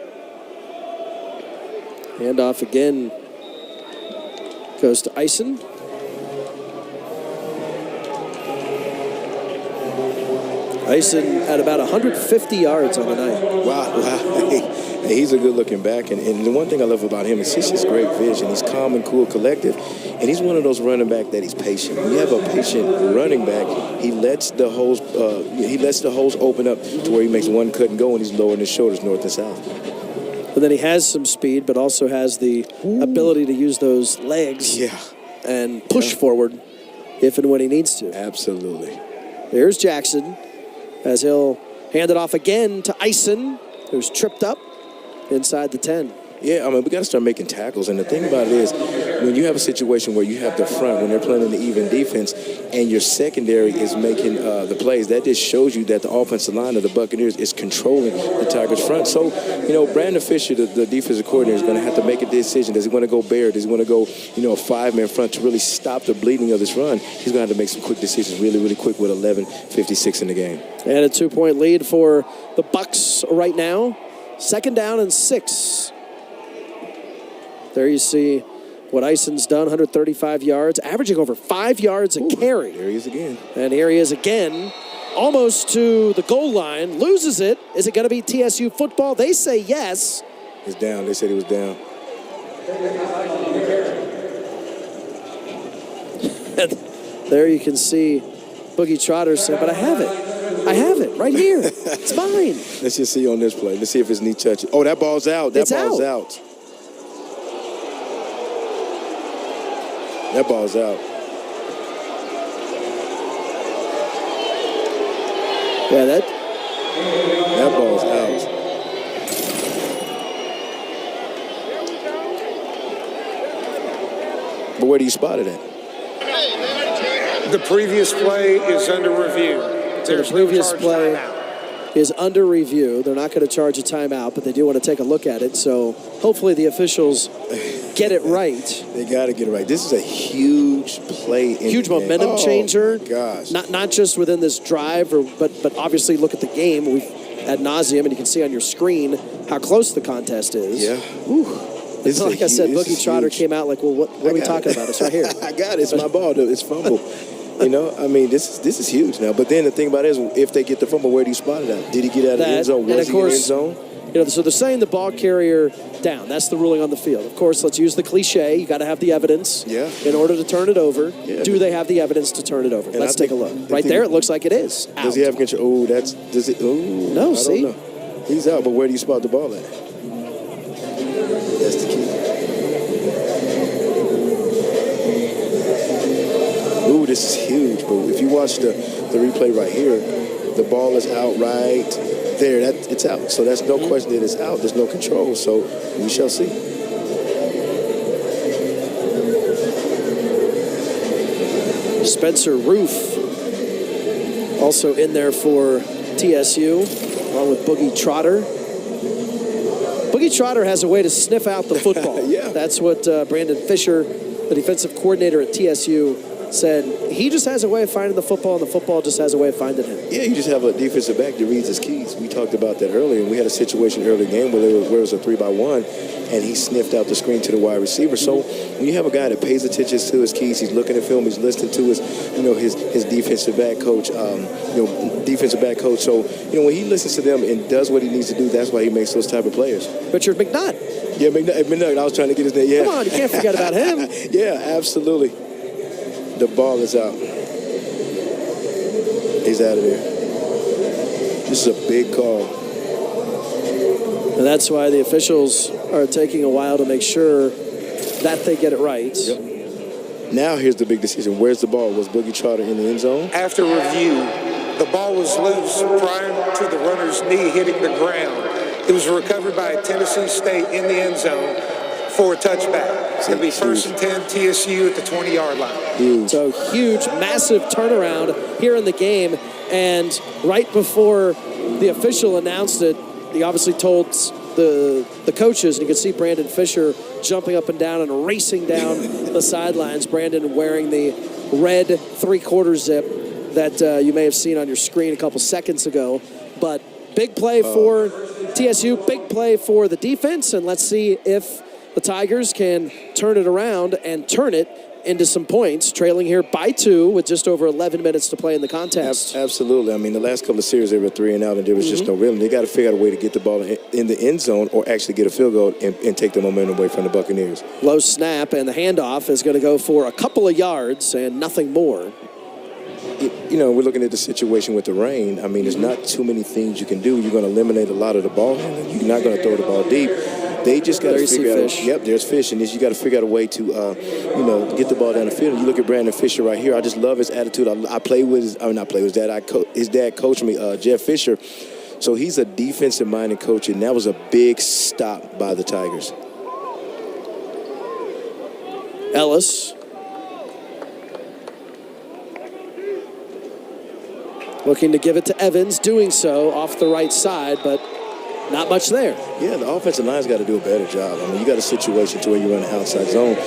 Handoff again goes to Ison. Ison at about 150 yards on the night. Wow. Hey, he's a good-looking back, and the one thing I love about him is he's just great vision. He's calm and cool, collective, and he's one of those running back that he's patient. When you have a patient running back, he lets the holes open up to where he makes one cut and go, and he's lowering his shoulders north and south. But then he has some speed, but also has the ability to use those legs and push forward if and when he needs to. Absolutely. There's Jackson, as he'll hand it off again to Ison, who's tripped up inside the 10. Yeah, I mean, we got to start making tackles. And the thing about it is, when you have a situation where you have the front, when they're playing in the even defense, and your secondary is making the plays, that just shows you that the offensive line of the Buccaneers is controlling the Tigers' front. So, Brandon Fisher, the defensive coordinator, is going to have to make a decision. Does he want to go bare? Does he want to go, a 5-man front to really stop the bleeding of this run? He's going to have to make some quick decisions really, really quick with 11:56 in the game. And a 2-point lead for the Bucs right now. 2nd down and 6. There you see what Ison's done, 135 yards, averaging over 5 yards a carry. There he is again. And here he is again, almost to the goal line, loses it. Is it going to be TSU football? They say yes. He's down. They said he was down. There you can see Boogie Trotter say, but I have it. I have it right here. It's mine. Let's just see on this play. Let's see if his knee touches. Oh, that ball's out. That ball's out. That ball's out. Yeah, that ball's out. But where do you spot it at? The previous play is under review. So the previous play is under review. They're not going to charge a timeout, but they do want to take a look at it. So hopefully the officials get it right. They got to get it right. This is a huge play. Huge momentum changer. Gosh. Not just within this drive, but obviously look at the game. We've ad nauseum, and you can see on your screen how close the contest is. Yeah. Like I said, Boogie Trotter came out like, well, what are we talking about? It's right here. I got it. It's my ball. It's fumble. You know, I mean, this is huge now. But then the thing about it is, if they get the fumble, where do you spot it at? Did he get out of the end zone? Was he in the end zone? You know, so they're saying the ball carrier down. That's the ruling on the field. Of course, let's use the cliche. You got to have the evidence in order to turn it over. Yeah. Do they have the evidence to turn it over? Let's take a look. Right there, it looks like it is. Out. Does he have control? Does it? Oh, no. See, don't know. He's out. But where do you spot the ball at? That's the key. Ooh, this is huge. But if you watch the replay right here, the ball is out right there. It's out. So that's no question that it's out. There's no control. So we shall see. Spencer Roof also in there for TSU, along with Boogie Trotter. Boogie Trotter has a way to sniff out the football. Yeah. That's what Brandon Fisher, the defensive coordinator at TSU, said. He just has a way of finding the football, and the football just has a way of finding him. Yeah, you just have a defensive back that reads his keys. We talked about that earlier, and we had a situation early in the game where it was a 3-by-1, and he sniffed out the screen to the wide receiver. So when you have a guy that pays attention to his keys, he's looking at film, he's listening to his defensive back coach, defensive back coach. So, when he listens to them and does what he needs to do, that's why he makes those type of players. Richard McNutt. Yeah, McNutt. I was trying to get his name. Yeah. Come on, you can't forget about him. Yeah, absolutely. The ball is out. He's out of there. This is a big call. And that's why the officials are taking a while to make sure that they get it right. Yep. Now here's the big decision. Where's the ball? Was Boogie Trotter in the end zone? After review, the ball was loose prior to the runner's knee hitting the ground. It was recovered by Tennessee State in the end zone for a touchback. It's going to be 1st and 10 TSU at the 20-yard line. Huge. So huge, massive turnaround here in the game. And right before the official announced it, he obviously told the coaches, and you can see Brandon Fisher jumping up and down and racing down the sidelines. Brandon wearing the red 3/4 zip that you may have seen on your screen a couple seconds ago. But big play for TSU, big play for the defense, and let's see if the Tigers can turn it around and turn it into some points, trailing here by 2 with just over 11 minutes to play in the contest. Absolutely. I mean, the last couple of series, they were 3 and out, and there was just no rhythm. They got to figure out a way to get the ball in the end zone or actually get a field goal and take the momentum away from the Buccaneers. Low snap, and the handoff is going to go for a couple of yards and nothing more. We're looking at the situation with the rain. I mean, there's not too many things you can do. You're going to eliminate a lot of the ball handling. You're not going to throw the ball deep. They just got to figure out. Yep, there's fish, and you got to figure out a way to, get the ball down the field. And you look at Brandon Fisher right here. I just love his attitude. I play with his. I mean, not play with his dad. His dad coached me, Jeff Fisher. So he's a defensive-minded coach, and that was a big stop by the Tigers. Ellis. Looking to give it to Evans, doing so off the right side, but not much there. Yeah, the offensive line's got to do a better job. I mean, you got a situation to where you run an outside zone.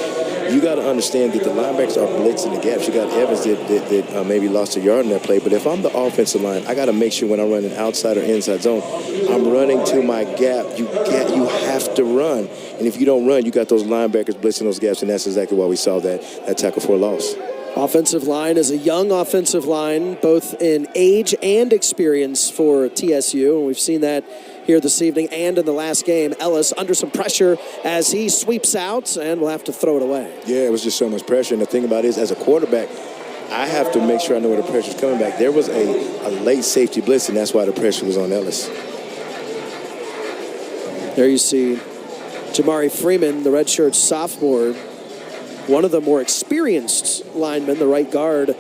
You got to understand that the linebackers are blitzing the gaps. You got Evans that maybe lost a yard in that play, but if I'm the offensive line, I got to make sure when I run an outside or inside zone, I'm running to my gap. You have to run, and if you don't run, you got those linebackers blitzing those gaps, and that's exactly why we saw that tackle for a loss. Offensive line is a young offensive line, both in age and experience for TSU, and we've seen that here this evening and in the last game. Ellis under some pressure as he sweeps out, and will have to throw it away. Yeah, it was just so much pressure, and the thing about it is, as a quarterback, I have to make sure I know where the pressure's coming back. There was a late safety blitz, and that's why the pressure was on Ellis. There you see Jamari Freeman, the redshirt sophomore, one of the more experienced linemen, the right guard,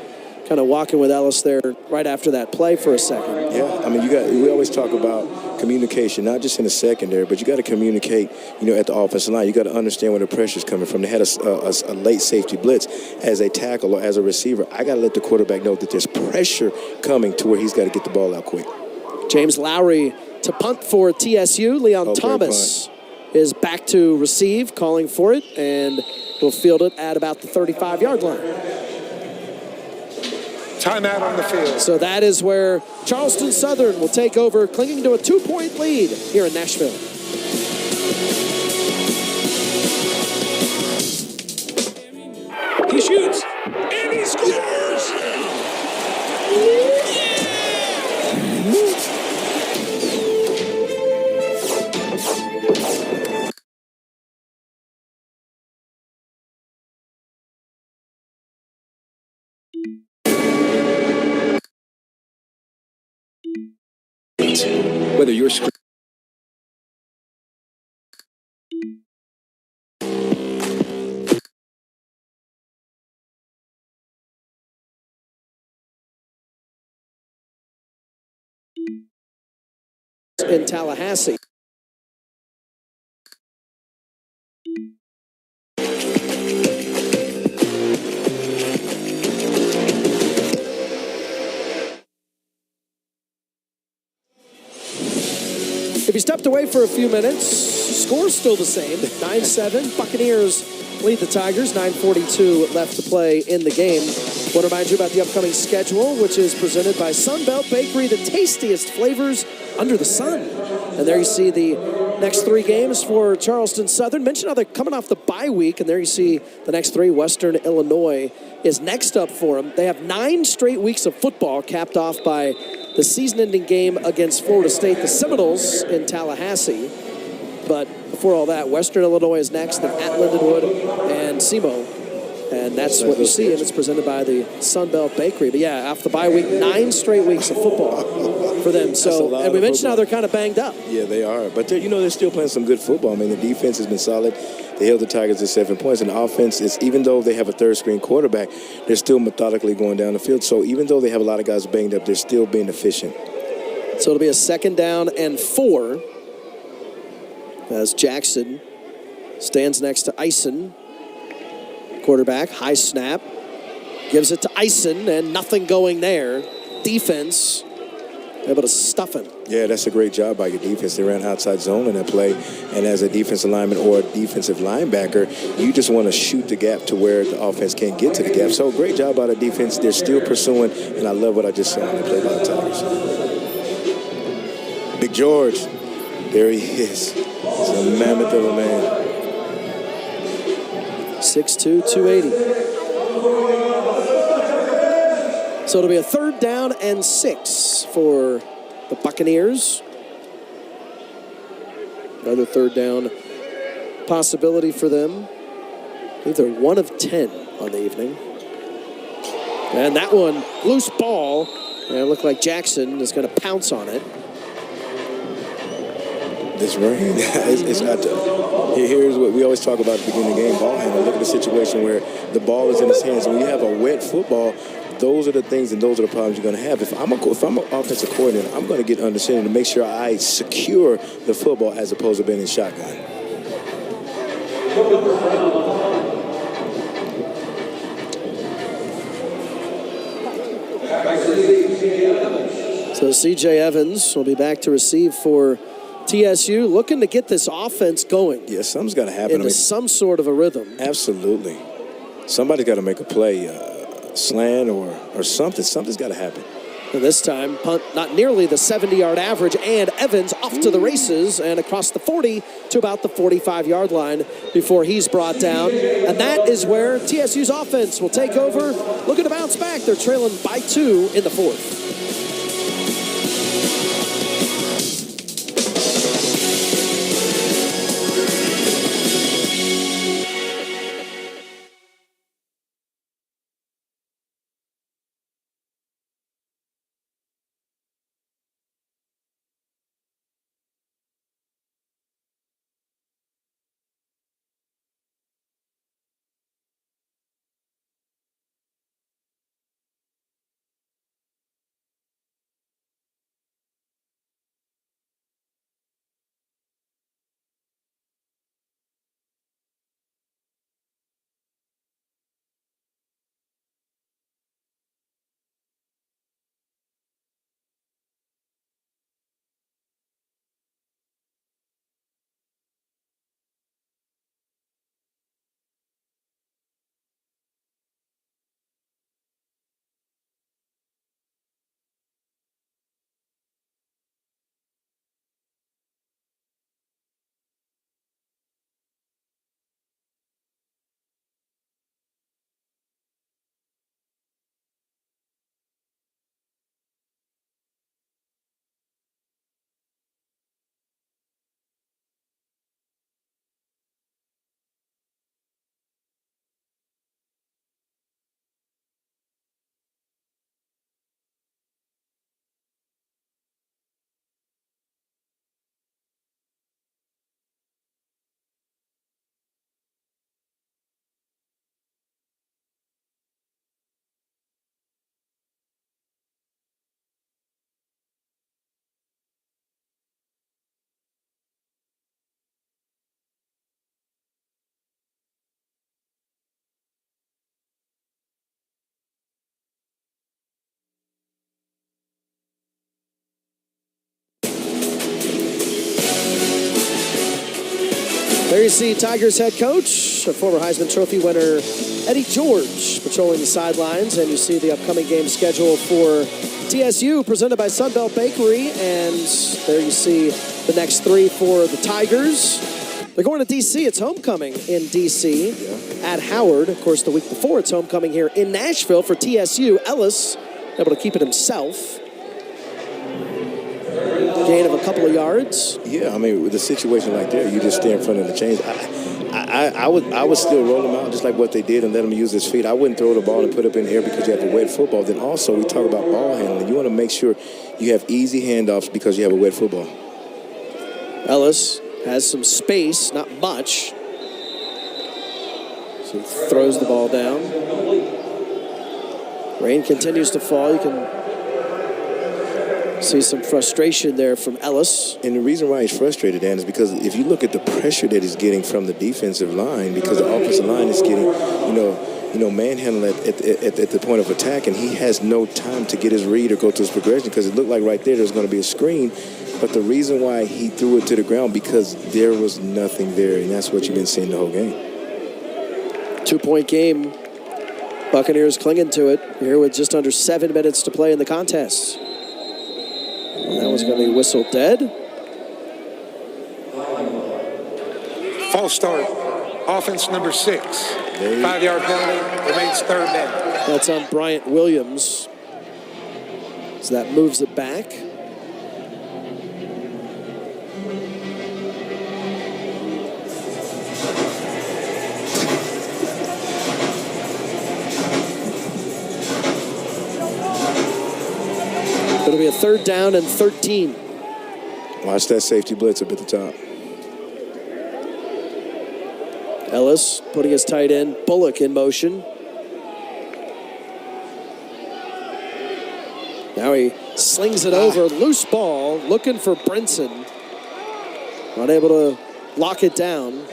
kind of walking with Ellis there right after that play for a second. Yeah, I mean, we always talk about communication, not just in the secondary, but you got to communicate, at the offensive line. You got to understand where the pressure's coming from. They had a late safety blitz. As a tackle or as a receiver, I got to let the quarterback know that there's pressure coming to where he's got to get the ball out quick. James Lowry to punt for TSU. Leon Thomas is back to receive, calling for it, and will field it at about the 35-yard line. Timeout on the field. So that is where Charleston Southern will take over, clinging to a 2-point lead here in Nashville. He shoots, and he scores! Whether you're in Tallahassee. If you stepped away for a few minutes, score's still the same, 9-7. Buccaneers lead the Tigers, 9:42 left to play in the game. Want to remind you about the upcoming schedule, which is presented by Sunbelt Bakery, the tastiest flavors under the sun. And there you see the next 3 games for Charleston Southern. Mention how they're coming off the bye week, and there you see the next 3. Western Illinois is next up for them. They have 9 straight weeks of football, capped off by the season-ending game against Florida State, the Seminoles in Tallahassee. But before all that, Western Illinois is next, then at Lindenwood and SEMO. And that's what you see, and it's presented by the Sunbelt Bakery. But yeah, after the bye week, 9 straight weeks of football for them. So, and we mentioned how they're kind of banged up. Yeah, they are. But they're still playing some good football. I mean, the defense has been solid. They held the Tigers to 7 points. And the offense is, even though they have a third-string quarterback, they're still methodically going down the field. So even though they have a lot of guys banged up, they're still being efficient. So it'll be a 2nd down and 4 as Jackson stands next to Eisen. Quarterback, high snap, gives it to Eisen, and nothing going there. Defense able to stuff him. Yeah, that's a great job by your defense. They ran outside zone in that play, and as a defensive lineman or a defensive linebacker, you just want to shoot the gap to where the offense can't get to the gap. So great job by the defense. They're still pursuing, and I love what I just saw on the play by the Tigers. Big George, there he is. He's a mammoth of a man. 6'2", 280. So it'll be a 3rd down and 6 for the Buccaneers. Another 3rd down possibility for them. I believe they're 1 of 10 on the evening. And that one, loose ball. And it looked like Jackson is going to pounce on it. This rain, it's not here's what we always talk about at the beginning of the game, ball handler. Look at the situation where the ball is in his hands. When you have a wet football, those are the things and those are the problems you're going to have. If I'm an offensive coordinator, I'm going to get understanding to make sure I secure the football as opposed to being in shotgun. So C.J. Evans will be back to receive for TSU, looking to get this offense going. Yeah, something's got to happen. Into some sort of a rhythm. Absolutely. Somebody's got to make a play, slant or something. Something's got to happen. And this time, punt not nearly the 70-yard average, and Evans off to the races and across the 40 to about the 45-yard line before he's brought down. And that is where TSU's offense will take over, looking to bounce back. They're trailing by 2 in the 4th. There you see Tigers head coach, a former Heisman Trophy winner, Eddie George, patrolling the sidelines. And you see the upcoming game schedule for TSU, presented by Sunbelt Bakery. And there you see the next three for the Tigers. They're going to D.C. It's homecoming in D.C. at Howard. Of course, the week before, it's homecoming here in Nashville for TSU. Ellis able to keep it himself. Gain of a couple of yards. Yeah, I mean, with a situation like that, you just stay in front of the chains. I would still roll him out just like what they did and let him use his feet. I wouldn't throw the ball and put it up in the air because you have a wet football. Then also, we talk about ball handling. You want to make sure you have easy handoffs because you have a wet football. Ellis has some space, not much. So he throws the ball down. Rain continues to fall. You can see some frustration there from Ellis. And the reason why he's frustrated, Dan, is because if you look at the pressure that he's getting from the defensive line, because the offensive line is getting, manhandled at the point of attack, and he has no time to get his read or go to his progression because it looked like right there's going to be a screen. But the reason why he threw it to the ground, because there was nothing there, and that's what you've been seeing the whole game. 2-point game. Buccaneers clinging to it here with just under 7 minutes to play in the contest. That was going to be whistled dead. False start. Offense number 6. 5-yard penalty. Remains third down. That's on Bryant Williams. So that moves it back. It'll be a 3rd down and 13. Watch that safety blitz up at the top. Ellis putting his tight end, Bullock, in motion. Now he slings it over. Loose ball, looking for Brinson. Unable to lock it down.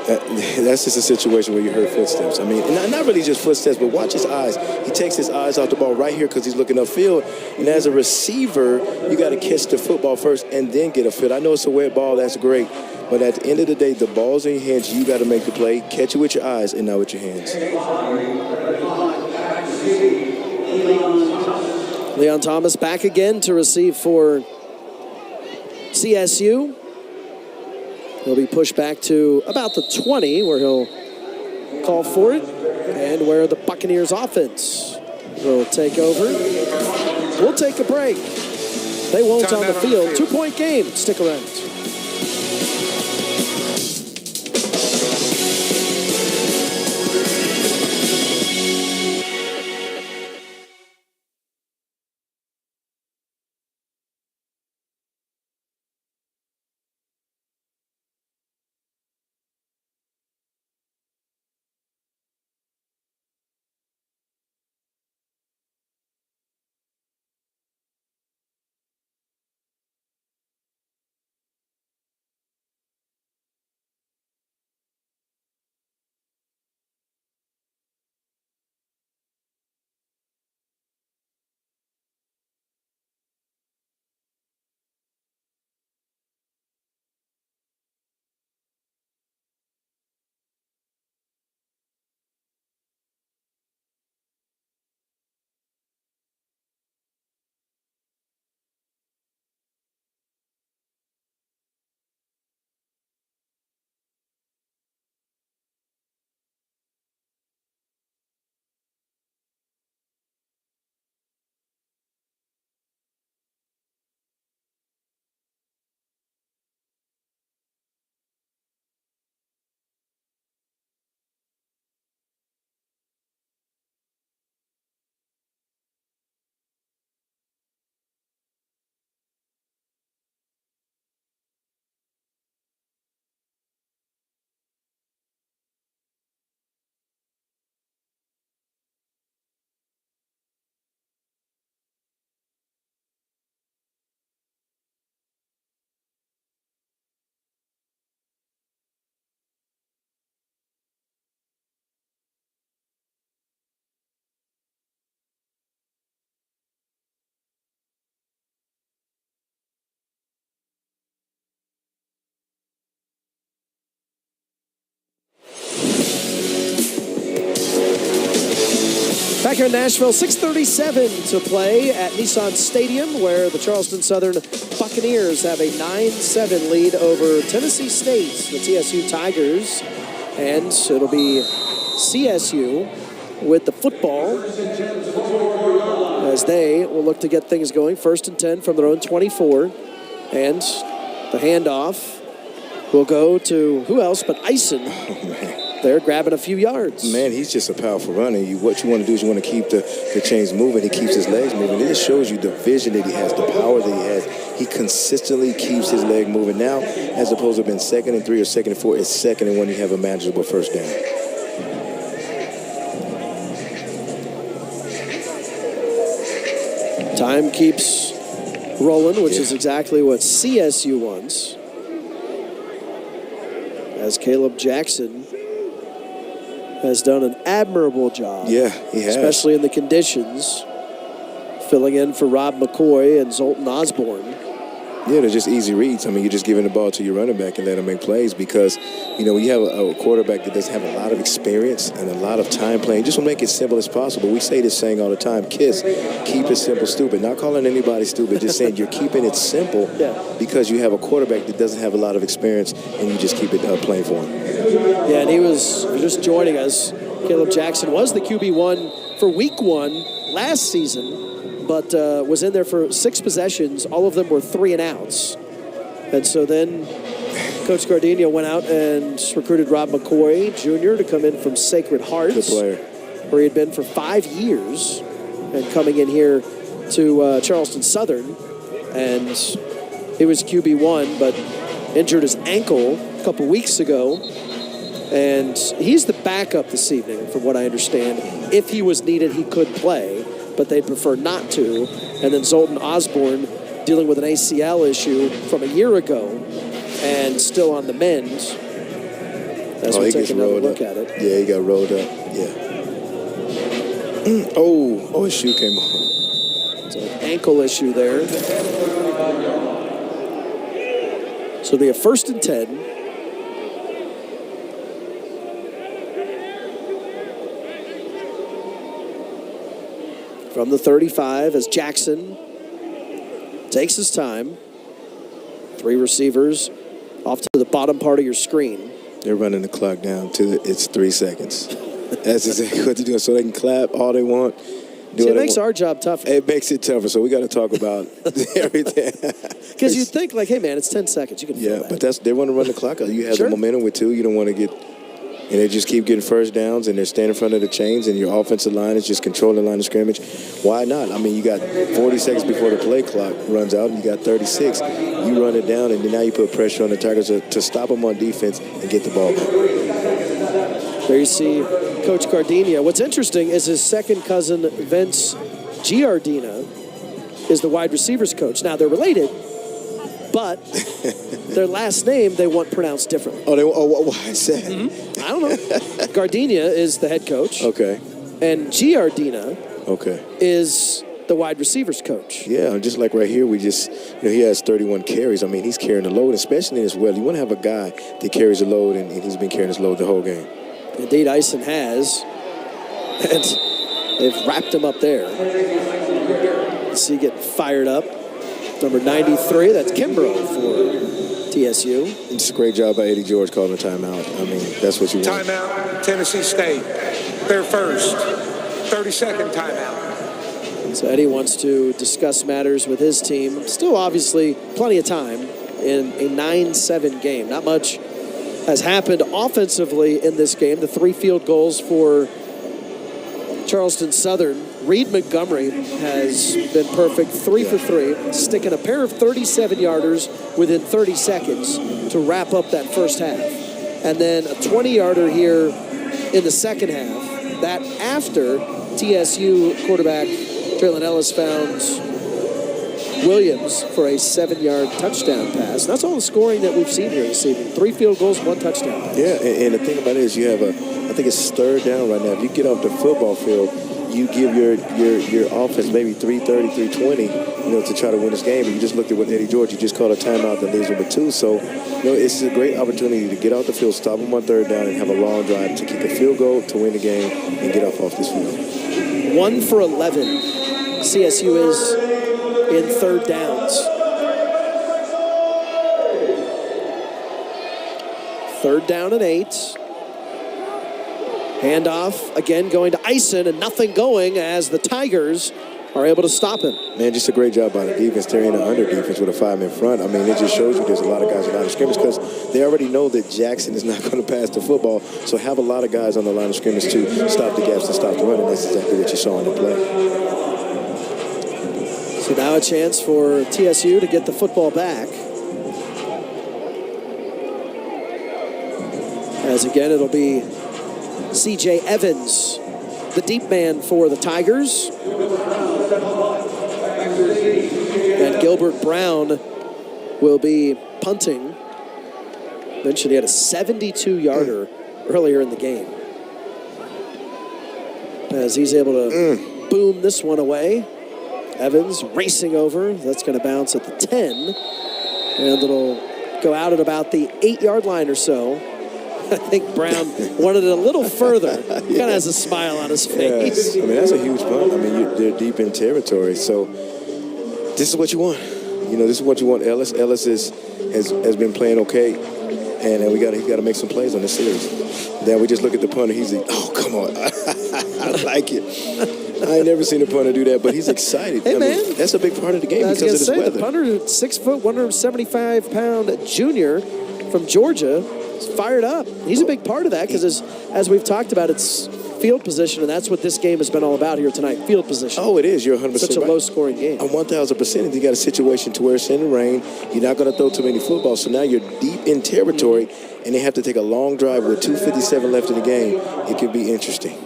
That's just a situation where you heard footsteps. I mean, not really just footsteps, but watch his eyes. He takes his eyes off the ball right here because he's looking upfield. And as a receiver, you got to catch the football first and then get a field. I know it's a wet ball. That's great. But at the end of the day, the ball's in your hands. You got to make the play, catch it with your eyes, and not with your hands. Leon Thomas back again to receive for CSU. He'll be pushed back to about the 20, where he'll call for it, and where the Buccaneers offense will take over. We'll take a break. They won't on the field. 2-point game. Stick around. here in Nashville. 6:37 to play at Nissan Stadium, where the Charleston Southern Buccaneers have a 9-7 lead over Tennessee State, the TSU Tigers. And it'll be CSU with the football as they will look to get things going. 1st and 10 from their own 24. And the handoff will go to who else but Eisen. They're grabbing a few yards. Man, he's just a powerful runner. What you want to do is you want to keep the chains moving. He keeps his legs moving. It just shows you the vision that he has, the power that he has. He consistently keeps his leg moving. Now, as opposed to being 2nd and 3 or 2nd and 4, it's 2nd and 1. You have a manageable first down. Time keeps rolling, which is exactly what CSU wants. As Caleb Jackson has done an admirable job. Yeah, he has. Especially in the conditions, filling in for Rob McCoy and Zoltan Osborne. Yeah, they're just easy reads. I mean, you're just giving the ball to your running back and let him make plays because, you know, when you have a quarterback that doesn't have a lot of experience and a lot of time playing, just want to make it simple as possible. We say this saying all the time, KISS, keep it simple, stupid. Not calling anybody stupid, just saying you're keeping it simple because you have a quarterback that doesn't have a lot of experience and you just keep it playing for him. Yeah, and he was just joining us. Caleb Jackson was the QB1 for week 1 last season, but was in there for 6 possessions. All of them were 3 and outs. And so then Coach Gardenia went out and recruited Rob McCoy Jr. to come in from Sacred Heart. Good player. Where he had been for 5 years and coming in here to Charleston Southern. And he was QB1, but injured his ankle a couple weeks ago. And he's the backup this evening, from what I understand. If he was needed, he could play, but they'd prefer not to. And then Zoltan Osborne dealing with an ACL issue from a year ago and still on the mend. As we take another look at it. Yeah, he got rolled up. Yeah. His shoe came off. So an ankle issue there. So it'll be a 1st and 10. From the 35 as Jackson takes his time. 3 receivers off to the bottom part of your screen. They're running the clock down to it's 3 seconds. That's exactly what they're doing. So they can clap all they want. It makes our job tougher. It makes it tougher. So we got to talk about everything. Because you think like, hey man, it's 10 seconds. You can feel that. But they want to run the clock out. You have the momentum with 2. You don't want to get. And they just keep getting first downs, and they're standing in front of the chains, and your offensive line is just controlling the line of scrimmage. Why not? I mean, you got 40 seconds before the play clock runs out, and you got 36. You run it down, and then now you put pressure on the Tigers to stop them on defense and get the ball back. There you see Coach Gardenia. What's interesting is his second cousin, Vince Giardina, is the wide receivers coach. Now, they're related, but their last name they want pronounced differently. Why is that? I don't know. Gardenia is the head coach. Okay. And Giardina Okay. is the wide receivers coach. Yeah, just like right here, he has 31 carries. I mean, he's carrying the load, especially as well. You want to have a guy that carries the load, and he's been carrying his load the whole game. Indeed, Eisen has. And they've wrapped him up there. You see get fired up. Number 93, that's Kimbrough for TSU. It's a great job by Eddie George calling a timeout. I mean, that's what you want. Timeout, Tennessee State. Their first 30-second timeout. So Eddie wants to discuss matters with his team. Still, obviously, plenty of time in a 9-7 game. Not much has happened offensively in this game. The 3 field goals for Charleston Southern. Reed Montgomery has been perfect, 3 for 3, sticking a pair of 37-yarders within 30 seconds to wrap up that first half. And then a 20-yarder here in the second half. That after TSU quarterback Traylon Ellis found Williams for a 7-yard touchdown pass. That's all the scoring that we've seen here this evening. 3 field goals, 1 touchdown pass. Yeah, and the thing about it is you have I think it's 3rd down right now. If you get off the football field, you give your offense maybe 330, 320, to try to win this game. But you just looked at what Eddie George, you just called a timeout that leaves them with 2. So, it's a great opportunity to get off the field, stop them on 3rd down, and have a long drive to kick a field goal to win the game and get off this field. 1 for 11. CSU is in third downs. Third down and 8. Handoff again going to Eisen, and nothing going as the Tigers are able to stop him. Man, just a great job by the defense. They're in an under defense with a 5-man front. I mean, it just shows you there's a lot of guys on the line of scrimmage because they already know that Jackson is not going to pass the football. So have a lot of guys on the line of scrimmage to stop the gaps and stop the run, and that's exactly what you saw in the play. So now a chance for TSU to get the football back. As again, it'll be C.J. Evans, the deep man for the Tigers. And Gilbert Brown will be punting. Mentioned he had a 72-yarder earlier in the game. As he's able to boom this one away. Evans racing over. That's going to bounce at the 10. And it'll go out at about the 8-yard line or so. I think Brown wanted it a little further. Kind of has a smile on his face. Yes. I mean, that's a huge punt. I mean, they're deep in territory. So this is what you want. You know, this is what you want. Ellis has been playing okay, and he got to make some plays on this series. Then we just look at the punter. He's like, oh, come on. I like it. I ain't never seen a punter do that, but he's excited. Hey, man. Mean, that's a big part of the game because of this weather. The punter, 6 foot, 175-pound junior from Georgia, is fired up. He's a big part of that because, as we've talked about, it's field position, and that's what this game has been all about here tonight, field position. Oh, it is. You're 100% Such a low-scoring game. 1,000%. You got a situation to where it's in the rain. You're not going to throw too many footballs, so now you're deep in territory, and they have to take a long drive with 2:57 left in the game. It could be interesting.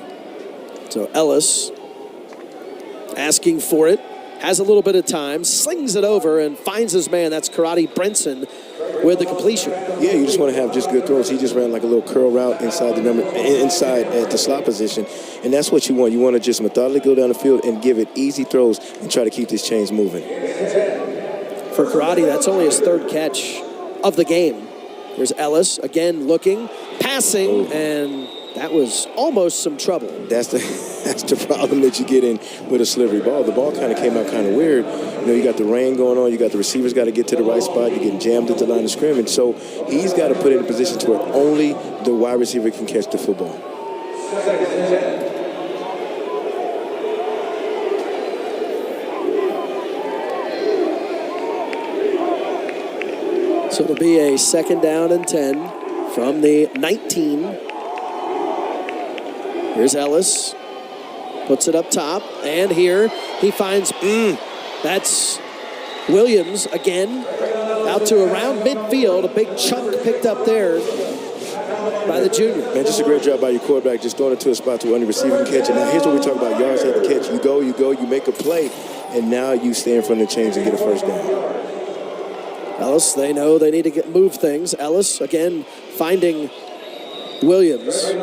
So Ellis asking for it, has a little bit of time, slings it over, and finds his man. That's Karate Brinson with the completion. Yeah, you just want to have just good throws. He just ran like a little curl route inside at the slot position, and that's what you want. You want to just methodically go down the field and give it easy throws and try to keep these chains moving. For Karate, that's only his third catch of the game. There's Ellis again looking, passing, and that was almost some trouble. That's the problem that you get in with a slivery ball. The ball kind of came out kind of weird. You know, you got the rain going on. You got the receivers got to get to the right spot. You're getting jammed at the line of scrimmage. So he's got to put it in a position to where only the wide receiver can catch the football. So it'll be a 2nd down and 10 from the 19. Here's Ellis, puts it up top, and here he finds, that's Williams again, out to around midfield, a big chunk picked up there by the junior. Man, just a great job by your quarterback, just throwing it to a spot to only receiver can catch it. Now, here's what we talk about, yards at the catch. You go, you make a play, and now you stay in front of the chains and get a first down. Ellis, they know they need to move things. Ellis, again, finding Williams.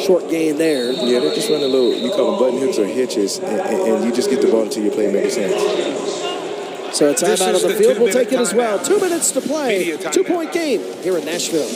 Short gain there. Yeah, they're just running a little, you call them button hooks or hitches, and you just get the ball into your playmaker's hands. So a timeout on the field. We'll take it as well. 2 minutes to play. 2-point game here in Nashville.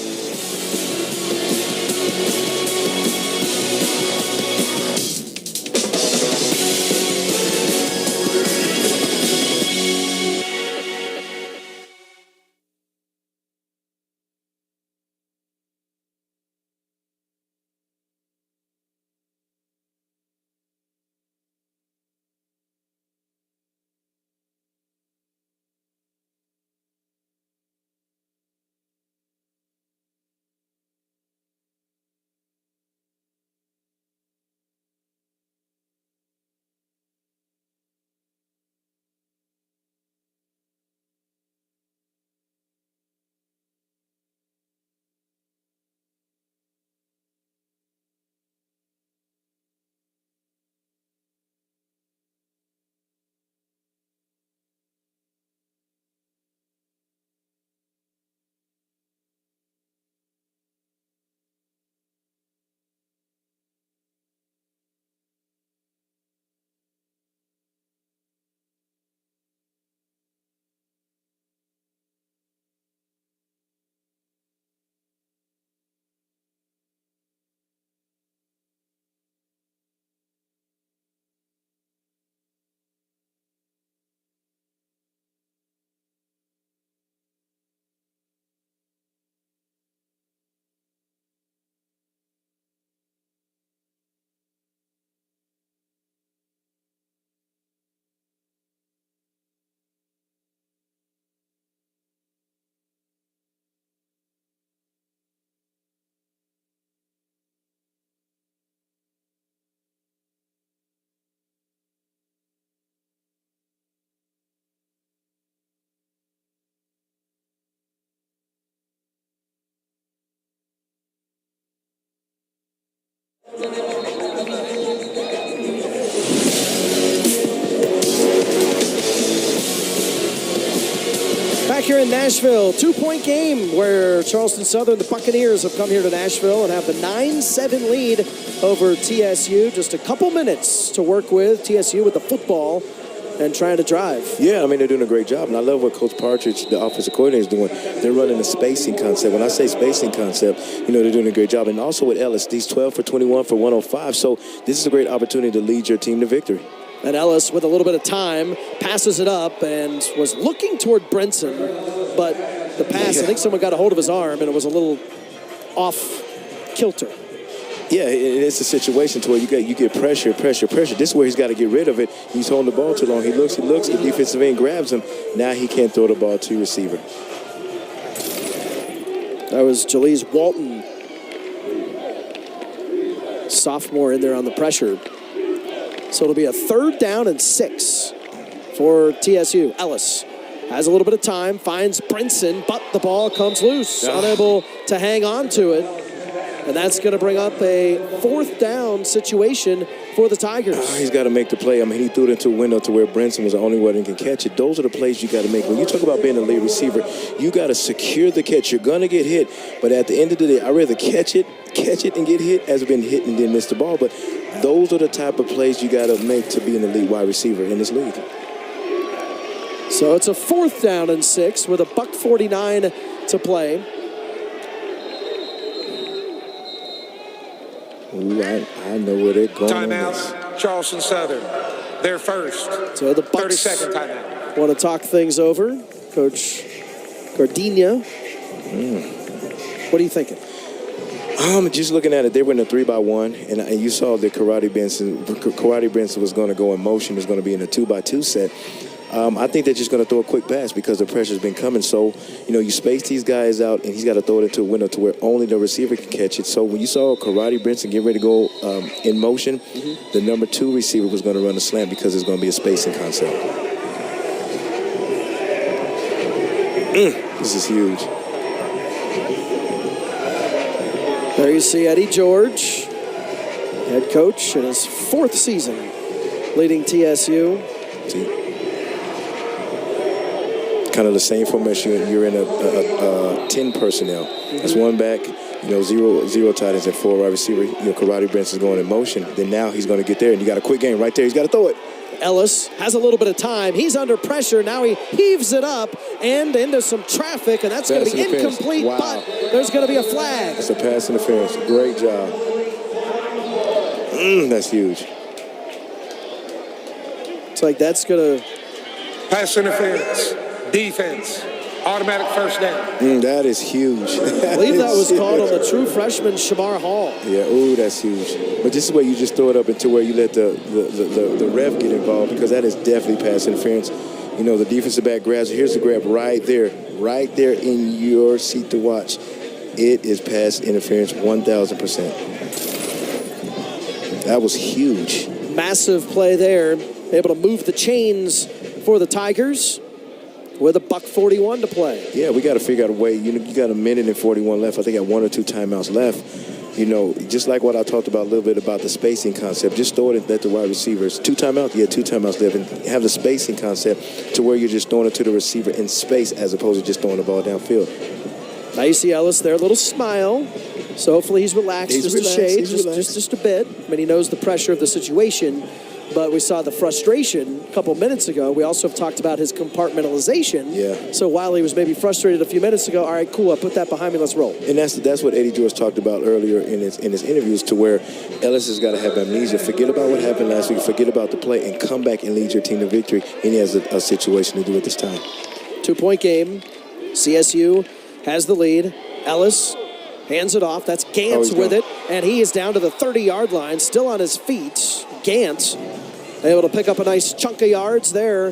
Back here in Nashville, 2-point game where Charleston Southern, the Buccaneers, have come here to Nashville and have the 9-7 lead over TSU. Just a couple minutes to work with. TSU with the football and trying to drive. Yeah, I mean, they're doing a great job. And I love what Coach Partridge, the offensive coordinator, is doing. They're running a spacing concept. When I say spacing concept, they're doing a great job. And also with Ellis, he's 12 for 21 for 105. So this is a great opportunity to lead your team to victory. And Ellis, with a little bit of time, passes it up and was looking toward Brinson, but the pass, I think someone got a hold of his arm, and it was a little off kilter. Yeah, it's a situation to where you get pressure. This is where he's got to get rid of it. He's holding the ball too long. He looks, the defensive end grabs him. Now he can't throw the ball to receiver. That was Jalise Walton, sophomore, in there on the pressure. So it'll be a 3rd down and 6 for TSU. Ellis has a little bit of time, finds Brinson, but the ball comes loose, unable to hang on to it. And that's going to bring up a 4th down situation for the Tigers. He's got to make the play. I mean, he threw it into a window to where Brinson was the only one that can catch it. Those are the plays you got to make. When you talk about being a lead receiver, you got to secure the catch. You're going to get hit, but at the end of the day, I'd rather catch it and get hit as been hit and then miss the ball. But those are the type of plays you got to make to be an elite wide receiver in this league. So it's a 4th down and 6 with $1:49 to play. Ooh, I know where they're going. Timeout, Charleston Southern. They're first. So the Bucks 30-second timeout. want to talk things over. Coach Gardenia. What are you thinking? Just looking at it, they were in a 3-by-1, and you saw that Karate Benson was going to go in motion, was going to be in a 2-by-2 set. I think they're just going to throw a quick pass because the pressure's been coming. So, you space these guys out, and he's got to throw it into a window to where only the receiver can catch it. So when you saw Karate Benson get ready to go in motion, the number 2 receiver was going to run a slant because it's going to be a spacing concept. This is huge. There you see Eddie George, head coach in his 4th season, leading TSU. Kind of the same formation. You're in a 10 personnel. That's 1 back, zero tight ends and 4 wide receiver. Karate Benson's going in motion. Then now he's going to get there, and you got a quick game right there. He's got to throw it. Ellis has a little bit of time. He's under pressure. Now he heaves it up and into some traffic, and that's going to be incomplete, but there's going to be a flag. It's a pass interference. Great job. That's huge. It's like that's going to... Pass interference. Defense. Automatic first down. That is huge. I believe that was called on the true freshman Shamar Hall. Yeah, that's huge. But this is where you just throw it up into where you let the ref get involved, because that is definitely pass interference. The defensive back grabs it. Here's the grab right there in your seat to watch. It is pass interference 1,000%. That was huge. Massive play there. Able to move the chains for the Tigers with $1:41 to play. Yeah, we got to figure out a way. You got 1 minute and 41 left. I think got 1 or 2 timeouts left. Just like what I talked about a little bit about the spacing concept, just throw it and let the wide receivers. 2 timeouts? Yeah, 2 timeouts left. And have the spacing concept to where you're just throwing it to the receiver in space as opposed to just throwing the ball downfield. Now you see Ellis there, a little smile. So hopefully he's relaxed just a shade, just a bit. I mean, he knows the pressure of the situation. But we saw the frustration a couple minutes ago. We also have talked about his compartmentalization. Yeah. So while he was maybe frustrated a few minutes ago, all right, cool, I put that behind me, let's roll. And that's what Eddie George talked about earlier in his interviews, to where Ellis has got to have amnesia. Forget about what happened last week, forget about the play, and come back and lead your team to victory. And he has a situation to do it this time. 2-point game. CSU has the lead. Ellis hands it off. That's Gantz with it. And he is down to the 30-yard line, still on his feet. Gantz able to pick up a nice chunk of yards there.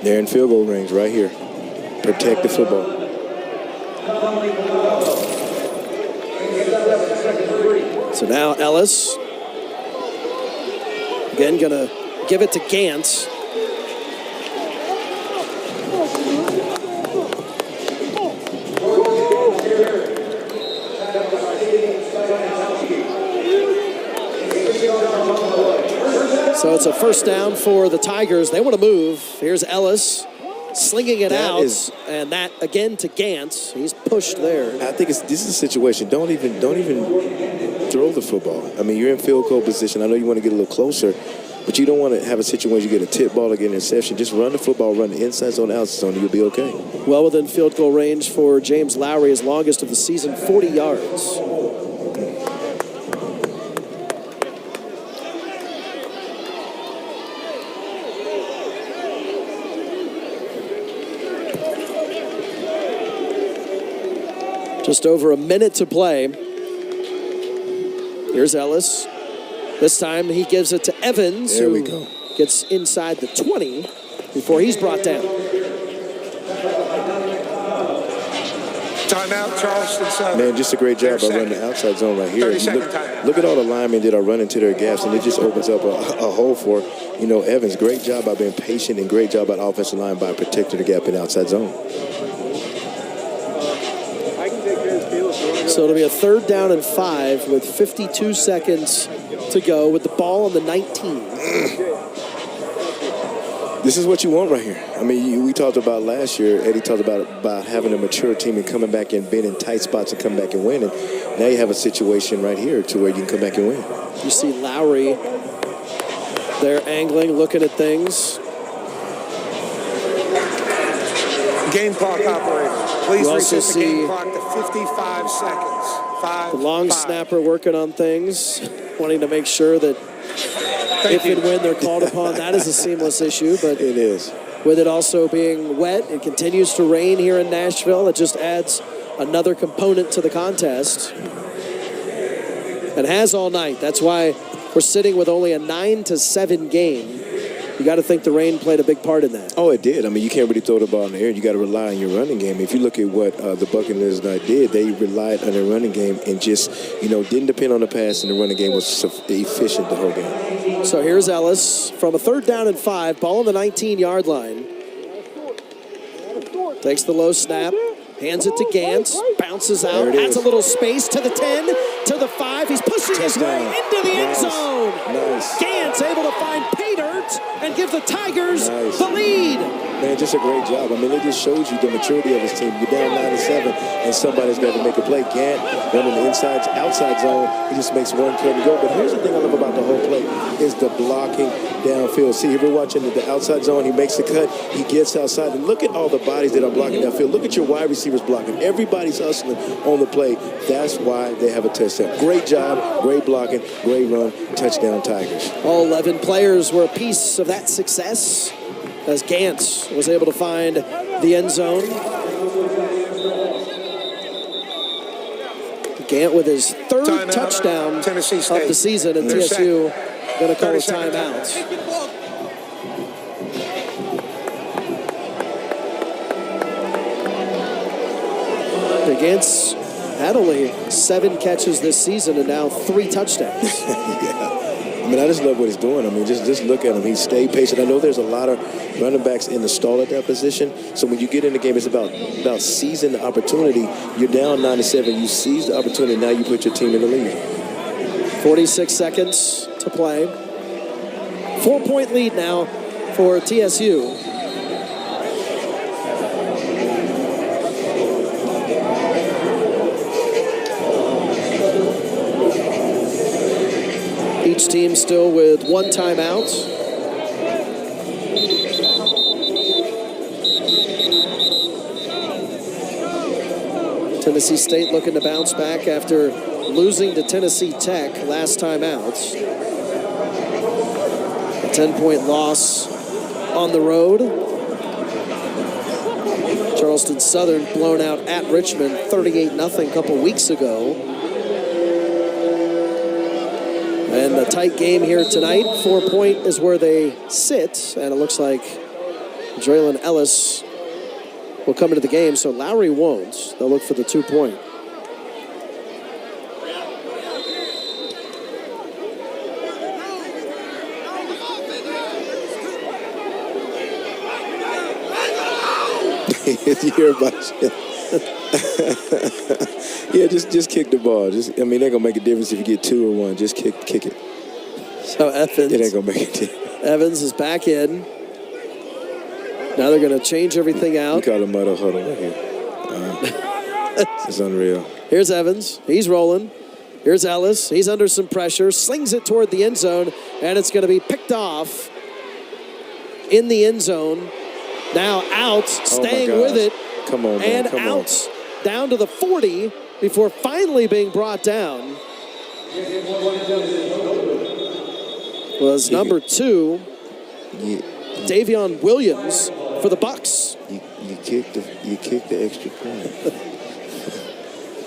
They're in field goal range right here. Protect the football. So now Ellis, again, going to give it to Gantz. it's a first down for the Tigers. They want to move. Here's Ellis slinging it out, and that again to Gantz. He's pushed there. I think this is a situation. Don't even throw the football. I mean, you're in field goal position. I know you want to get a little closer, but you don't want to have a situation where you get a tip ball or get an interception. Just run the football, run the inside zone, outside zone, and you'll be okay. Well within field goal range for James Lowry, his longest of the season, 40 yards. Just over a minute to play. Here's Ellis. This time he gives it to Evans, who gets inside the 20 before he's brought down. Timeout, Charleston Southern. Man, just a great job by running the outside zone right here. Look at all the linemen that are running to their gaps, and it just opens up a hole for, Evans. Great job by being patient, and great job by the offensive line by protecting the gap in the outside zone. So it'll be a 3rd down and 5 with 52 seconds to go with the ball on the 19. This is what you want right here. I mean, we talked about last year, Eddie talked about having a mature team and coming back and being in tight spots and come back and win. And now you have a situation right here to where you can come back and win. You see Lowry there angling, looking at things. Game clock operator. Please reset the game clock to 55 seconds. The long snapper working on things, wanting to make sure that if and when they're called upon, that is a seamless issue. But it is. With it also being wet, it continues to rain here in Nashville. It just adds another component to the contest. It has all night. That's why we're sitting with only a 9-7 game. You got to think the rain played a big part in that. Oh, it did. I mean, you can't really throw the ball in the air. You got to rely on your running game. If you look at what the Buccaneers did, they relied on their running game and just, didn't depend on the pass, and the running game was efficient the whole game. So here's Ellis from a 3rd down and 5, ball on the 19-yard line. Takes the low snap, hands it to Gantz, bounces out, adds a little space to the 10, to the 5. He's pushing his way into the end zone. Gantz able to find pay dirt and give the Tigers the lead. Man, just a great job. I mean, it just shows you the maturity of his team. You're down 9-7, and somebody's got to make a play. Gant running the outside zone. He just makes one cut and go. But here's the thing I love about the whole play is the blocking downfield. See, if we're watching the outside zone, he makes the cut, he gets outside, and look at all the bodies that are blocking downfield. Look at your wide receivers blocking. Everybody's hustling on the play. That's why they have a touchdown. Great job, great blocking, great run, touchdown Tigers. All 11 players were a piece of that success as Gantz was able to find the end zone. Gant with his 3rd touchdown of the season, and TSU going to call a timeout. Gantz had only 7 catches this season and now 3 touchdowns. I mean, I just love what he's doing. I mean, just look at him. He stayed patient. I know there's a lot of running backs in the stall at that position. So when you get in the game, it's about seizing the opportunity. You're down 9-7. You seize the opportunity. Now you put your team in the lead. 46 seconds to play. 4-point lead now for TSU. Each team still with 1 timeout. Tennessee State looking to bounce back after losing to Tennessee Tech last time out. A 10-point loss on the road. Charleston Southern blown out at Richmond 38-0 a couple weeks ago. And a tight game here tonight. 4-point is where they sit, and it looks like Draylon Ellis will come into the game, so Lowry won't. They'll look for the 2-point. You hear about you. Yeah, just kick the ball. They're gonna make a difference if you get 2 or 1. Just kick it. So Evans. It ain't going to make it. Evans is back in. Now they're going to change everything out. We call it muddle huddle right here. It's unreal. Here's Evans. He's rolling. Here's Ellis. He's under some pressure. Slings it toward the end zone, and it's going to be picked off in the end zone. Now out, staying with it. Come on, man. And out down to the 40 before finally being brought down. Was number 2, Davion Williams for the Bucks. You kicked the extra point.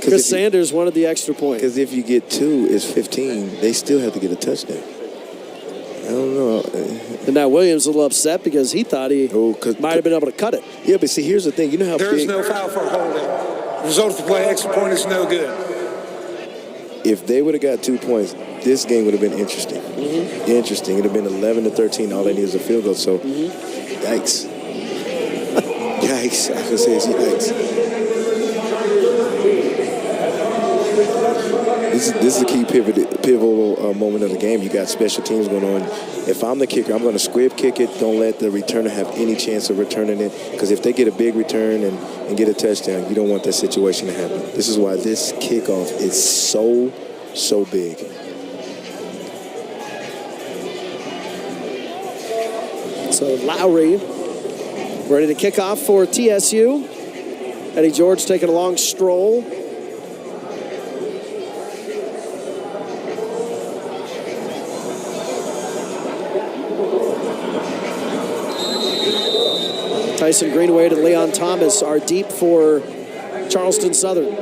Chris Sanders wanted the extra point. Because if you get 2, it's 15. They still have to get a touchdown. I don't know. And now Williams is a little upset because he thought he might have been able to cut it. Yeah, but see, here's the thing. You know how there is no foul for holding. The result of the play, extra point is no good. If they would have got 2 points, this game would have been interesting. Interesting. It would have been 11-13. All they need is a field goal. So, yikes. Yikes. I could say it's yikes. This is a key pivotal moment of the game. You got special teams going on. If I'm the kicker, I'm going to squib kick it. Don't let the returner have any chance of returning it. Because if they get a big return and get a touchdown, you don't want that situation to happen. This is why this kickoff is so big. So Lowry ready to kick off for TSU. Eddie George taking a long stroll. Tyson Greenwade and Leon Thomas are deep for Charleston Southern.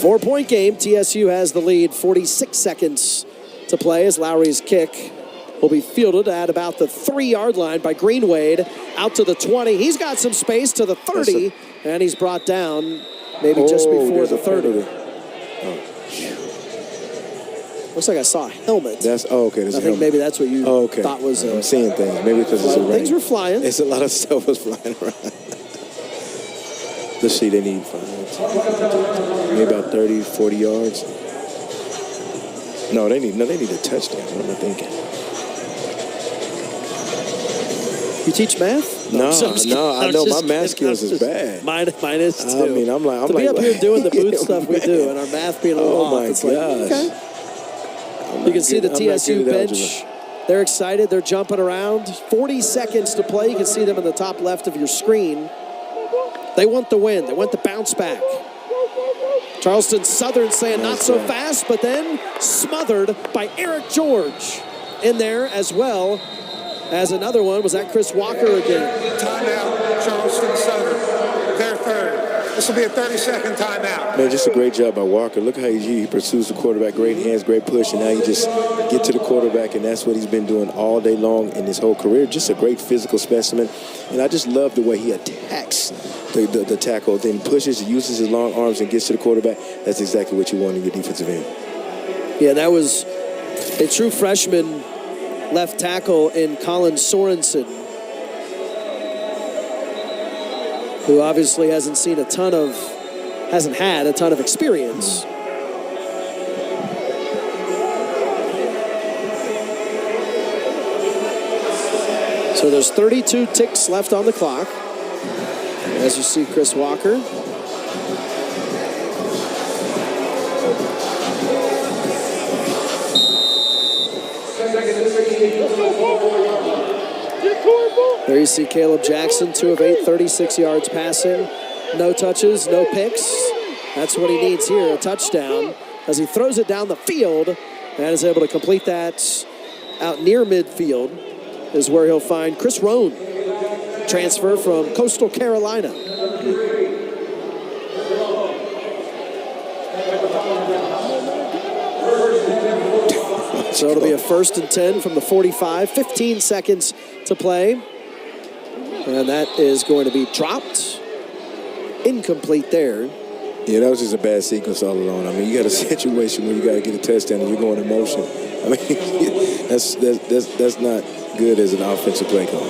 4-point game. TSU has the lead. 46 seconds to play as Lowry's kick will be fielded at about the 3-yard line by Greenwade. Out to the 20. He's got some space to the 30, and he's brought down maybe just before the 30. Looks like I saw a helmet. Okay. I think maybe that's what you thought was. I'm seeing things. Maybe because it's rain. Things were flying. It's a lot of stuff was flying around. Let's see. They need maybe about 30, 40 yards. No, they need a touchdown. What am I thinking? You teach math? No, I know my math skills is bad. Mine is too. I mean, I'm to be up here doing the boot stuff we do, and our math being a little off. Oh my gosh! Okay. You can see the TSU bench. They're excited. They're jumping around. 40 seconds to play. You can see them in the top left of your screen. They want the win. They want the bounce back. Charleston Southern saying not so fast, but then smothered by Eric George in there as well as another one. Was that Chris Walker again? Timeout, Charleston Southern. Their third. This will be a 30-second timeout. Man, just a great job by Walker. Look how he pursues the quarterback. Great hands, great push, and now you just get to the quarterback, and that's what he's been doing all day long in his whole career. Just a great physical specimen, and I just love the way he attacks the tackle, then pushes, uses his long arms, and gets to the quarterback. That's exactly what you want in your defensive end. Yeah, that was a true freshman left tackle in Colin Sorensen, who obviously hasn't had a ton of experience. So there's 32 ticks left on the clock. As you see Chris Walker. There you see Caleb Jackson, 2 of 8, 36 yards passing. No touches, no picks. That's what he needs here, a touchdown, as he throws it down the field and is able to complete that out near midfield, is where he'll find Chris Roan, transfer from Coastal Carolina. So it'll be a 1st and 10 from the 45, 15 seconds to play. And that is going to be dropped. Incomplete there. Yeah, that was just a bad sequence all along. I mean, you got a situation where you got to get a touchdown and you're going in motion. I mean, that's not good as an offensive play call.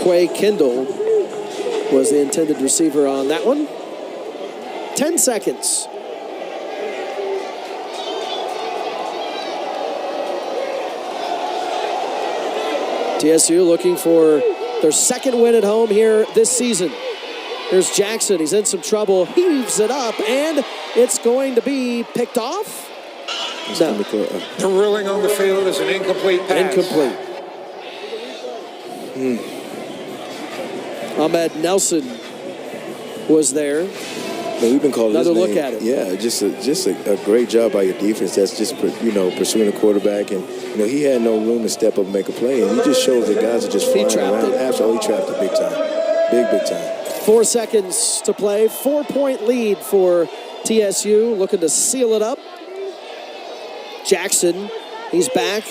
Quay Kendall was the intended receiver on that one. 10 seconds. TSU looking for their second win at home here this season. Here's Jackson. He's in some trouble. Heaves it up, and it's going to be picked off. No. The ruling on the field is an incomplete pass. Incomplete. Ahmed Nelson was there. We've been calling another his look name. at it. Yeah, just a great job by your defense. That's just pursuing the quarterback, and he had no room to step up and make a play. And he just shows that guys are just flying around. Absolutely trapped it big time, big time. 4 seconds to play. 4-point lead for TSU, looking to seal it up. Jackson, he's back.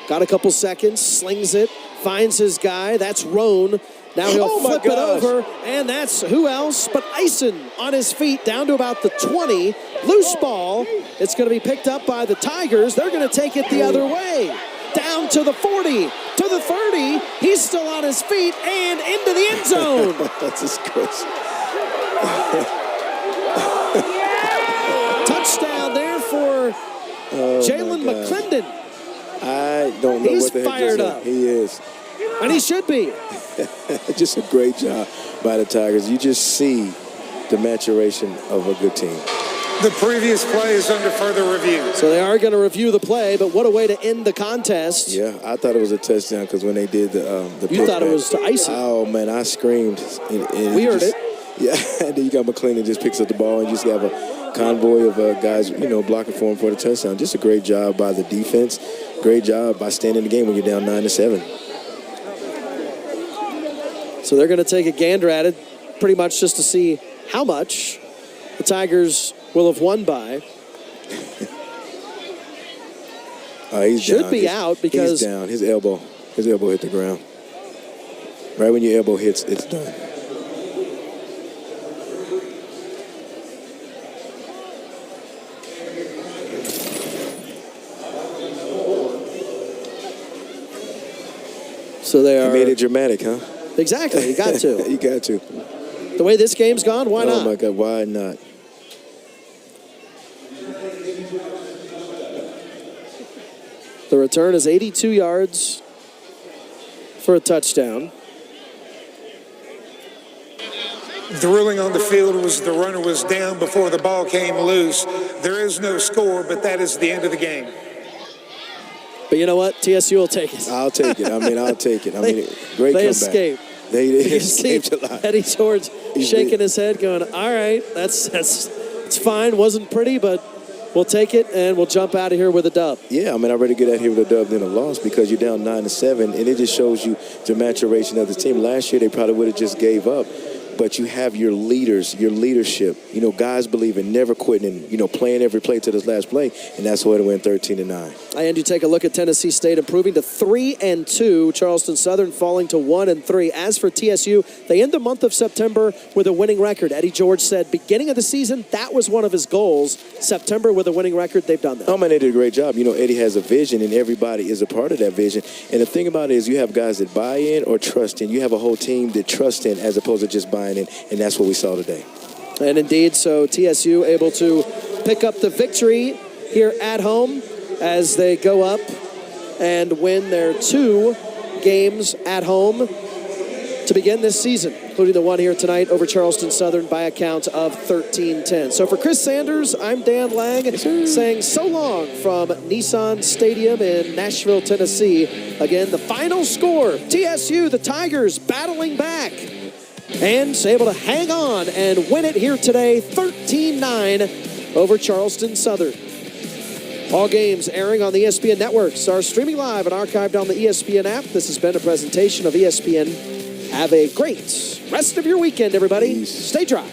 Got a couple seconds. Slings it. Finds his guy. That's Roan. Now he'll flip it over, and that's who else but Ison on his feet down to about the 20. Loose ball. It's going to be picked up by the Tigers. They're going to take it the other way. Down to the 40, to the 30. He's still on his feet and into the end zone. That's just crazy. Touchdown there for Jalen McClendon. I don't know He's what the heck fired up. He is. And he should be. Just a great job by the Tigers. You just see the maturation of a good team. The previous play is under further review. So they are going to review the play, but what a way to end the contest. Yeah, I thought it was a touchdown because when they did the You thought it was to Ison. Oh, man, I screamed. And we heard it. Yeah, and then you got McClendon just picks up the ball and you just have a convoy of guys, blocking for him for the touchdown. Just a great job by the defense. Great job by staying in the game when you're down 9-7. So they're going to take a gander at it pretty much just to see how much the Tigers will have won by. He's Should down. be out because... He's down. His elbow hit the ground. Right when your elbow hits, it's done. So they are... You made it dramatic, huh? Exactly. You got to. You got to. The way this game's gone, why not? Oh, my God. Why not? The return is 82 yards for a touchdown. The ruling on the field was the runner was down before the ball came loose. There is no score, but that is the end of the game. But you know what? TSU will take it. I'll take it. I'll take it. Great comeback. They escaped. They escaped a lot. Eddie George shaking his head going, all right, it's fine. Wasn't pretty, but we'll take it, and we'll jump out of here with a dub. Yeah, I'd rather get out here with a dub than a loss because you're down 9-7, and it just shows you the maturation of the team. Last year, they probably would have just gave up. But you have your leaders, your leadership. Guys believe in never quitting and, playing every play to this last play, and that's why they went 13-9. And you take a look at Tennessee State improving to 3-2. Charleston Southern falling to 1-3. As for TSU, they end the month of September with a winning record. Eddie George said beginning of the season, that was one of his goals. September with a winning record, they've done that. Oh, man, they did a great job. Eddie has a vision, and everybody is a part of that vision. And the thing about it is you have guys that buy in or trust in. You have a whole team that trusts in as opposed to just buying in, and that's what we saw today. And indeed, so TSU able to pick up the victory here at home as they go up and win their 2 games at home to begin this season, including the one here tonight over Charleston Southern by a count of 13-10. So for Chris Sanders, I'm Dan Lang saying so long from Nissan Stadium in Nashville, Tennessee. Again, the final score, TSU, the Tigers battling back and able to hang on and win it here today, 13-9 over Charleston Southern. All games airing on the ESPN networks are streaming live and archived on the ESPN app. This has been a presentation of ESPN. Have a great rest of your weekend, everybody. Stay dry.